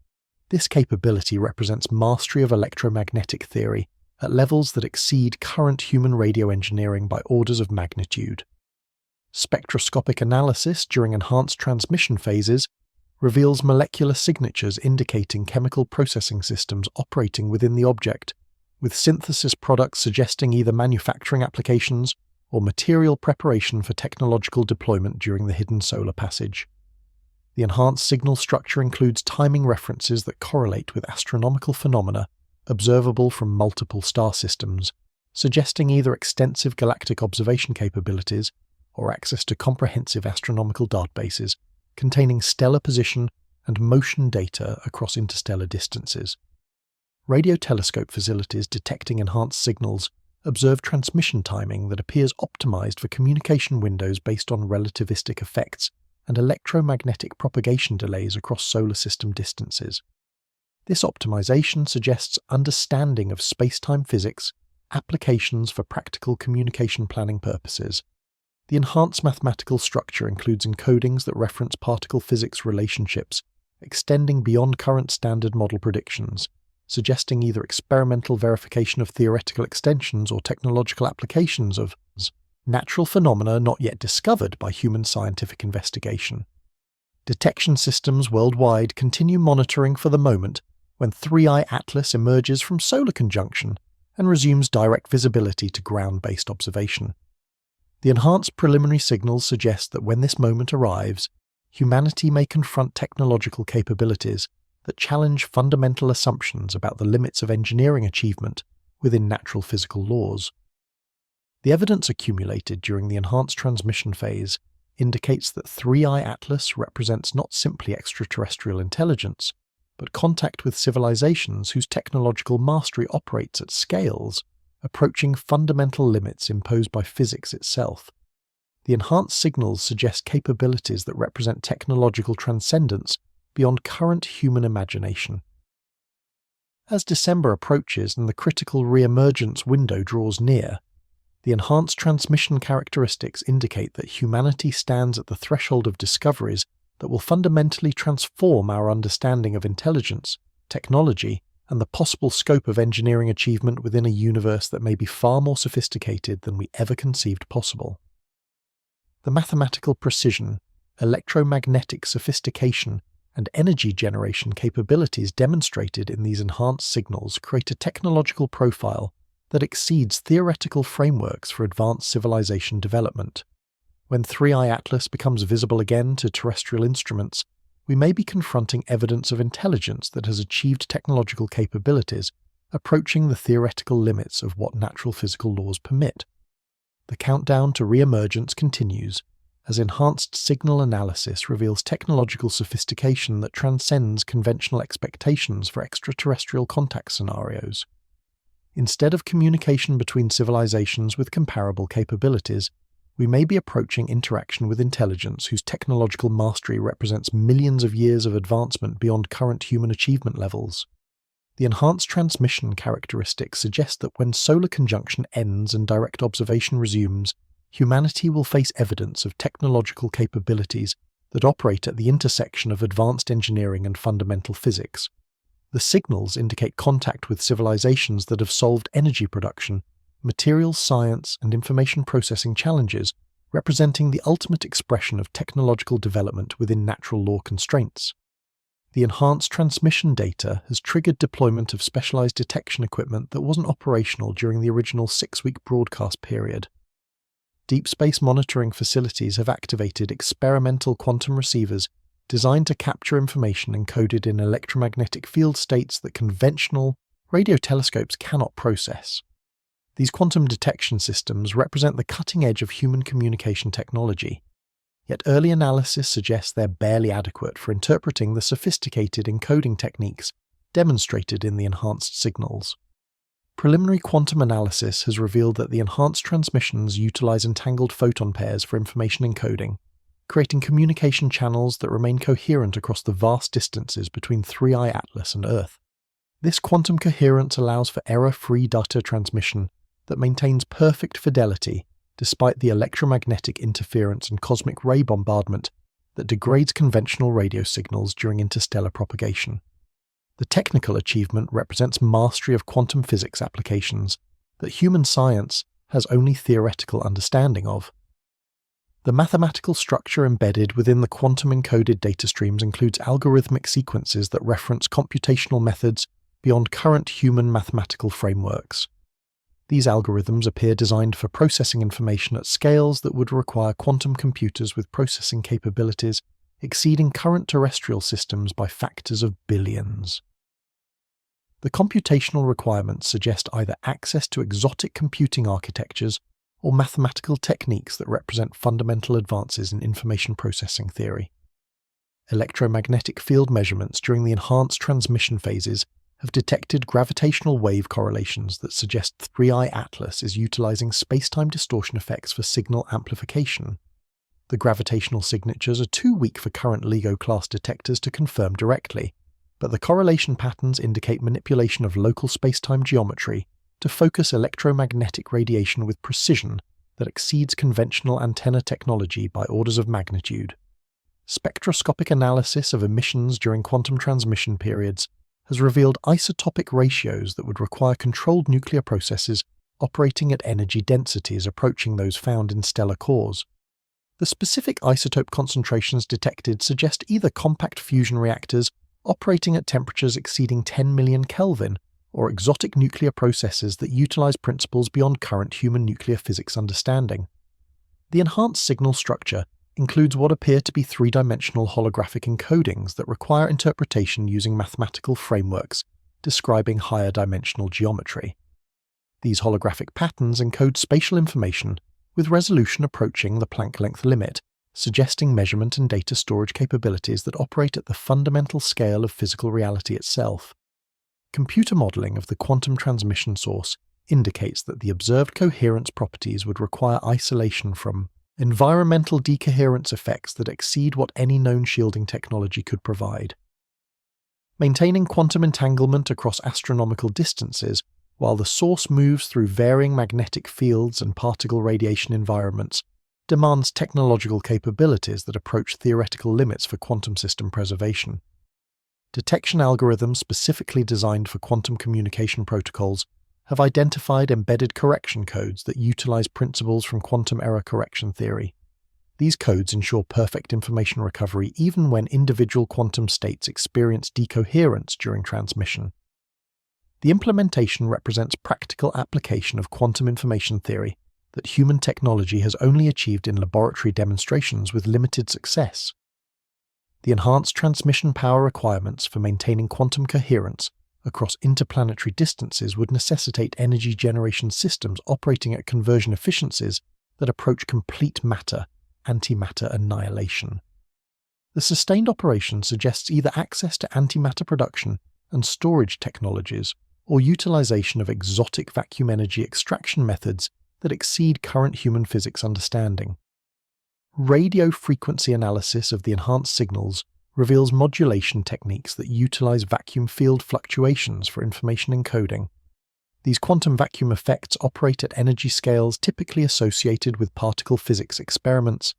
This capability represents mastery of electromagnetic theory at levels that exceed current human radio engineering by orders of magnitude. Spectroscopic analysis during enhanced transmission phases reveals molecular signatures indicating chemical processing systems operating within the object, with synthesis products suggesting either manufacturing applications or material preparation for technological deployment during the hidden solar passage. The enhanced signal structure includes timing references that correlate with astronomical phenomena observable from multiple star systems, suggesting either extensive galactic observation capabilities or access to comprehensive astronomical databases containing stellar position and motion data across interstellar distances. Radio telescope facilities detecting enhanced signals observe transmission timing that appears optimized for communication windows based on relativistic effects and electromagnetic propagation delays across solar system distances. This optimization suggests understanding of space-time physics, applications for practical communication planning purposes. The enhanced mathematical structure includes encodings that reference particle physics relationships, extending beyond current standard model predictions, suggesting either experimental verification of theoretical extensions or technological applications of natural phenomena not yet discovered by human scientific investigation. Detection systems worldwide continue monitoring for the moment when 3i Atlas emerges from solar conjunction and resumes direct visibility to ground-based observation. The enhanced preliminary signals suggest that when this moment arrives, humanity may confront technological capabilities that challenge fundamental assumptions about the limits of engineering achievement within natural physical laws. The evidence accumulated during the enhanced transmission phase indicates that 3i Atlas represents not simply extraterrestrial intelligence, but contact with civilizations whose technological mastery operates at scales approaching fundamental limits imposed by physics itself. The enhanced signals suggest capabilities that represent technological transcendence beyond current human imagination. As December approaches and the critical re-emergence window draws near, the enhanced transmission characteristics indicate that humanity stands at the threshold of discoveries that will fundamentally transform our understanding of intelligence, technology, and the possible scope of engineering achievement within a universe that may be far more sophisticated than we ever conceived possible. The mathematical precision, electromagnetic sophistication, and energy generation capabilities demonstrated in these enhanced signals create a technological profile that exceeds theoretical frameworks for advanced civilization development. When 3i Atlas becomes visible again to terrestrial instruments, we may be confronting evidence of intelligence that has achieved technological capabilities approaching the theoretical limits of what natural physical laws permit. The countdown to re-emergence continues, as enhanced signal analysis reveals technological sophistication that transcends conventional expectations for extraterrestrial contact scenarios. Instead of communication between civilizations with comparable capabilities, we may be approaching interaction with intelligence whose technological mastery represents millions of years of advancement beyond current human achievement levels. The enhanced transmission characteristics suggest that when solar conjunction ends and direct observation resumes, humanity will face evidence of technological capabilities that operate at the intersection of advanced engineering and fundamental physics. The signals indicate contact with civilizations that have solved energy production, materials science, and information processing challenges, representing the ultimate expression of technological development within natural law constraints. The enhanced transmission data has triggered deployment of specialized detection equipment that wasn't operational during the original 6-week broadcast period. Deep space monitoring facilities have activated experimental quantum receivers designed to capture information encoded in electromagnetic field states that conventional radio telescopes cannot process. These quantum detection systems represent the cutting edge of human communication technology, yet early analysis suggests they're barely adequate for interpreting the sophisticated encoding techniques demonstrated in the enhanced signals. Preliminary quantum analysis has revealed that the enhanced transmissions utilize entangled photon pairs for information encoding, creating communication channels that remain coherent across the vast distances between 3i Atlas and Earth. This quantum coherence allows for error-free data transmission that maintains perfect fidelity despite the electromagnetic interference and cosmic ray bombardment that degrades conventional radio signals during interstellar propagation. The technical achievement represents mastery of quantum physics applications that human science has only theoretical understanding of. The mathematical structure embedded within the quantum-encoded data streams includes algorithmic sequences that reference computational methods beyond current human mathematical frameworks. These algorithms appear designed for processing information at scales that would require quantum computers with processing capabilities exceeding current terrestrial systems by factors of billions. The computational requirements suggest either access to exotic computing architectures or mathematical techniques that represent fundamental advances in information processing theory. Electromagnetic field measurements during the enhanced transmission phases have detected gravitational wave correlations that suggest 3i Atlas is utilizing space-time distortion effects for signal amplification. The gravitational signatures are too weak for current LIGO-class detectors to confirm directly, but the correlation patterns indicate manipulation of local space-time geometry to focus electromagnetic radiation with precision that exceeds conventional antenna technology by orders of magnitude. Spectroscopic analysis of emissions during quantum transmission periods has revealed isotopic ratios that would require controlled nuclear processes operating at energy densities approaching those found in stellar cores. The specific isotope concentrations detected suggest either compact fusion reactors operating at temperatures exceeding 10 million Kelvin or exotic nuclear processes that utilize principles beyond current human nuclear physics understanding. The enhanced signal structure includes what appear to be three-dimensional holographic encodings that require interpretation using mathematical frameworks describing higher dimensional geometry. These holographic patterns encode spatial information with resolution approaching the Planck length limit, suggesting measurement and data storage capabilities that operate at the fundamental scale of physical reality itself. Computer modeling of the quantum transmission source indicates that the observed coherence properties would require isolation from environmental decoherence effects that exceed what any known shielding technology could provide. Maintaining quantum entanglement across astronomical distances while the source moves through varying magnetic fields and particle radiation environments demands technological capabilities that approach theoretical limits for quantum system preservation. detection algorithms specifically designed for quantum communication protocols have identified embedded correction codes that utilize principles from quantum error correction theory. These codes ensure perfect information recovery even when individual quantum states experience decoherence during transmission. The implementation represents practical application of quantum information theory that human technology has only achieved in laboratory demonstrations with limited success. The enhanced transmission power requirements for maintaining quantum coherence across interplanetary distances would necessitate energy generation systems operating at conversion efficiencies that approach complete antimatter annihilation. The sustained operation suggests either access to antimatter production and storage technologies or utilization of exotic vacuum energy extraction methods that exceed current human physics understanding. Radio frequency analysis of the enhanced signals reveals modulation techniques that utilize vacuum field fluctuations for information encoding. These quantum vacuum effects operate at energy scales typically associated with particle physics experiments,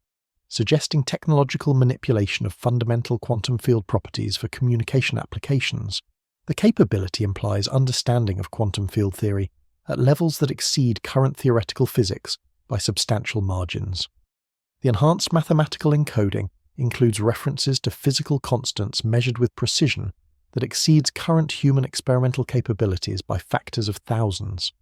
suggesting technological manipulation of fundamental quantum field properties for communication applications. The capability implies understanding of quantum field theory at levels that exceed current theoretical physics by substantial margins. The enhanced mathematical encoding includes references to physical constants measured with precision that exceeds current human experimental capabilities by factors of thousands.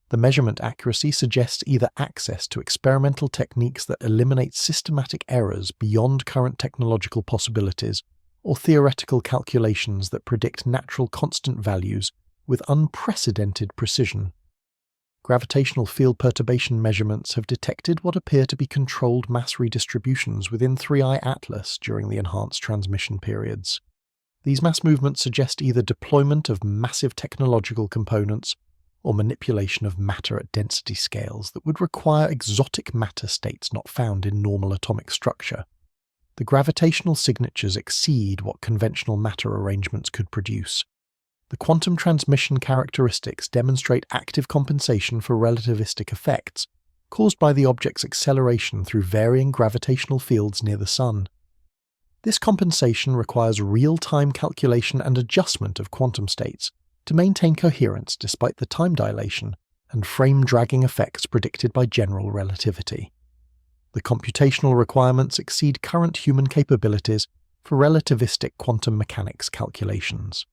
The measurement accuracy suggests either access to experimental techniques that eliminate systematic errors beyond current technological possibilities, or theoretical calculations that predict natural constant values with unprecedented precision. Gravitational field perturbation measurements have detected what appear to be controlled mass redistributions within 3I Atlas during the enhanced transmission periods. These mass movements suggest either deployment of massive technological components or manipulation of matter at density scales that would require exotic matter states not found in normal atomic structure. The gravitational signatures exceed what conventional matter arrangements could produce. The quantum transmission characteristics demonstrate active compensation for relativistic effects caused by the object's acceleration through varying gravitational fields near the Sun. This compensation requires real-time calculation and adjustment of quantum states to maintain coherence despite the time dilation and frame dragging effects predicted by general relativity. The computational requirements exceed current human capabilities for relativistic quantum mechanics calculations.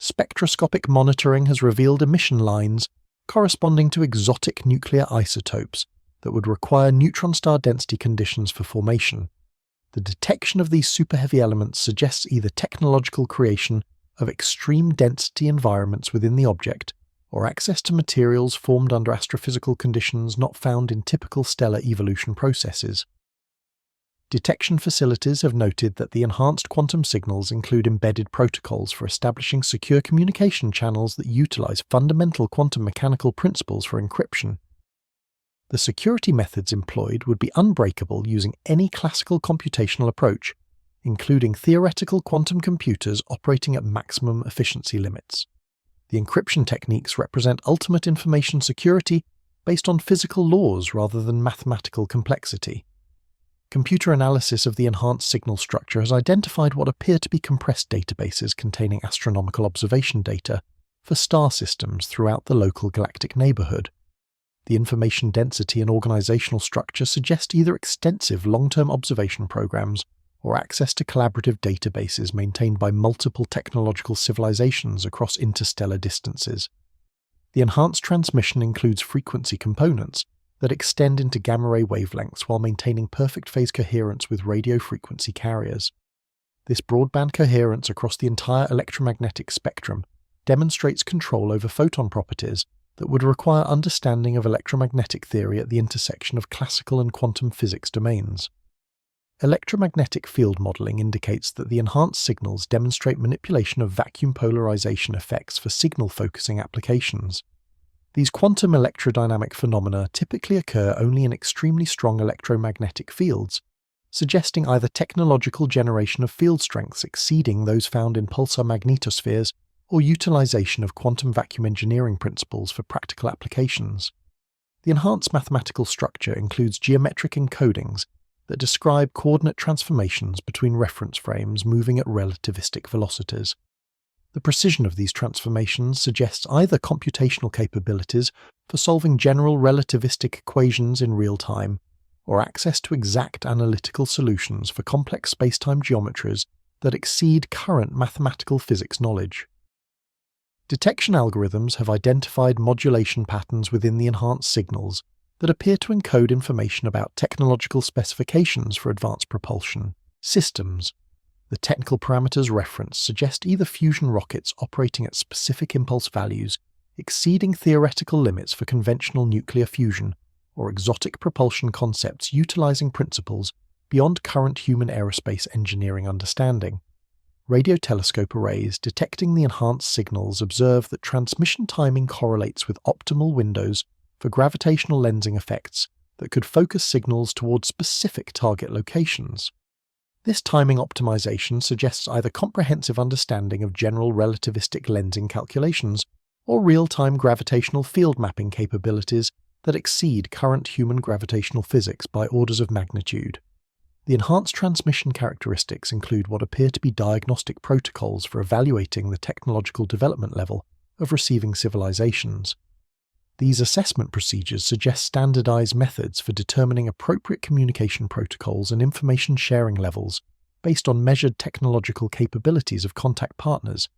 Spectroscopic monitoring has revealed emission lines corresponding to exotic nuclear isotopes that would require neutron star density conditions for formation. The detection of these superheavy elements suggests either technological creation of extreme density environments within the object, or access to materials formed under astrophysical conditions not found in typical stellar evolution processes. Detection facilities have noted that the enhanced quantum signals include embedded protocols for establishing secure communication channels that utilize fundamental quantum mechanical principles for encryption. The security methods employed would be unbreakable using any classical computational approach, including theoretical quantum computers operating at maximum efficiency limits. The encryption techniques represent ultimate information security based on physical laws rather than mathematical complexity. Computer analysis of the enhanced signal structure has identified what appear to be compressed databases containing astronomical observation data for star systems throughout the local galactic neighborhood. The information density and organizational structure suggest either extensive long-term observation programs or access to collaborative databases maintained by multiple technological civilizations across interstellar distances. The enhanced transmission includes frequency components that extend into gamma-ray wavelengths while maintaining perfect phase coherence with radio frequency carriers. This broadband coherence across the entire electromagnetic spectrum demonstrates control over photon properties that would require understanding of electromagnetic theory at the intersection of classical and quantum physics domains. Electromagnetic field modeling indicates that the enhanced signals demonstrate manipulation of vacuum polarization effects for signal focusing applications. These quantum electrodynamic phenomena typically occur only in extremely strong electromagnetic fields, suggesting either technological generation of field strengths exceeding those found in pulsar magnetospheres or utilization of quantum vacuum engineering principles for practical applications. The enhanced mathematical structure includes geometric encodings that describe coordinate transformations between reference frames moving at relativistic velocities. The precision of these transformations suggests either computational capabilities for solving general relativistic equations in real time, or access to exact analytical solutions for complex spacetime geometries that exceed current mathematical physics knowledge. Detection algorithms have identified modulation patterns within the enhanced signals that appear to encode information about technological specifications for advanced propulsion systems. The technical parameters referenced suggest either fusion rockets operating at specific impulse values exceeding theoretical limits for conventional nuclear fusion, or exotic propulsion concepts utilizing principles beyond current human aerospace engineering understanding. Radio telescope arrays detecting the enhanced signals observe that transmission timing correlates with optimal windows for gravitational lensing effects that could focus signals toward specific target locations. This timing optimization suggests either comprehensive understanding of general relativistic lensing calculations or real-time gravitational field mapping capabilities that exceed current human gravitational physics by orders of magnitude. The enhanced transmission characteristics include what appear to be diagnostic protocols for evaluating the technological development level of receiving civilizations. These assessment procedures suggest standardized methods for determining appropriate communication protocols and information sharing levels based on measured technological capabilities of contact partners.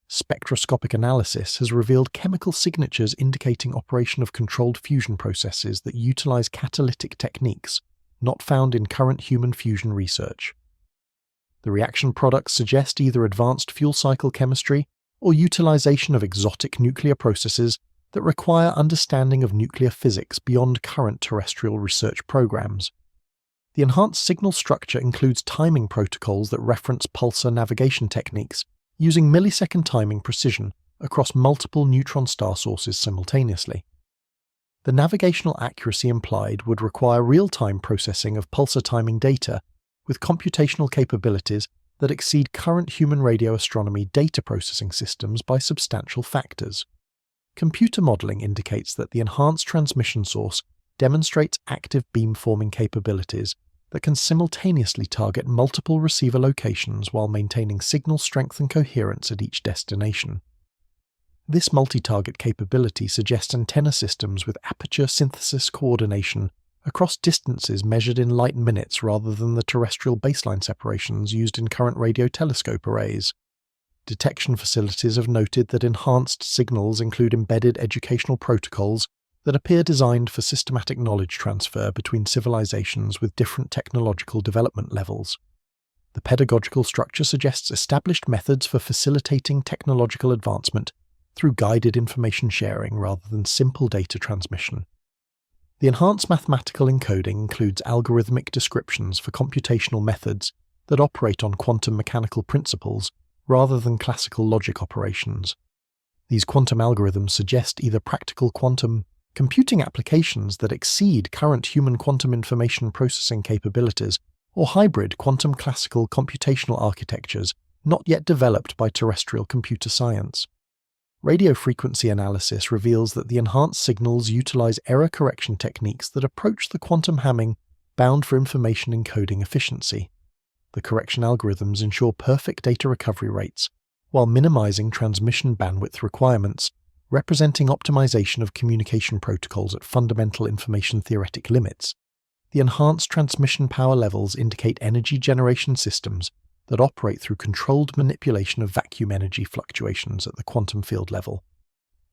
Spectroscopic analysis has revealed chemical signatures indicating operation of controlled fusion processes that utilize catalytic techniques not found in current human fusion research. The reaction products suggest either advanced fuel cycle chemistry or utilization of exotic nuclear processes that require understanding of nuclear physics beyond current terrestrial research programs. The enhanced signal structure includes timing protocols that reference pulsar navigation techniques using millisecond timing precision across multiple neutron star sources simultaneously. The navigational accuracy implied would require real-time processing of pulsar timing data with computational capabilities that exceed current human radio astronomy data processing systems by substantial factors. Computer modeling indicates that the enhanced transmission source demonstrates active beamforming capabilities that can simultaneously target multiple receiver locations while maintaining signal strength and coherence at each destination. This multi-target capability suggests antenna systems with aperture synthesis coordination across distances measured in light minutes rather than the terrestrial baseline separations used in current radio telescope arrays. Detection facilities have noted that enhanced signals include embedded educational protocols that appear designed for systematic knowledge transfer between civilizations with different technological development levels. The pedagogical structure suggests established methods for facilitating technological advancement through guided information sharing rather than simple data transmission. The enhanced mathematical encoding includes algorithmic descriptions for computational methods that operate on quantum mechanical principles rather than classical logic operations. These quantum algorithms suggest either practical quantum computing applications that exceed current human quantum information processing capabilities or hybrid quantum classical computational architectures not yet developed by terrestrial computer science. Radio frequency analysis reveals that the enhanced signals utilize error correction techniques that approach the quantum Hamming bound for information encoding efficiency. The correction algorithms ensure perfect data recovery rates, while minimizing transmission bandwidth requirements, representing optimization of communication protocols at fundamental information theoretic limits. The enhanced transmission power levels indicate energy generation systems that operate through controlled manipulation of vacuum energy fluctuations at the quantum field level.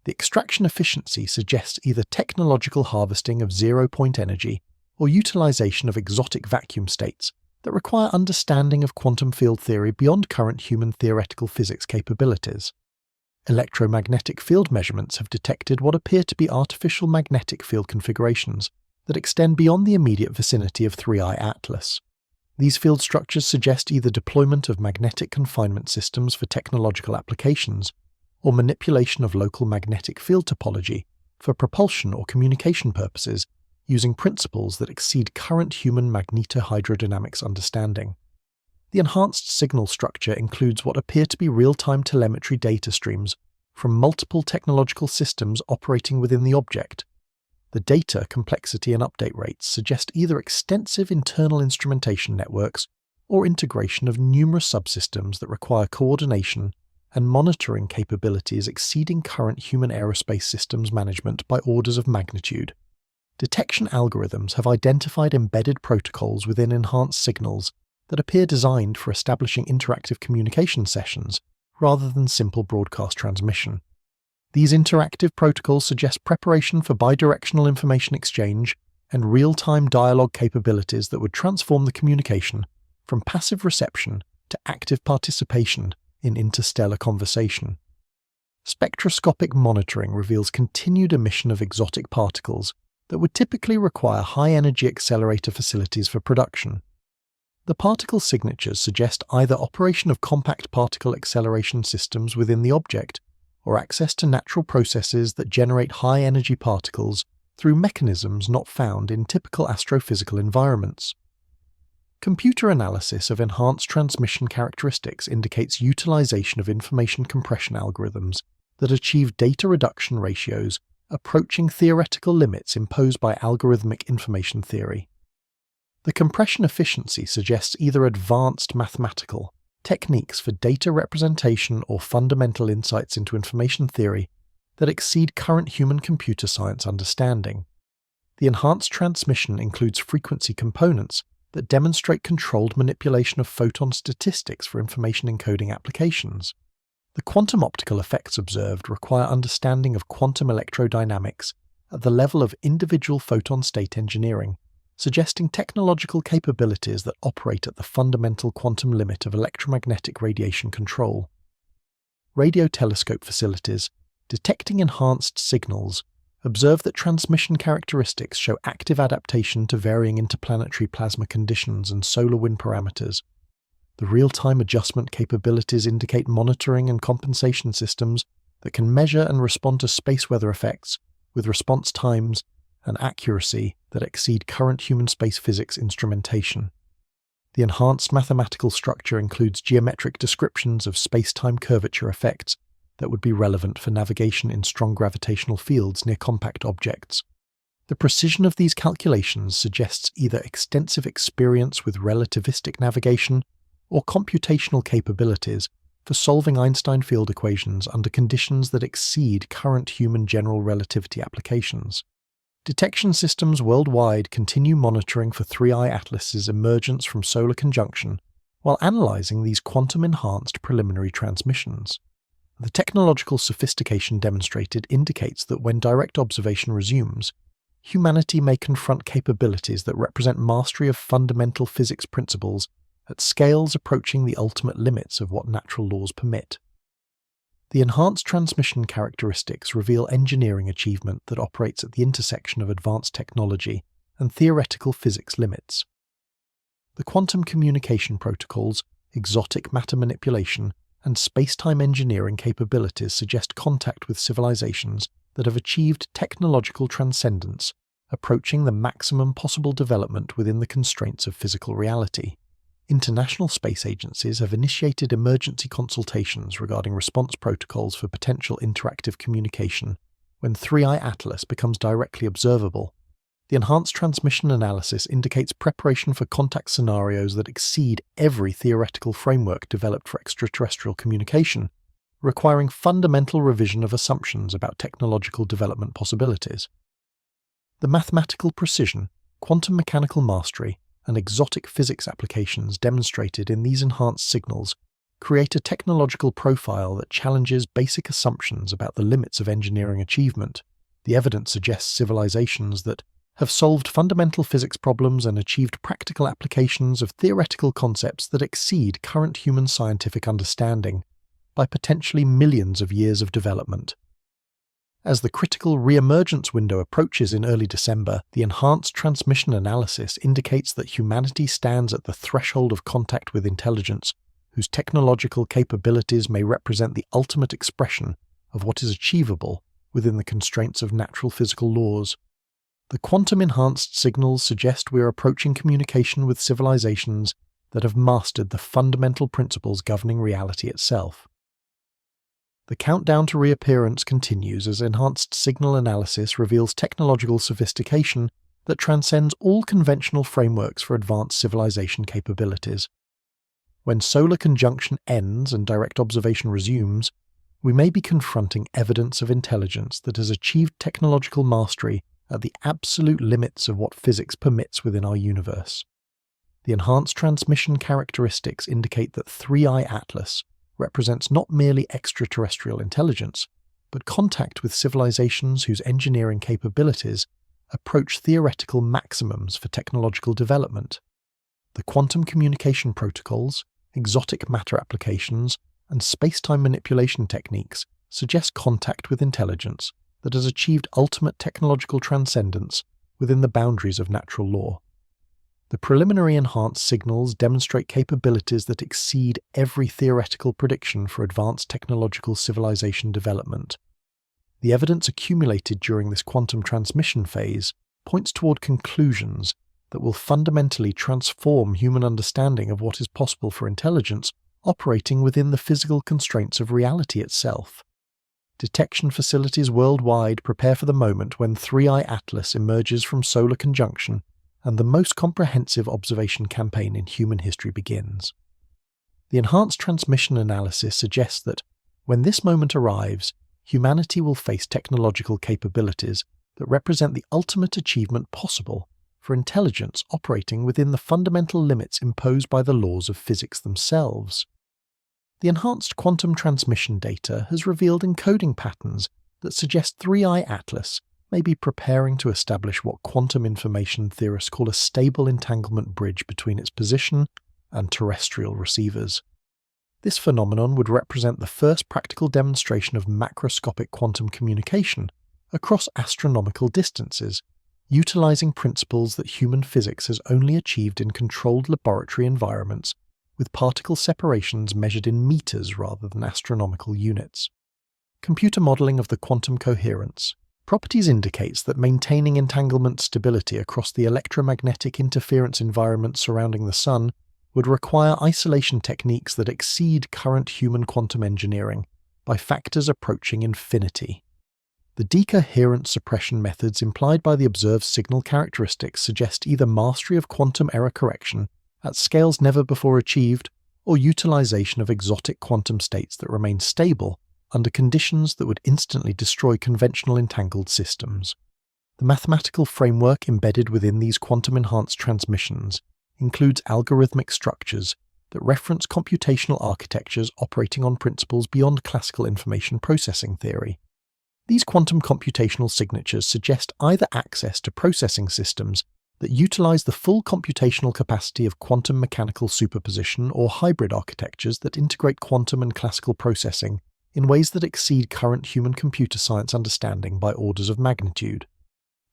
The extraction efficiency suggests either technological harvesting of zero-point energy or utilization of exotic vacuum states that require understanding of quantum field theory beyond current human theoretical physics capabilities. Electromagnetic field measurements have detected what appear to be artificial magnetic field configurations that extend beyond the immediate vicinity of 3I Atlas. These field structures suggest either deployment of magnetic confinement systems for technological applications or manipulation of local magnetic field topology for propulsion or communication purposes using principles that exceed current human magnetohydrodynamics understanding. The enhanced signal structure includes what appear to be real-time telemetry data streams from multiple technological systems operating within the object. The data complexity and update rates suggest either extensive internal instrumentation networks or integration of numerous subsystems that require coordination and monitoring capabilities exceeding current human aerospace systems management by orders of magnitude. Detection algorithms have identified embedded protocols within enhanced signals that appear designed for establishing interactive communication sessions rather than simple broadcast transmission. These interactive protocols suggest preparation for bidirectional information exchange and real-time dialogue capabilities that would transform the communication from passive reception to active participation in interstellar conversation. Spectroscopic monitoring reveals continued emission of exotic particles that would typically require high-energy accelerator facilities for production. The particle signatures suggest either operation of compact particle acceleration systems within the object or access to natural processes that generate high-energy particles through mechanisms not found in typical astrophysical environments. Computer analysis of enhanced transmission characteristics indicates utilization of information compression algorithms that achieve data reduction ratios approaching theoretical limits imposed by algorithmic information theory. The compression efficiency suggests either advanced mathematical techniques for data representation or fundamental insights into information theory that exceed current human computer science understanding. The enhanced transmission includes frequency components that demonstrate controlled manipulation of photon statistics for information encoding applications. The quantum optical effects observed require understanding of quantum electrodynamics at the level of individual photon state engineering, suggesting technological capabilities that operate at the fundamental quantum limit of electromagnetic radiation control. Radio telescope facilities, detecting enhanced signals, observe that transmission characteristics show active adaptation to varying interplanetary plasma conditions and solar wind parameters. The real-time adjustment capabilities indicate monitoring and compensation systems that can measure and respond to space weather effects with response times and accuracy that exceed current human space physics instrumentation. The enhanced mathematical structure includes geometric descriptions of space-time curvature effects that would be relevant for navigation in strong gravitational fields near compact objects. The precision of these calculations suggests either extensive experience with relativistic navigation or computational capabilities for solving Einstein field equations under conditions that exceed current human general relativity applications. Detection systems worldwide continue monitoring for 3I Atlas's emergence from solar conjunction while analyzing these quantum-enhanced preliminary transmissions. The technological sophistication demonstrated indicates that when direct observation resumes, humanity may confront capabilities that represent mastery of fundamental physics principles at scales approaching the ultimate limits of what natural laws permit. The enhanced transmission characteristics reveal engineering achievement that operates at the intersection of advanced technology and theoretical physics limits. The quantum communication protocols, exotic matter manipulation, and space-time engineering capabilities suggest contact with civilizations that have achieved technological transcendence, approaching the maximum possible development within the constraints of physical reality. International space agencies have initiated emergency consultations regarding response protocols for potential interactive communication when 3I Atlas becomes directly observable. The enhanced transmission analysis indicates preparation for contact scenarios that exceed every theoretical framework developed for extraterrestrial communication, requiring fundamental revision of assumptions about technological development possibilities. The mathematical precision, quantum mechanical mastery, and exotic physics applications demonstrated in these enhanced signals create a technological profile that challenges basic assumptions about the limits of engineering achievement. The evidence suggests civilizations that have solved fundamental physics problems and achieved practical applications of theoretical concepts that exceed current human scientific understanding by potentially millions of years of development. As the critical re-emergence window approaches in early December, the enhanced transmission analysis indicates that humanity stands at the threshold of contact with intelligence, whose technological capabilities may represent the ultimate expression of what is achievable within the constraints of natural physical laws. The quantum-enhanced signals suggest we are approaching communication with civilizations that have mastered the fundamental principles governing reality itself. The countdown to reappearance continues as enhanced signal analysis reveals technological sophistication that transcends all conventional frameworks for advanced civilization capabilities. When solar conjunction ends and direct observation resumes, we may be confronting evidence of intelligence that has achieved technological mastery at the absolute limits of what physics permits within our universe. The enhanced transmission characteristics indicate that 3i Atlas represents not merely extraterrestrial intelligence, but contact with civilizations whose engineering capabilities approach theoretical maximums for technological development. The quantum communication protocols, exotic matter applications, and space-time manipulation techniques suggest contact with intelligence that has achieved ultimate technological transcendence within the boundaries of natural law. The preliminary enhanced signals demonstrate capabilities that exceed every theoretical prediction for advanced technological civilization development. The evidence accumulated during this quantum transmission phase points toward conclusions that will fundamentally transform human understanding of what is possible for intelligence operating within the physical constraints of reality itself. Detection facilities worldwide prepare for the moment when 3i Atlas emerges from solar conjunction and the most comprehensive observation campaign in human history begins. The enhanced transmission analysis suggests that, when this moment arrives, humanity will face technological capabilities that represent the ultimate achievement possible for intelligence operating within the fundamental limits imposed by the laws of physics themselves. The enhanced quantum transmission data has revealed encoding patterns that suggest 3i Atlas may be preparing to establish what quantum information theorists call a stable entanglement bridge between its position and terrestrial receivers. This phenomenon would represent the first practical demonstration of macroscopic quantum communication across astronomical distances, utilizing principles that human physics has only achieved in controlled laboratory environments, with particle separations measured in meters rather than astronomical units. Computer modeling of the quantum coherence properties indicates that maintaining entanglement stability across the electromagnetic interference environment surrounding the Sun would require isolation techniques that exceed current human quantum engineering by factors approaching infinity. The decoherence suppression methods implied by the observed signal characteristics suggest either mastery of quantum error correction at scales never before achieved, or utilization of exotic quantum states that remain stable under conditions that would instantly destroy conventional entangled systems. The mathematical framework embedded within these quantum-enhanced transmissions includes algorithmic structures that reference computational architectures operating on principles beyond classical information processing theory. These quantum computational signatures suggest either access to processing systems that utilize the full computational capacity of quantum mechanical superposition or hybrid architectures that integrate quantum and classical processing in ways that exceed current human computer science understanding by orders of magnitude.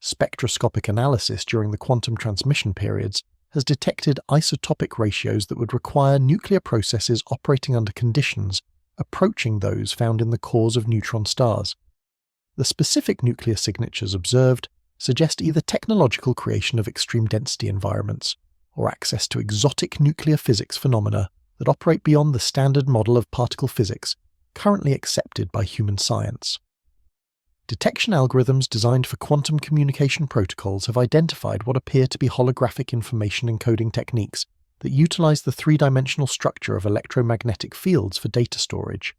Spectroscopic analysis during the quantum transmission periods has detected isotopic ratios that would require nuclear processes operating under conditions approaching those found in the cores of neutron stars. The specific nuclear signatures observed suggest either technological creation of extreme density environments or access to exotic nuclear physics phenomena that operate beyond the standard model of particle physics currently accepted by human science. Detection algorithms designed for quantum communication protocols have identified what appear to be holographic information encoding techniques that utilize the three-dimensional structure of electromagnetic fields for data storage.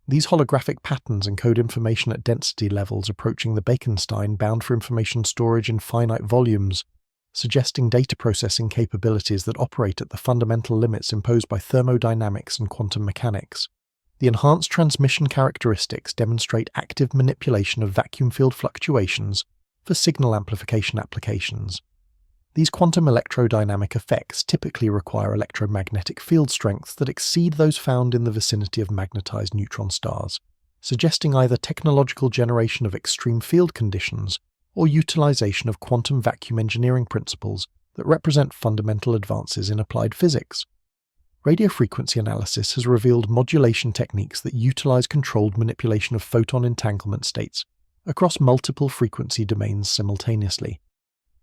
These holographic patterns encode information at density levels approaching the Bekenstein bound for information storage in finite volumes, suggesting data processing capabilities that operate at the fundamental limits imposed by thermodynamics and quantum mechanics. The enhanced transmission characteristics demonstrate active manipulation of vacuum field fluctuations for signal amplification applications. These quantum electrodynamic effects typically require electromagnetic field strengths that exceed those found in the vicinity of magnetized neutron stars, suggesting either technological generation of extreme field conditions or utilization of quantum vacuum engineering principles that represent fundamental advances in applied physics. Radiofrequency analysis has revealed modulation techniques that utilize controlled manipulation of photon entanglement states across multiple frequency domains simultaneously.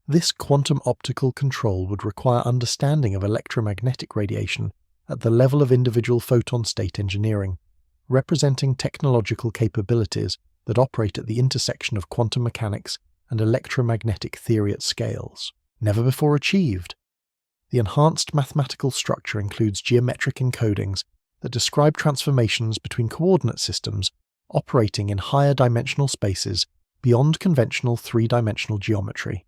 This quantum optical control would require understanding of electromagnetic radiation at the level of individual photon state engineering, representing technological capabilities that operate at the intersection of quantum mechanics and electromagnetic theory at scales never before achieved. The enhanced mathematical structure includes geometric encodings that describe transformations between coordinate systems operating in higher dimensional spaces beyond conventional three-dimensional geometry.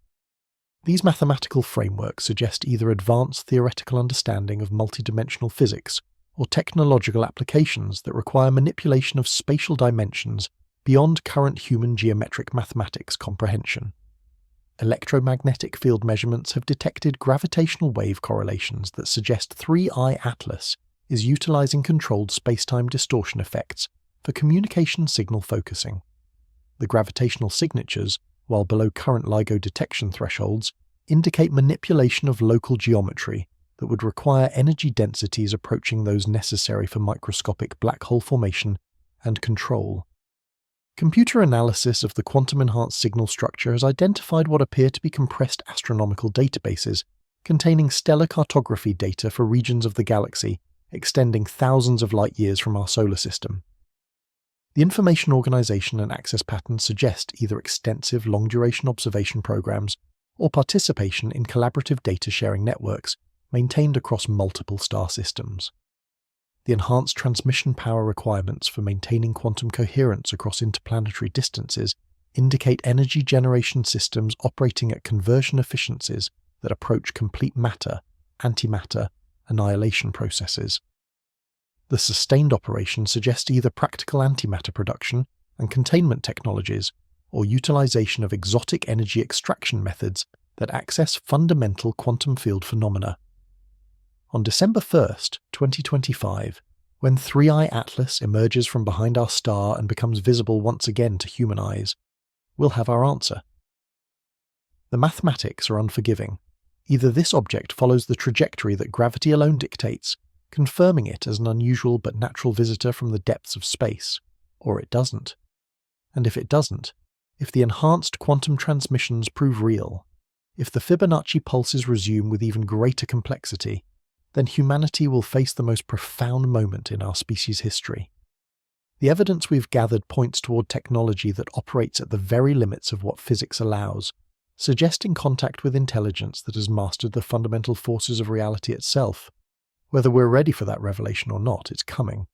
These mathematical frameworks suggest either advanced theoretical understanding of multidimensional physics or technological applications that require manipulation of spatial dimensions beyond current human geometric mathematics comprehension. Electromagnetic field measurements have detected gravitational wave correlations that suggest 3I Atlas is utilizing controlled spacetime distortion effects for communication signal focusing. The gravitational signatures, while below current LIGO detection thresholds, indicate manipulation of local geometry that would require energy densities approaching those necessary for microscopic black hole formation and control. Computer analysis of the quantum-enhanced signal structure has identified what appear to be compressed astronomical databases containing stellar cartography data for regions of the galaxy extending thousands of light-years from our solar system. The information organization and access patterns suggest either extensive long-duration observation programs or participation in collaborative data-sharing networks maintained across multiple star systems. The enhanced transmission power requirements for maintaining quantum coherence across interplanetary distances indicate energy generation systems operating at conversion efficiencies that approach complete matter, antimatter, annihilation processes. The sustained operation suggests either practical antimatter production and containment technologies or utilization of exotic energy extraction methods that access fundamental quantum field phenomena. On December 1st, 2025, when 3I Atlas emerges from behind our star and becomes visible once again to human eyes, we'll have our answer. The mathematics are unforgiving. Either this object follows the trajectory that gravity alone dictates, confirming it as an unusual but natural visitor from the depths of space, or it doesn't. And if it doesn't, if the enhanced quantum transmissions prove real, if the Fibonacci pulses resume with even greater complexity, then humanity will face the most profound moment in our species' history. The evidence we've gathered points toward technology that operates at the very limits of what physics allows, suggesting contact with intelligence that has mastered the fundamental forces of reality itself. Whether we're ready for that revelation or not, it's coming.